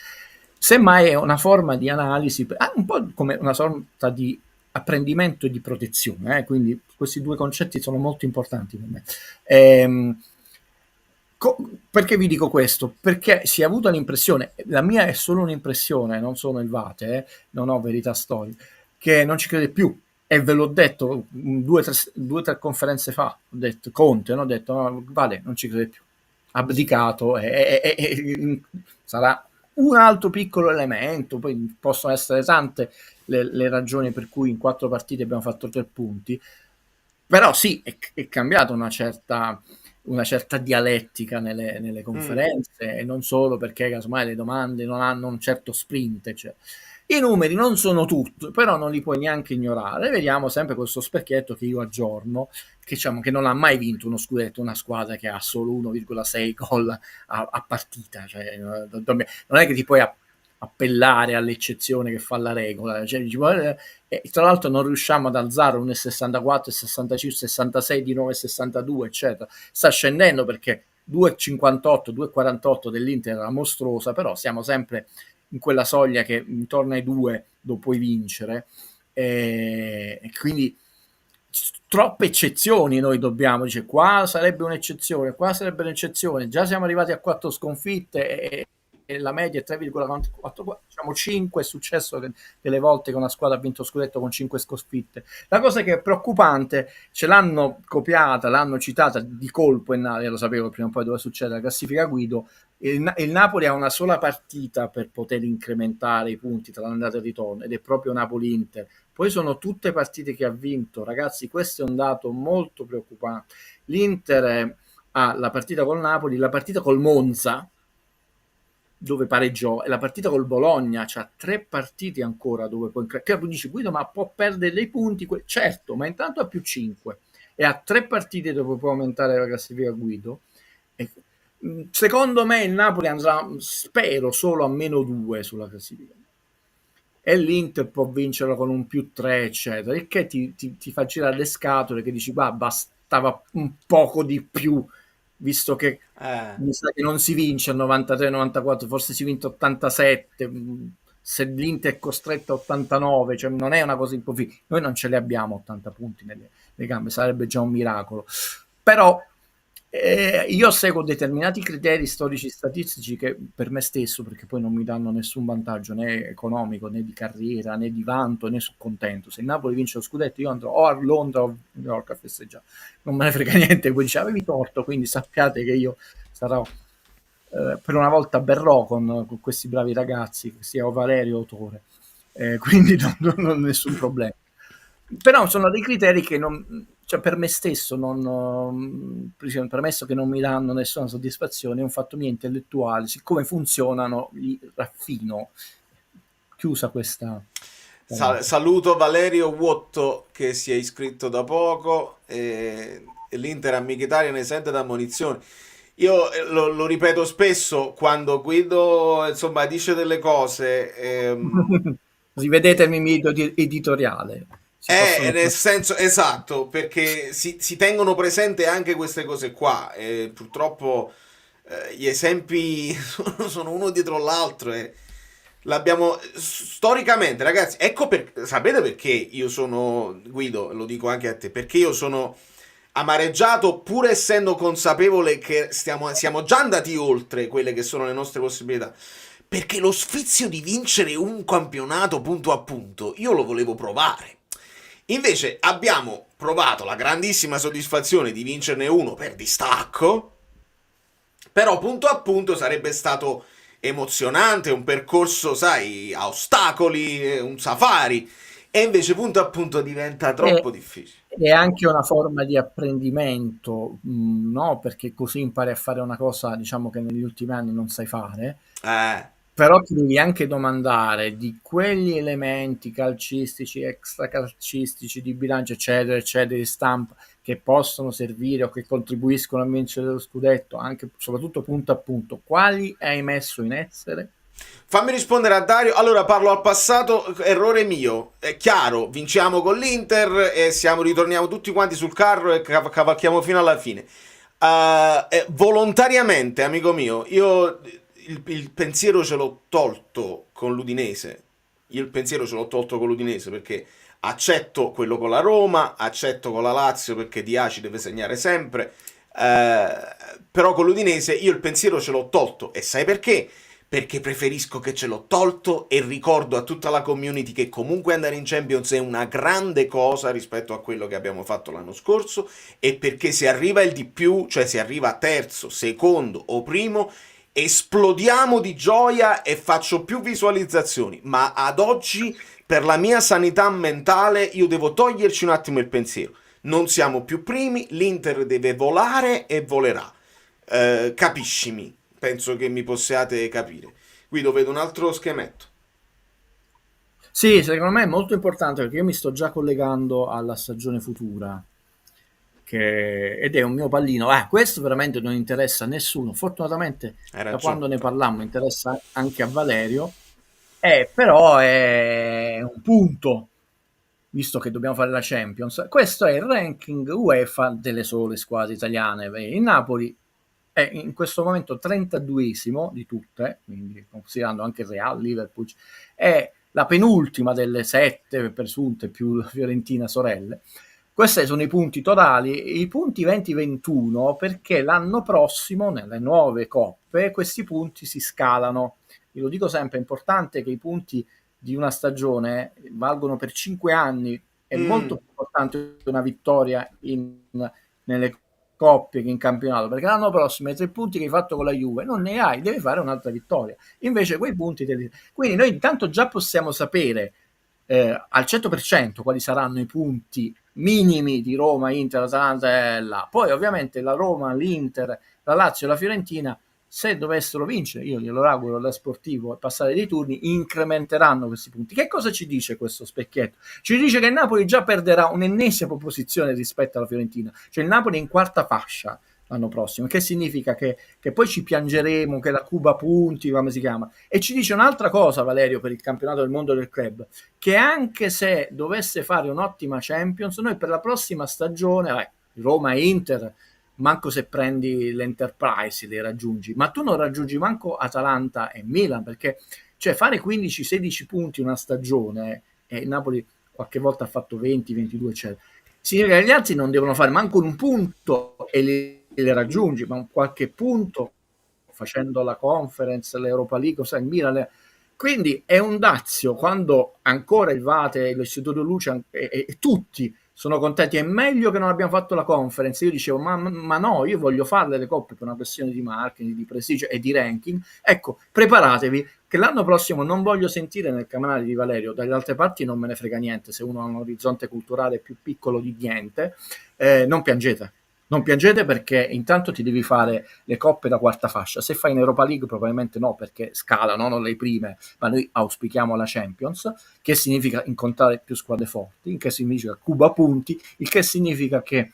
Semmai è una forma di analisi, un po' come una sorta di apprendimento e di protezione, quindi questi 2 concetti sono molto importanti per me. Perché vi dico questo? Perché si è avuta l'impressione, la mia è solo un'impressione, non sono il Vate, non ho verità storiche, che non ci crede più. E ve l'ho detto 2 o 3 conferenze fa, ho detto Conte, ho detto no, Vale, non ci crede più, abdicato, e sarà un altro piccolo elemento, poi possono essere tante le ragioni per cui in 4 partite abbiamo fatto 3 punti, però sì, è cambiata una certa dialettica nelle conferenze, e non solo perché casomai le domande non hanno un certo sprint, cioè. I numeri non sono tutto, però non li puoi neanche ignorare. Vediamo sempre questo specchietto che io aggiorno, che diciamo che non ha mai vinto uno scudetto una squadra che ha solo 1,6 gol a partita, cioè, non è che ti puoi appellare all'eccezione che fa la regola, cioè, tra l'altro non riusciamo ad alzare 1,64, 65, 66 di 9,62 eccetera. Sta scendendo perché 2,58, 2,48 dell'Inter era mostruosa, però siamo sempre in quella soglia che intorno ai 2 lo puoi vincere, e quindi troppe eccezioni noi dobbiamo, dice qua sarebbe un'eccezione, qua sarebbe un'eccezione, già siamo arrivati a 4 sconfitte e la media è 3,44, diciamo 5 è successo delle volte che una squadra ha vinto scudetto con 5 sconfitte. La cosa che è preoccupante, ce l'hanno copiata, l'hanno citata di colpo, lo sapevo che prima o poi doveva succedere la classifica Guido. Il Napoli ha una sola partita per poter incrementare i punti tra l'andata e il ritorno, ed è proprio Napoli-Inter. Poi sono tutte partite che ha vinto, ragazzi, questo è un dato molto preoccupante. L'Inter ha la partita col Napoli, la partita col Monza, dove pareggiò, e la partita col Bologna, c'ha 3 partite ancora dove può che dici Guido, ma può perdere dei punti, certo, ma intanto ha più 5 e ha 3 partite dove può aumentare la classifica Guido. E secondo me il Napoli andrà, spero, solo a -2 sulla classifica, e l'Inter può vincerlo con un +3, eccetera, il che ti fa girare le scatole, che dici bastava un poco di più, visto che mi sa che non si vince al 93-94, forse si vince 87, se l'Inter è costretta a 89, cioè non è una cosa impossibile. Noi non ce li abbiamo 80 punti nelle gambe, sarebbe già un miracolo. Però io seguo determinati criteri storici statistici che per me stesso, perché poi non mi danno nessun vantaggio né economico, né di carriera, né di vanto, né sono contento. Se il Napoli vince lo scudetto io andrò o a Londra o a New York a festeggiare, non me ne frega niente. Poi dice avevi torto, quindi sappiate che io sarò per una volta berrò con questi bravi ragazzi, sia Valerio o Tore, quindi non ho nessun problema. Però sono dei criteri che cioè per me stesso premesso che non mi danno nessuna soddisfazione, è un fatto mio intellettuale, siccome funzionano li raffino. Chiusa questa. Saluto Valerio Wotto che si è iscritto da poco, e l'Inter a Mkhitaryan ne sente da ammonizioni. Io lo ripeto spesso, quando Guido insomma dice delle cose rivedete il mio editoriale. Nel senso, esatto, perché si tengono presente anche queste cose qua, e purtroppo gli esempi sono uno dietro l'altro, e l'abbiamo storicamente, ragazzi. Sapete perché io sono, Guido, lo dico anche a te, perché io sono amareggiato, pur essendo consapevole che siamo già andati oltre quelle che sono le nostre possibilità, perché lo sfizio di vincere un campionato punto a punto io lo volevo provare. Invece abbiamo provato la grandissima soddisfazione di vincerne uno per distacco, però punto a punto sarebbe stato emozionante, un percorso, sai, a ostacoli, un safari, e invece punto a punto diventa troppo difficile. È anche una forma di apprendimento, no? Perché così impari a fare una cosa, diciamo, che negli ultimi anni non sai fare. Però ti devi anche domandare di quegli elementi calcistici, extracalcistici, di bilancio, eccetera, eccetera, di stampa, che possono servire o che contribuiscono a vincere lo scudetto, anche soprattutto punto a punto, quali hai messo in essere? Fammi rispondere a Dario. Allora, parlo al passato, errore mio. È chiaro, vinciamo con l'Inter e ritorniamo tutti quanti sul carro e cavalchiamo fino alla fine. Volontariamente, amico mio, io il pensiero ce l'ho tolto con l'Udinese. Perché accetto quello con la Roma, accetto con la Lazio perché Diaci deve segnare sempre, però con l'Udinese io il pensiero ce l'ho tolto. E sai perché? Perché preferisco che ce l'ho tolto e ricordo a tutta la community che comunque andare in Champions è una grande cosa rispetto a quello che abbiamo fatto l'anno scorso, e perché se arriva il di più, cioè se arriva terzo, secondo o primo, esplodiamo di gioia e faccio più visualizzazioni, ma ad oggi per la mia sanità mentale io devo toglierci un attimo il pensiero. Non siamo più primi, l'Inter deve volare e volerà. Capiscimi, penso che mi possiate capire. Guido, vedo un altro schemetto. Sì, secondo me è molto importante, perché io mi sto già collegando alla stagione futura, ed è un mio pallino. Questo veramente non interessa a nessuno. Fortunatamente da quando ne parlammo interessa anche a Valerio, però è un punto, visto che dobbiamo fare la Champions. Questo è il ranking UEFA delle sole squadre italiane. Il Napoli è in questo momento 32esimo di tutte, quindi considerando anche il Real, Liverpool, è la penultima delle 7 presunte più Fiorentina sorelle. Questi sono i punti totali, i punti 20-21, perché l'anno prossimo, nelle nuove coppe, questi punti si scalano. Io lo dico sempre, è importante che i punti di una stagione valgono per 5 anni, è molto più importante una vittoria nelle coppie che in campionato, perché l'anno prossimo i 3 punti che hai fatto con la Juve non ne hai, devi fare un'altra vittoria. Invece quei punti quindi noi intanto già possiamo sapere al 100% quali saranno i punti minimi di Roma, Inter, Atalanta e là. Poi ovviamente la Roma, l'Inter, la Lazio e la Fiorentina, se dovessero vincere, io glielo auguro da sportivo, e passare dei turni, incrementeranno questi punti. Che cosa ci dice questo specchietto? Ci dice che il Napoli già perderà un'ennesima posizione rispetto alla Fiorentina, cioè il Napoli è in quarta fascia l'anno prossimo, che significa che poi ci piangeremo, che la Cuba punti, come si chiama. E ci dice un'altra cosa, Valerio, per il campionato del mondo del club, che anche se dovesse fare un'ottima Champions, noi per la prossima stagione, Roma e Inter, manco se prendi l'Enterprise li raggiungi, ma tu non raggiungi manco Atalanta e Milan, perché cioè fare 15-16 punti una stagione, e il Napoli qualche volta ha fatto 20-22, eccetera, significa che gli altri non devono fare manco un punto e li raggiungi, ma qualche punto facendo la Conference, l'Europa League, il Milan. Quindi è un dazio quando ancora il Vate, l'Istituto Luce e tutti sono contenti. È meglio che non abbiamo fatto la Conference. Io dicevo ma no, io voglio farle le coppe per una questione di marketing, di prestigio e di ranking. Ecco, preparatevi che l'anno prossimo non voglio sentire nel canale di Valerio, dalle altre parti non me ne frega niente, se uno ha un orizzonte culturale più piccolo di niente, non piangete. Non piangete, perché intanto ti devi fare le coppe da quarta fascia. Se fai in Europa League probabilmente no, perché scalano, non le prime, ma noi auspichiamo la Champions, che significa incontrare più squadre forti, il che significa Cuba punti, il che significa che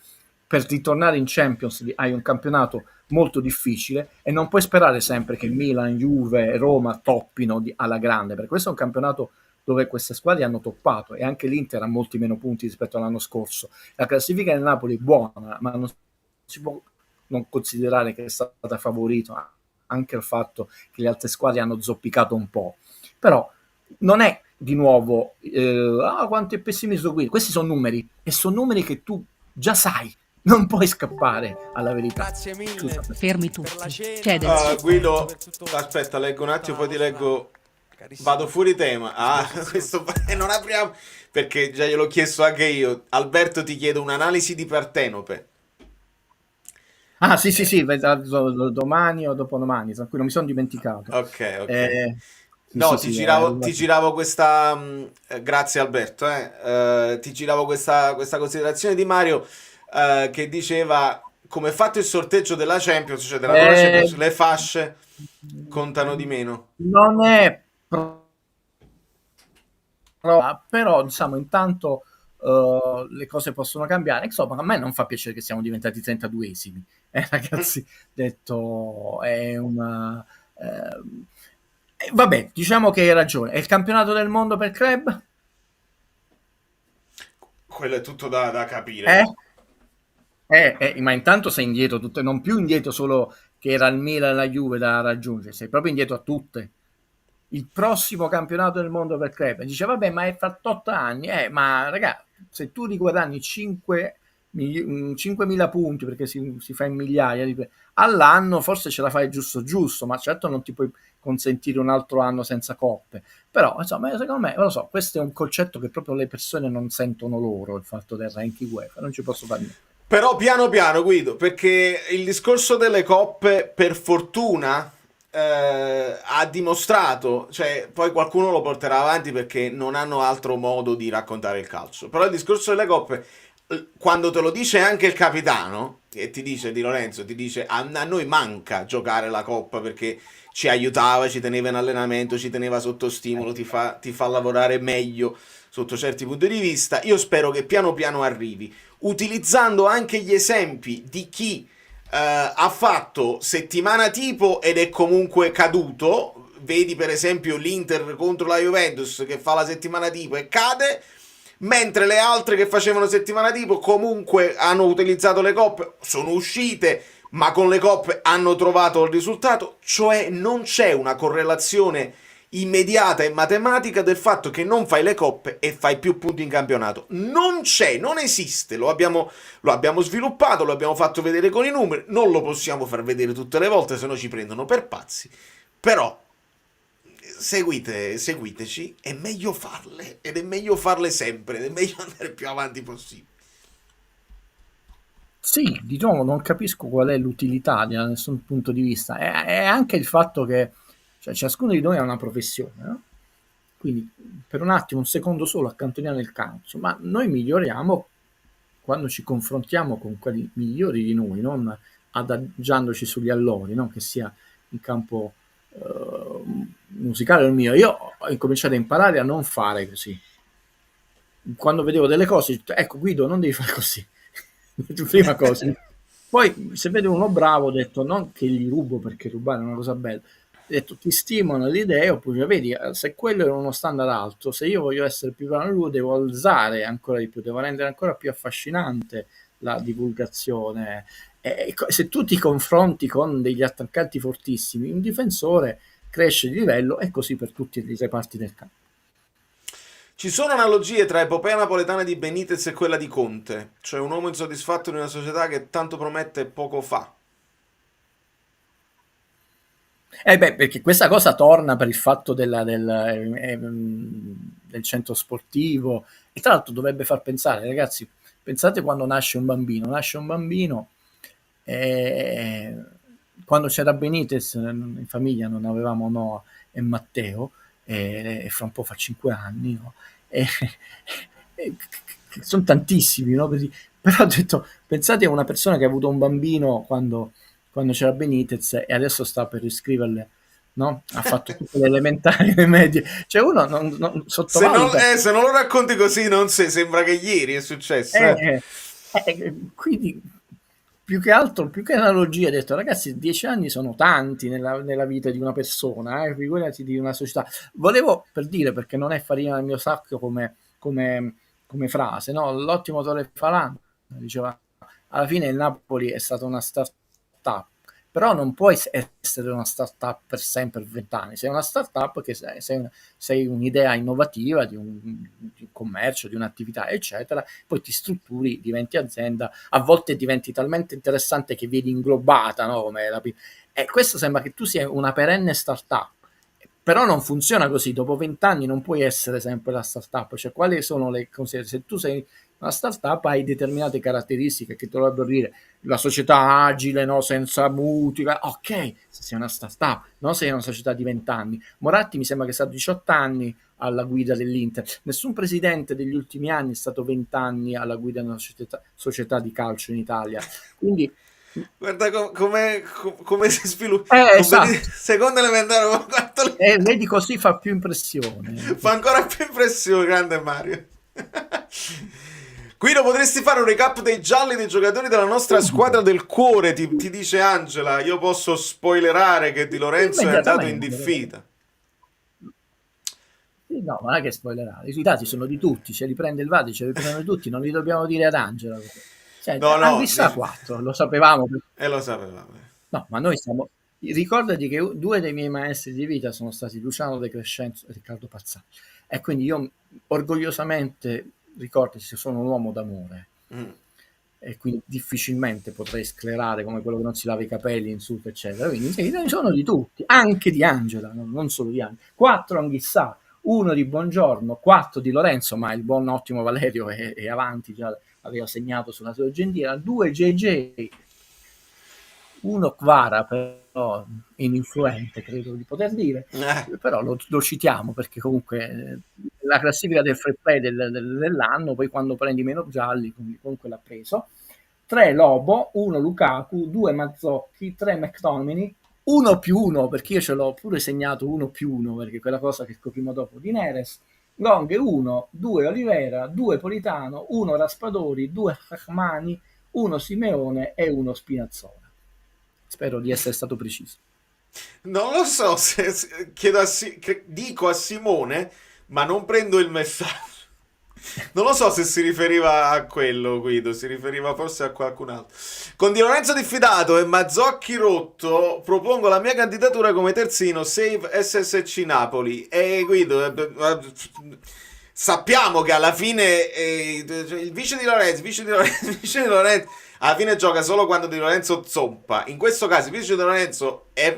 per ritornare in Champions hai un campionato molto difficile e non puoi sperare sempre che Milan, Juve e Roma toppino alla grande, perché questo è un campionato dove queste squadre hanno toppato, e anche l'Inter ha molti meno punti rispetto all'anno scorso. La classifica del Napoli è buona, ma non si può non considerare che è stata favorita anche il fatto che le altre squadre hanno zoppicato un po'. Però non è di nuovo quanto è pessimistico qui. Questi sono numeri, e sono numeri che tu già sai, non puoi scappare alla verità. Fermi tutti. Guido, aspetta, leggo un attimo, poi ti leggo. Vado fuori tema. Questo non apriamo, perché già gliel'ho chiesto anche io. Alberto ti chiedo un'analisi di Partenope. Sì, domani o dopodomani, tranquillo, mi sono dimenticato. Ok. Ti giravo questa. Grazie Alberto. Ti giravo questa considerazione di Mario, che diceva: come è fatto il sorteggio della Champions, cioè della nuova Champions, le fasce contano di meno. Non è però diciamo intanto le cose possono cambiare. Insomma, a me non fa piacere che siamo diventati 32esimi, ragazzi. Detto è una vabbè, diciamo che hai ragione. È il campionato del mondo per club? Quello è tutto da capire. Ma intanto sei indietro tutte, non più indietro solo che era il Milan e la Juve da raggiungere, sei proprio indietro a tutte. Il prossimo campionato del mondo per club dice vabbè, ma è fatto 8 anni, ma ragazzi, se tu riguadagni 5.000 punti, perché si fa in migliaia all'anno, forse ce la fai giusto, ma certo non ti puoi consentire un altro anno senza coppe. Però insomma, secondo me, lo so, questo è un concetto che proprio le persone non sentono loro, il fatto del ranking UEFA, non ci posso fare niente. Però piano piano, Guido, perché il discorso delle coppe, per fortuna, ha dimostrato, cioè poi qualcuno lo porterà avanti perché non hanno altro modo di raccontare il calcio, però il discorso delle coppe, quando te lo dice anche il capitano, e ti dice, Di Lorenzo, ti dice a noi manca giocare la coppa perché ci aiutava, ci teneva in allenamento, ci teneva sotto stimolo, ti fa lavorare meglio sotto certi punti di vista. Io spero che piano piano arrivi, utilizzando anche gli esempi di chi ha fatto settimana tipo ed è comunque caduto. Vedi per esempio l'Inter contro la Juventus che fa la settimana tipo e cade, mentre le altre che facevano settimana tipo comunque hanno utilizzato le coppe, sono uscite, ma con le coppe hanno trovato il risultato. Cioè non c'è una correlazione immediata e matematica del fatto che non fai le coppe e fai più punti in campionato. Non c'è, non esiste, lo abbiamo sviluppato, lo abbiamo fatto vedere con i numeri, non lo possiamo far vedere tutte le volte, se no ci prendono per pazzi, però seguiteci, è meglio farle, ed è meglio farle sempre, ed è meglio andare più avanti possibile. Sì, di nuovo non capisco qual è l'utilità da nessun punto di vista. È anche il fatto che ciascuno di noi ha una professione, no? Quindi per un attimo, un secondo solo, accantoniamo il calcio, ma noi miglioriamo quando ci confrontiamo con quelli migliori di noi, non adagiandoci sugli allori, no? Che sia in campo musicale o il mio. Io ho incominciato a imparare a non fare così. Quando vedevo delle cose, ho detto, ecco Guido, non devi fare così. Prima cosa. Poi se vedo uno bravo, ho detto non che gli rubo, perché rubare è una cosa bella, ho detto ti stimolano le idee, oppure vedi, se quello era uno standard alto, se io voglio essere più bravo di lui devo alzare ancora di più, devo rendere ancora più affascinante la divulgazione. Se tu ti confronti con degli attaccanti fortissimi, un difensore cresce di livello, e così per tutti i reparti del campo. Ci sono analogie tra epopea napoletana di Benitez e quella di Conte, cioè un uomo insoddisfatto di una società che tanto promette e poco fa. Perché questa cosa torna per il fatto del centro sportivo, e tra l'altro dovrebbe far pensare, ragazzi, pensate quando nasce un bambino, quando c'era Benitez in famiglia non avevamo Noah e Matteo, e fra un po' fa 5 anni, no? Sono tantissimi, no? Però ho detto, pensate a una persona che ha avuto un bambino quando c'era Benitez e adesso sta per iscriverle, no? Ha fatto tutte le elementari, le medie, cioè uno non sottovaluta. Se non lo racconti così sembra che ieri è successo. Quindi più che altro, più che analogia, ho detto ragazzi, 10 anni sono tanti nella vita di una persona, figurati di una società. Volevo per dire, perché non è farina del mio sacco come frase, no? L'ottimo Torre Falana diceva alla fine il Napoli è stata una start-up, però non puoi essere una start-up per sempre, per 20 anni. Sei una start-up che sei un'idea innovativa di un commercio, di un'attività, eccetera, poi ti strutturi, diventi azienda, a volte diventi talmente interessante che vieni inglobata, no? Questo sembra che tu sia una perenne start-up, però non funziona così. Dopo 20 anni non puoi essere sempre la start-up. Cioè, quali sono le considerazioni? Se tu sei una start-up hai determinate caratteristiche che dovrebbero dire la società agile, no? Senza mutui, ok, se sei una start-up, no? Sei una società di 20 anni. Moratti mi sembra che sia 18 anni alla guida dell'Inter. Nessun presidente degli ultimi anni è stato 20 anni alla guida di una società di calcio in Italia. Quindi guarda come si sviluppa. Esatto. Secondo elementare, vedi, così fa più impressione. Fa ancora più impressione, grande Mario. Guido, potresti fare un recap dei gialli dei giocatori della nostra squadra del cuore, ti dice Angela. Io posso spoilerare che Di Lorenzo è andato in diffida. No, ma non è che spoilerare, i dati sono di tutti, ce li prende il Vadi, ce li prendono tutti, non li dobbiamo dire ad Angela. Anghissà 4, lo sapevamo. Lo sapevamo. No, ma noi siamo... Ricordati che 2 dei miei maestri di vita sono stati Luciano De Crescenzo e Riccardo Pazzani. E quindi io orgogliosamente, ricordati, sono un uomo d'amore. E quindi difficilmente potrei sclerare come quello che non si lava i capelli, insulta, eccetera. Quindi sono di tutti, anche di Angela, non solo di Angela. 4 Anghissà, 1 di Buongiorno, 4 di Lorenzo, ma il buon ottimo Valerio è avanti, già aveva segnato sulla sua Argentina, 2 JJ, 1 Kvara, però ininfluente, credo di poter dire, però lo citiamo perché comunque la classifica del free play dell'anno, poi quando prendi meno gialli, comunque l'ha preso. 3 Lobo, 1 Lukaku, 2 Mazzocchi, 3 McTominay, 1+1, perché io ce l'ho pure segnato 1+1, perché quella cosa che scoprimo dopo di Neres, Long 1, 2 Olivera, 2 Politano, 1 Raspadori, 2 Rahmani, 1 Simeone e 1 Spinazzola. Spero di essere stato preciso. Non lo so, se dico a Simone, ma non prendo il messaggio. Non lo so se si riferiva a quello, Guido, si riferiva forse a qualcun altro. Con Di Lorenzo diffidato e Mazzocchi rotto, propongo la mia candidatura come terzino, save SSC Napoli. E Guido, sappiamo che alla fine il vice di Lorenzo, alla fine gioca solo quando Di Lorenzo zoppa. In questo caso il vice di Lorenzo è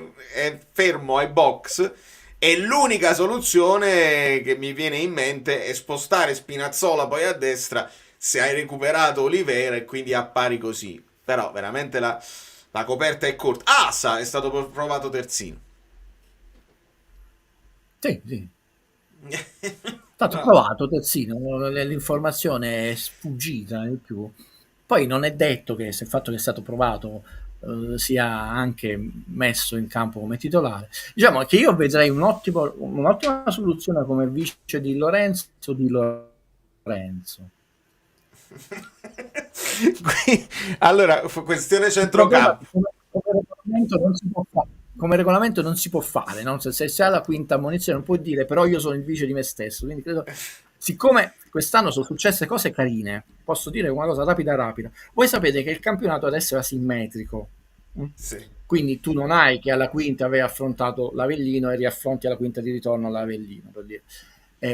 fermo ai box. E l'unica soluzione che mi viene in mente è spostare Spinazzola poi a destra se hai recuperato Olivera e quindi appari così. Però veramente la coperta è corta. Asa è stato provato terzino. Sì. È stato provato terzino, l'informazione è sfuggita di più. Poi non è detto che se il fatto che è stato provato sia anche messo in campo come titolare. Diciamo che io vedrei un'ottima soluzione come vice di Lorenzo. Allora, questione centrocampo. Come regolamento non si può fare, no? Se hai la quinta ammonizione non puoi dire però io sono il vice di me stesso, quindi credo, siccome quest'anno sono successe cose carine, posso dire una cosa rapida. Voi sapete che il campionato adesso è asimmetrico. Sì. Quindi tu non hai che alla quinta avevi affrontato l'Avellino e riaffronti alla quinta di ritorno l'Avellino, per dire.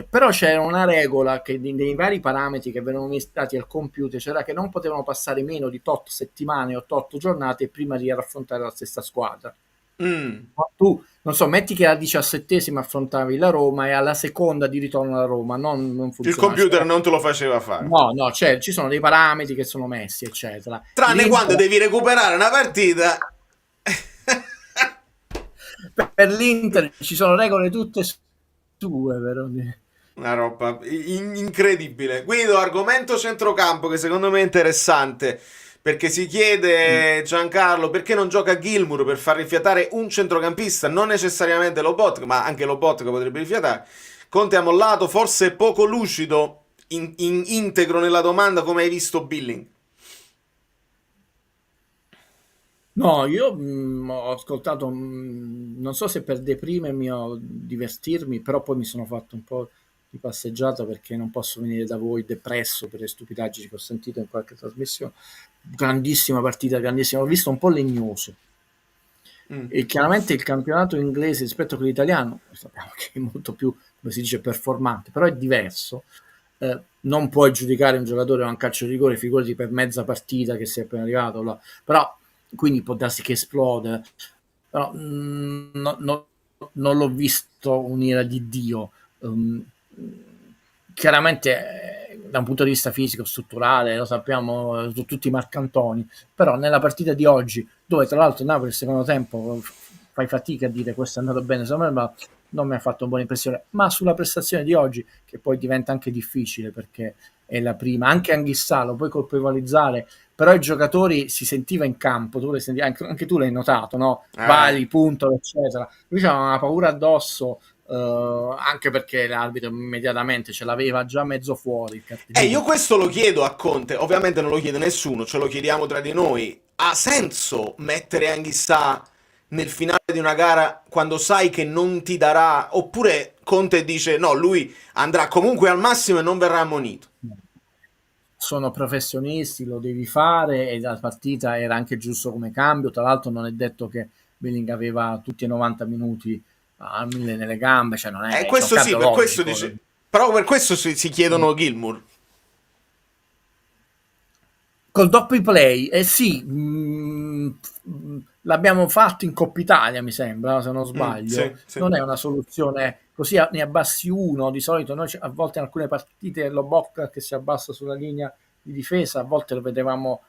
Però c'era una regola che nei vari parametri che venivano mischiati al computer c'era che non potevano passare meno di 8 settimane o 8 giornate prima di raffrontare la stessa squadra. Tu, non so, metti che alla 17ª affrontavi la Roma e alla seconda di ritorno alla Roma non funzionava. Il computer non te lo faceva fare. No, cioè, ci sono dei parametri che sono messi, eccetera. Tranne quando devi recuperare una partita. Per l'Inter ci sono regole tutte sue, però. Una roba incredibile. Guido, argomento centrocampo che secondo me è interessante. Perché si chiede, Giancarlo, perché non gioca Gilmour per far rifiatare un centrocampista, non necessariamente Lobotka, ma anche Lobotka potrebbe rifiatare. Conte ha mollato, forse poco lucido, integro nella domanda, come hai visto Billing? No, io ho ascoltato, non so se per deprimermi o divertirmi, però poi mi sono fatto un po' di passeggiata perché non posso venire da voi depresso per le stupidaggini che ho sentito in qualche trasmissione. Grandissima partita, grandissima, ho visto un po' legnoso. E chiaramente il campionato inglese rispetto a quello italiano sappiamo che è molto più, come si dice, performante, però è diverso. Non puoi giudicare un giocatore a un calcio di rigore, figurati per mezza partita che sei appena arrivato là. Però quindi può darsi che esplode, però non l'ho visto un'ira di Dio. Chiaramente da un punto di vista fisico, strutturale, lo sappiamo, tutti i marcantoni, però nella partita di oggi, dove tra l'altro Napoli il secondo tempo fai fatica a dire questo è andato bene, ma non mi ha fatto una buona impressione, ma sulla prestazione di oggi, che poi diventa anche difficile perché è la prima, anche Anghissà lo puoi colpevolizzare, però i giocatori si sentiva in campo, tu anche tu l'hai notato, no? Vari, punto, eccetera. Lui c'aveva una paura addosso, anche perché l'arbitro immediatamente ce l'aveva già mezzo fuori il cartellino. Io questo lo chiedo a Conte, ovviamente non lo chiede nessuno, ce lo chiediamo tra di noi. Ha senso mettere Anghissà nel finale di una gara quando sai che non ti darà, oppure Conte dice no, lui andrà comunque al massimo e non verrà ammonito? Sono professionisti, lo devi fare, e la partita era anche giusto come cambio. Tra l'altro non è detto che Billing aveva tutti i 90 minuti a 1000 nelle gambe, cioè non è questo sì, per questo dice, però per questo si chiedono Gilmour col doppio play. Sì, l'abbiamo fatto in Coppa Italia, mi sembra, se non sbaglio. Sì. Non è una soluzione così, ne abbassi uno. Di solito noi a volte in alcune partite lo Bocca che si abbassa sulla linea di difesa, a volte lo vedevamo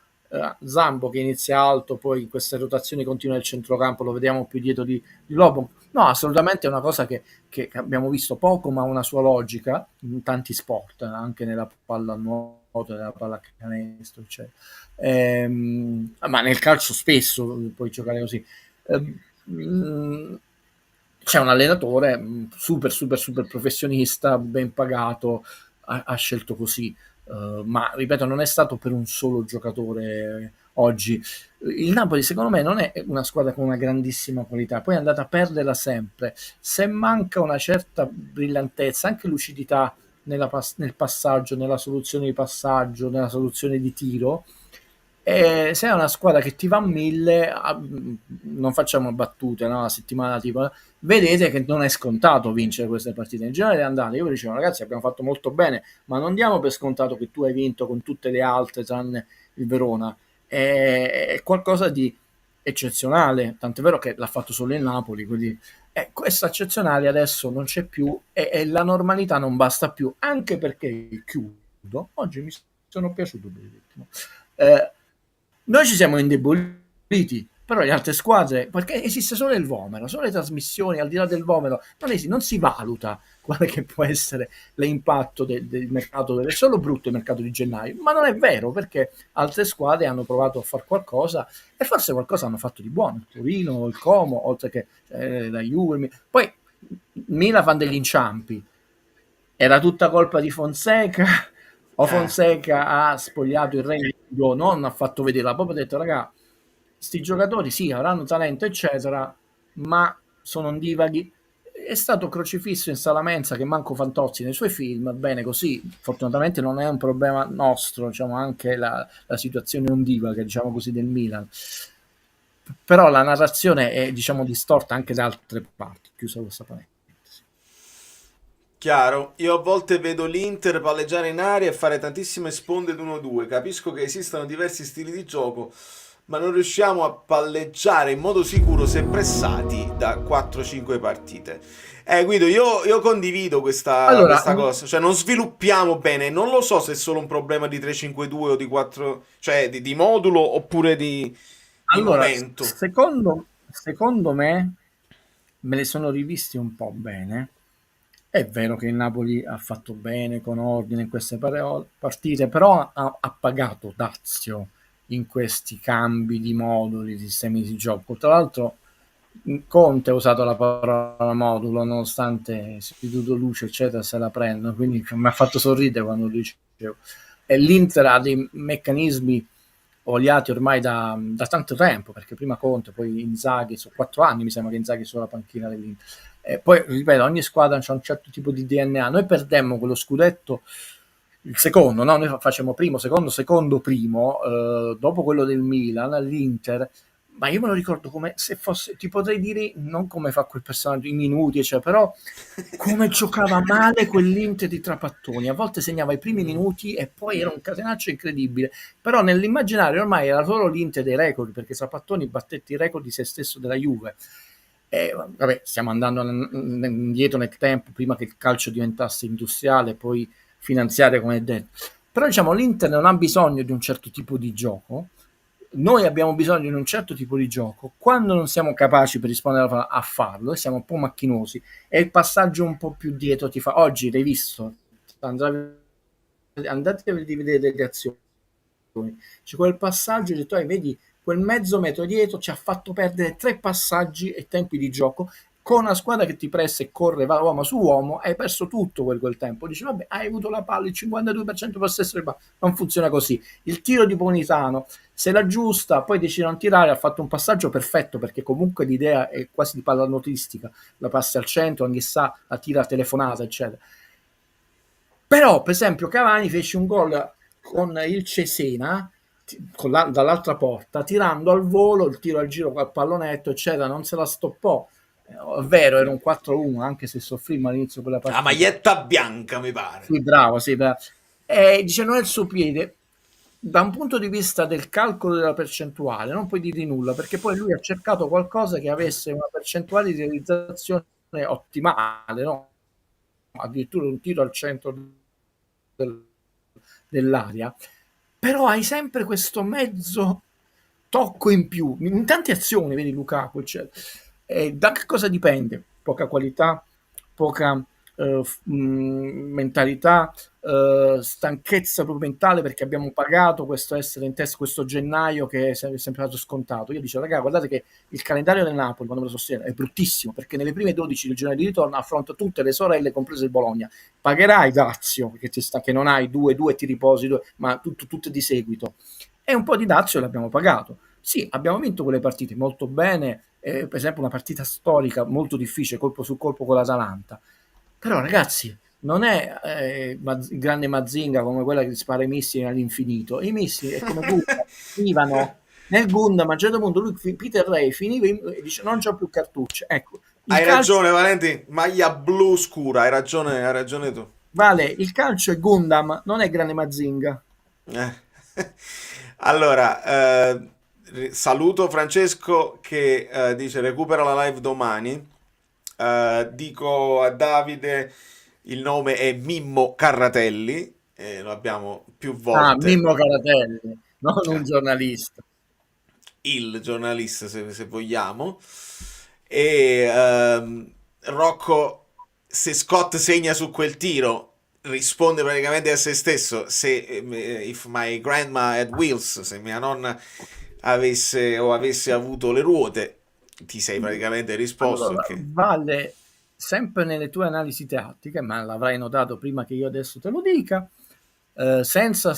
Zambo che inizia alto, poi in queste rotazioni continue del centrocampo lo vediamo più dietro di Lobo. No, assolutamente è una cosa che abbiamo visto poco, ma una sua logica in tanti sport, anche nella pallanuoto, nella pallacanestro, eccetera. Ma nel calcio spesso puoi giocare così. C'è un allenatore super professionista, ben pagato, ha scelto così. Ma ripeto, non è stato per un solo giocatore oggi. Il Napoli secondo me non è una squadra con una grandissima qualità, poi è andata a perderla sempre. Se manca una certa brillantezza, anche lucidità nel passaggio, nella soluzione di passaggio, nella soluzione di tiro. E se è una squadra che ti va a 1000, non facciamo battute, no? La settimana tipo, vedete che non è scontato vincere queste partite. In genere è andata, io vi dicevo, ragazzi, abbiamo fatto molto bene, ma non diamo per scontato che tu hai vinto con tutte le altre, tranne il Verona. È qualcosa di eccezionale, tant'è vero che l'ha fatto solo il Napoli, quindi questa eccezionale adesso non c'è più e la normalità non basta più, anche perché, chiudo, oggi mi sono piaciuto benissimo. Noi ci siamo indeboliti, però le altre squadre, perché esiste solo il vomero, solo le trasmissioni, al di là del vomero, non si valuta quale che può essere l'impatto del mercato, è solo brutto il mercato di gennaio, ma non è vero, perché altre squadre hanno provato a fare qualcosa e forse qualcosa hanno fatto di buono, il Torino, il Como, oltre che la Juve, poi Milan fanno degli inciampi, era tutta colpa di Fonseca o Fonseca ha spogliato il regno, non ha fatto vedere, ha proprio detto, raga, sti giocatori sì, avranno talento eccetera, ma sono ondivaghi. È stato crocifisso in Sala Mensa che manco Fantozzi nei suoi film, bene così, fortunatamente non è un problema nostro, diciamo, anche la situazione ondivaga, diciamo così, del Milan, però la narrazione è, diciamo, distorta anche da altre parti, chiusa questa parentesi. Chiaro, io a volte vedo l'Inter palleggiare in aria e fare tantissime sponde d'1-2, capisco che esistano diversi stili di gioco, ma non riusciamo a palleggiare in modo sicuro se pressati da 4-5 partite. Guido, io condivido questa cosa, cioè non sviluppiamo bene, non lo so se è solo un problema di 3-5-2 o di 4, cioè di modulo oppure di momento. Secondo me le sono rivisti un po' bene. È vero che il Napoli ha fatto bene con ordine in queste partite, però ha pagato dazio in questi cambi di moduli, sistemi di gioco. Tra l'altro Conte ha usato la parola modulo, nonostante istituto luce eccetera se la prendono, quindi mi ha fatto sorridere quando lo dicevo. E l'Inter ha dei meccanismi oliati ormai da tanto tempo, perché prima Conte, poi Inzaghi, sono 4 anni mi sembra che Inzaghi sulla panchina dell'Inter. Poi ripeto, ogni squadra ha un certo tipo di DNA. Noi perdemmo quello scudetto, il secondo, no? Noi facciamo primo, secondo, primo, dopo quello del Milan, l'Inter, ma io me lo ricordo come se fosse, ti potrei dire, non come fa quel personaggio, i minuti, cioè, però come giocava male quell'Inter di Trapattoni, a volte segnava i primi minuti e poi era un catenaccio incredibile, però nell'immaginario ormai era solo l'Inter dei record, perché Trapattoni battette i record di se stesso della Juve. Vabbè, stiamo andando indietro nel tempo, prima che il calcio diventasse industriale, poi finanziario, come è detto. Però diciamo l'Inter non ha bisogno di un certo tipo di gioco, noi abbiamo bisogno di un certo tipo di gioco, quando non siamo capaci per rispondere a farlo e siamo un po' macchinosi e il passaggio un po' più dietro ti fa, oggi l'hai visto, andate a rivedere le azioni, c'è quel passaggio e tu vedi quel mezzo metro dietro ci ha fatto perdere 3 passaggi e tempi di gioco con una squadra che ti pressa e corre, va uomo su uomo, hai perso tutto quel tempo. Dici, vabbè, hai avuto la palla, il 52% possesso di palla, non funziona così. Il tiro di Bonitano, se l'aggiusta, poi decide di non tirare, ha fatto un passaggio perfetto, perché comunque l'idea è quasi di pallanotistica, la passi al centro, anche sa, la tira a telefonata, eccetera. Però, per esempio, Cavani fece un gol con il Cesena, dall'altra porta, tirando al volo, il tiro al giro col pallonetto, eccetera, non se la stoppò. È vero, era un 4-1, anche se soffrimmo all'inizio quella partita. La maglietta bianca, mi pare. Sì, bravo, sì. Dice, non è il suo piede. Da un punto di vista del calcolo della percentuale, non puoi dire nulla, perché poi lui ha cercato qualcosa che avesse una percentuale di realizzazione ottimale, no? Addirittura un tiro al centro dell'area. Però hai sempre questo mezzo tocco in più, in tante azioni, vedi Lukaku, eccetera. Da che cosa dipende? Poca qualità, poca mentalità, stanchezza proprio mentale, perché abbiamo pagato questo essere in testa, questo gennaio che è sempre stato scontato. Io dicevo, ragazzi, guardate che il calendario del Napoli, quando me lo sostiene, è bruttissimo, perché nelle prime 12 del gennaio di ritorno affronta tutte le sorelle, compreso il Bologna. Pagherai dazio, che non hai 2 ti riposi, 2, ma tutte di seguito. E un po' di dazio l'abbiamo pagato. Sì, abbiamo vinto quelle partite molto bene, per esempio una partita storica molto difficile, colpo su colpo con l'Atalanta. Però ragazzi, non è il grande Mazinga come quella che spara i missili all'infinito. I missili è come Gundam, finivano nel Gundam. A un certo punto Peter Ray finiva e dice non c'ho più cartucce. Ecco, Hai ragione, Valenti, maglia blu scura, hai ragione tu. Vale, il calcio è Gundam, non è grande Mazinga. Allora, saluto Francesco che dice recupera la live domani. Dico a Davide il nome è Mimmo Carratelli, lo abbiamo più volte. Mimmo Carratelli, non un giornalista. Il giornalista, se vogliamo. E Rocco, se Scott segna su quel tiro, risponde praticamente a se stesso. Se if my grandma had wheels, se mia nonna avesse avuto le ruote, ti sei praticamente risposto. Allora, Vale, sempre nelle tue analisi tattiche, ma l'avrai notato prima che io adesso te lo dica, senza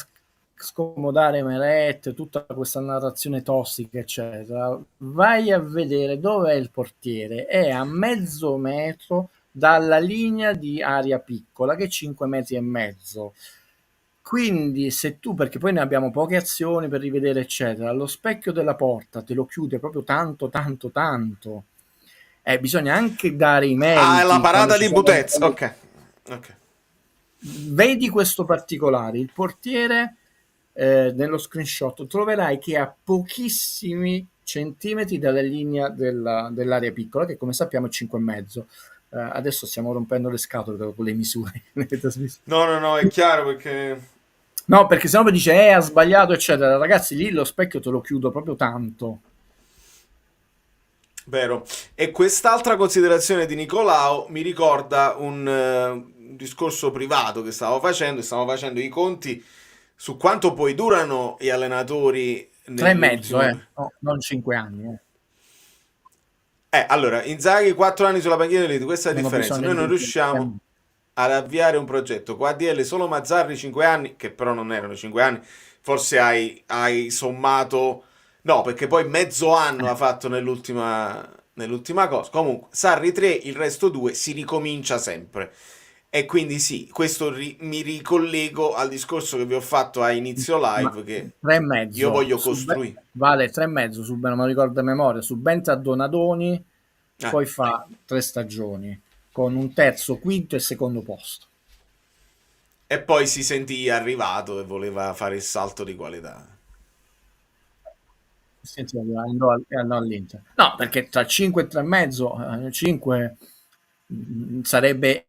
scomodare Meret, tutta questa narrazione tossica, eccetera, vai a vedere dove è il portiere. È a mezzo metro dalla linea di area piccola, che è 5 metri e mezzo. Quindi se tu, perché poi ne abbiamo poche azioni per rivedere, eccetera, lo specchio della porta te lo chiude proprio tanto, bisogna anche dare i meriti. È la parata di Butez, ok. Vedi questo particolare, il portiere nello screenshot troverai che è a pochissimi centimetri dalla linea dell'area piccola, che come sappiamo è 5,5. Adesso stiamo rompendo le scatole dopo le misure. No, è chiaro perché... No, perché sennò poi dice ha sbagliato, eccetera. Ragazzi, lì lo specchio te lo chiudo proprio tanto. Vero. E quest'altra considerazione di Nicolao mi ricorda un discorso privato che stavo facendo i conti su quanto poi durano gli allenatori 3,5, no, non 5 anni. Allora, Inzaghi 4 anni sulla panchina dell'Elite, questa è la differenza. Noi non riusciamo ad avviare un progetto. Con ADL solo Mazzarri 5 anni, che però non erano 5 anni, forse hai sommato... No, perché poi mezzo anno ha fatto nell'ultima cosa. Comunque, Sarri 3, il resto 2, si ricomincia sempre. E quindi sì, questo mi ricollego al discorso che vi ho fatto a inizio live, che 3,5. Io voglio costruire. Vale 3,5, non mi ricordo a memoria, subentra a Donadoni, poi fa 3 stagioni, con un terzo, quinto e secondo posto. E poi si sentì arrivato e voleva fare il salto di qualità. Andò all'Inter. No, perché tra 5 e 3,5, 5 sarebbe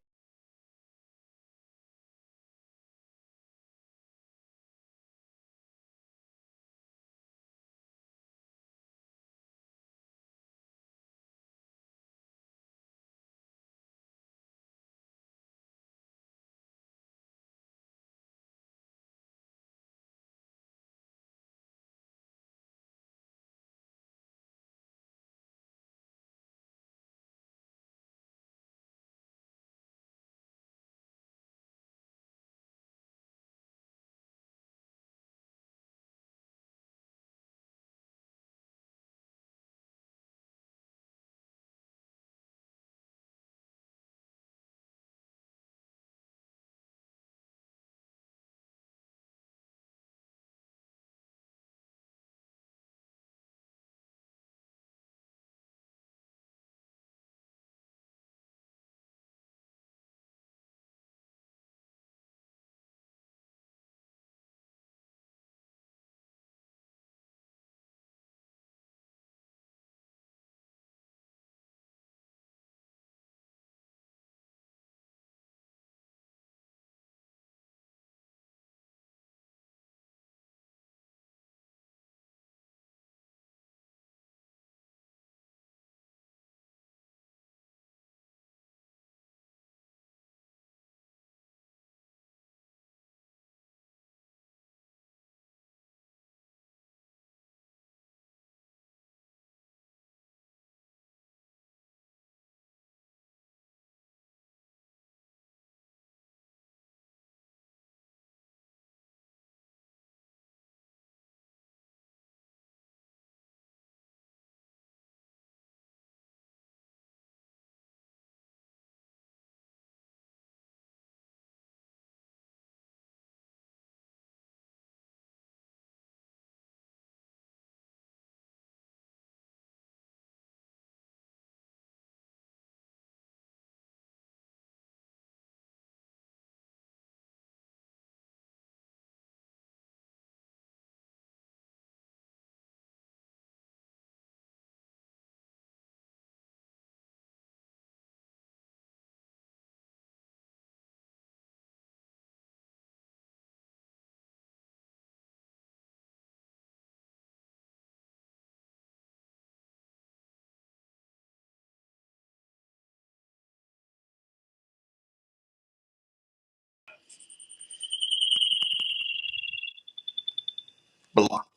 Blah.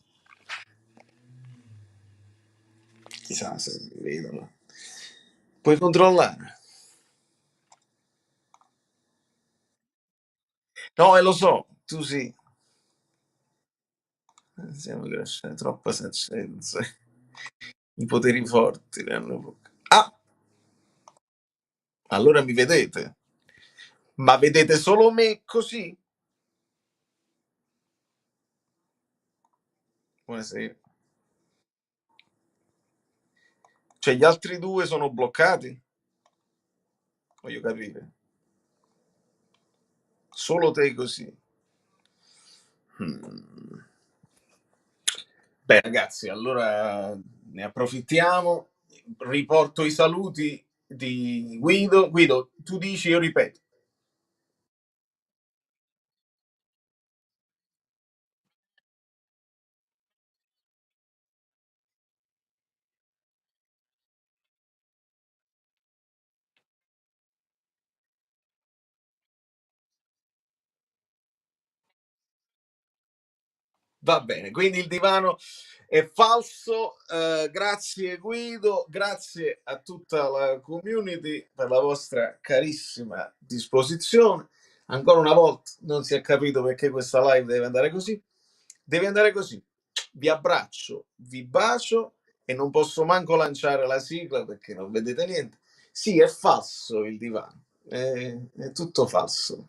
Chissà se mi vedono. Puoi controllare? No, lo so, tu sì. Siamo cresciuti troppa saggezza. I poteri forti le hanno... Ah! Allora mi vedete? Ma vedete solo me così? Buonasera. Cioè gli altri due sono bloccati? Voglio capire. Solo te così. Beh, ragazzi, allora ne approfittiamo. Riporto i saluti di Guido. Guido, tu dici, io ripeto. Va bene, quindi il divano è falso. Grazie Guido, grazie a tutta la community per la vostra carissima disposizione. Ancora una volta non si è capito perché questa live deve andare così. Deve andare così. Vi abbraccio, vi bacio e non posso manco lanciare la sigla perché non vedete niente. Sì, è falso il divano, è tutto falso.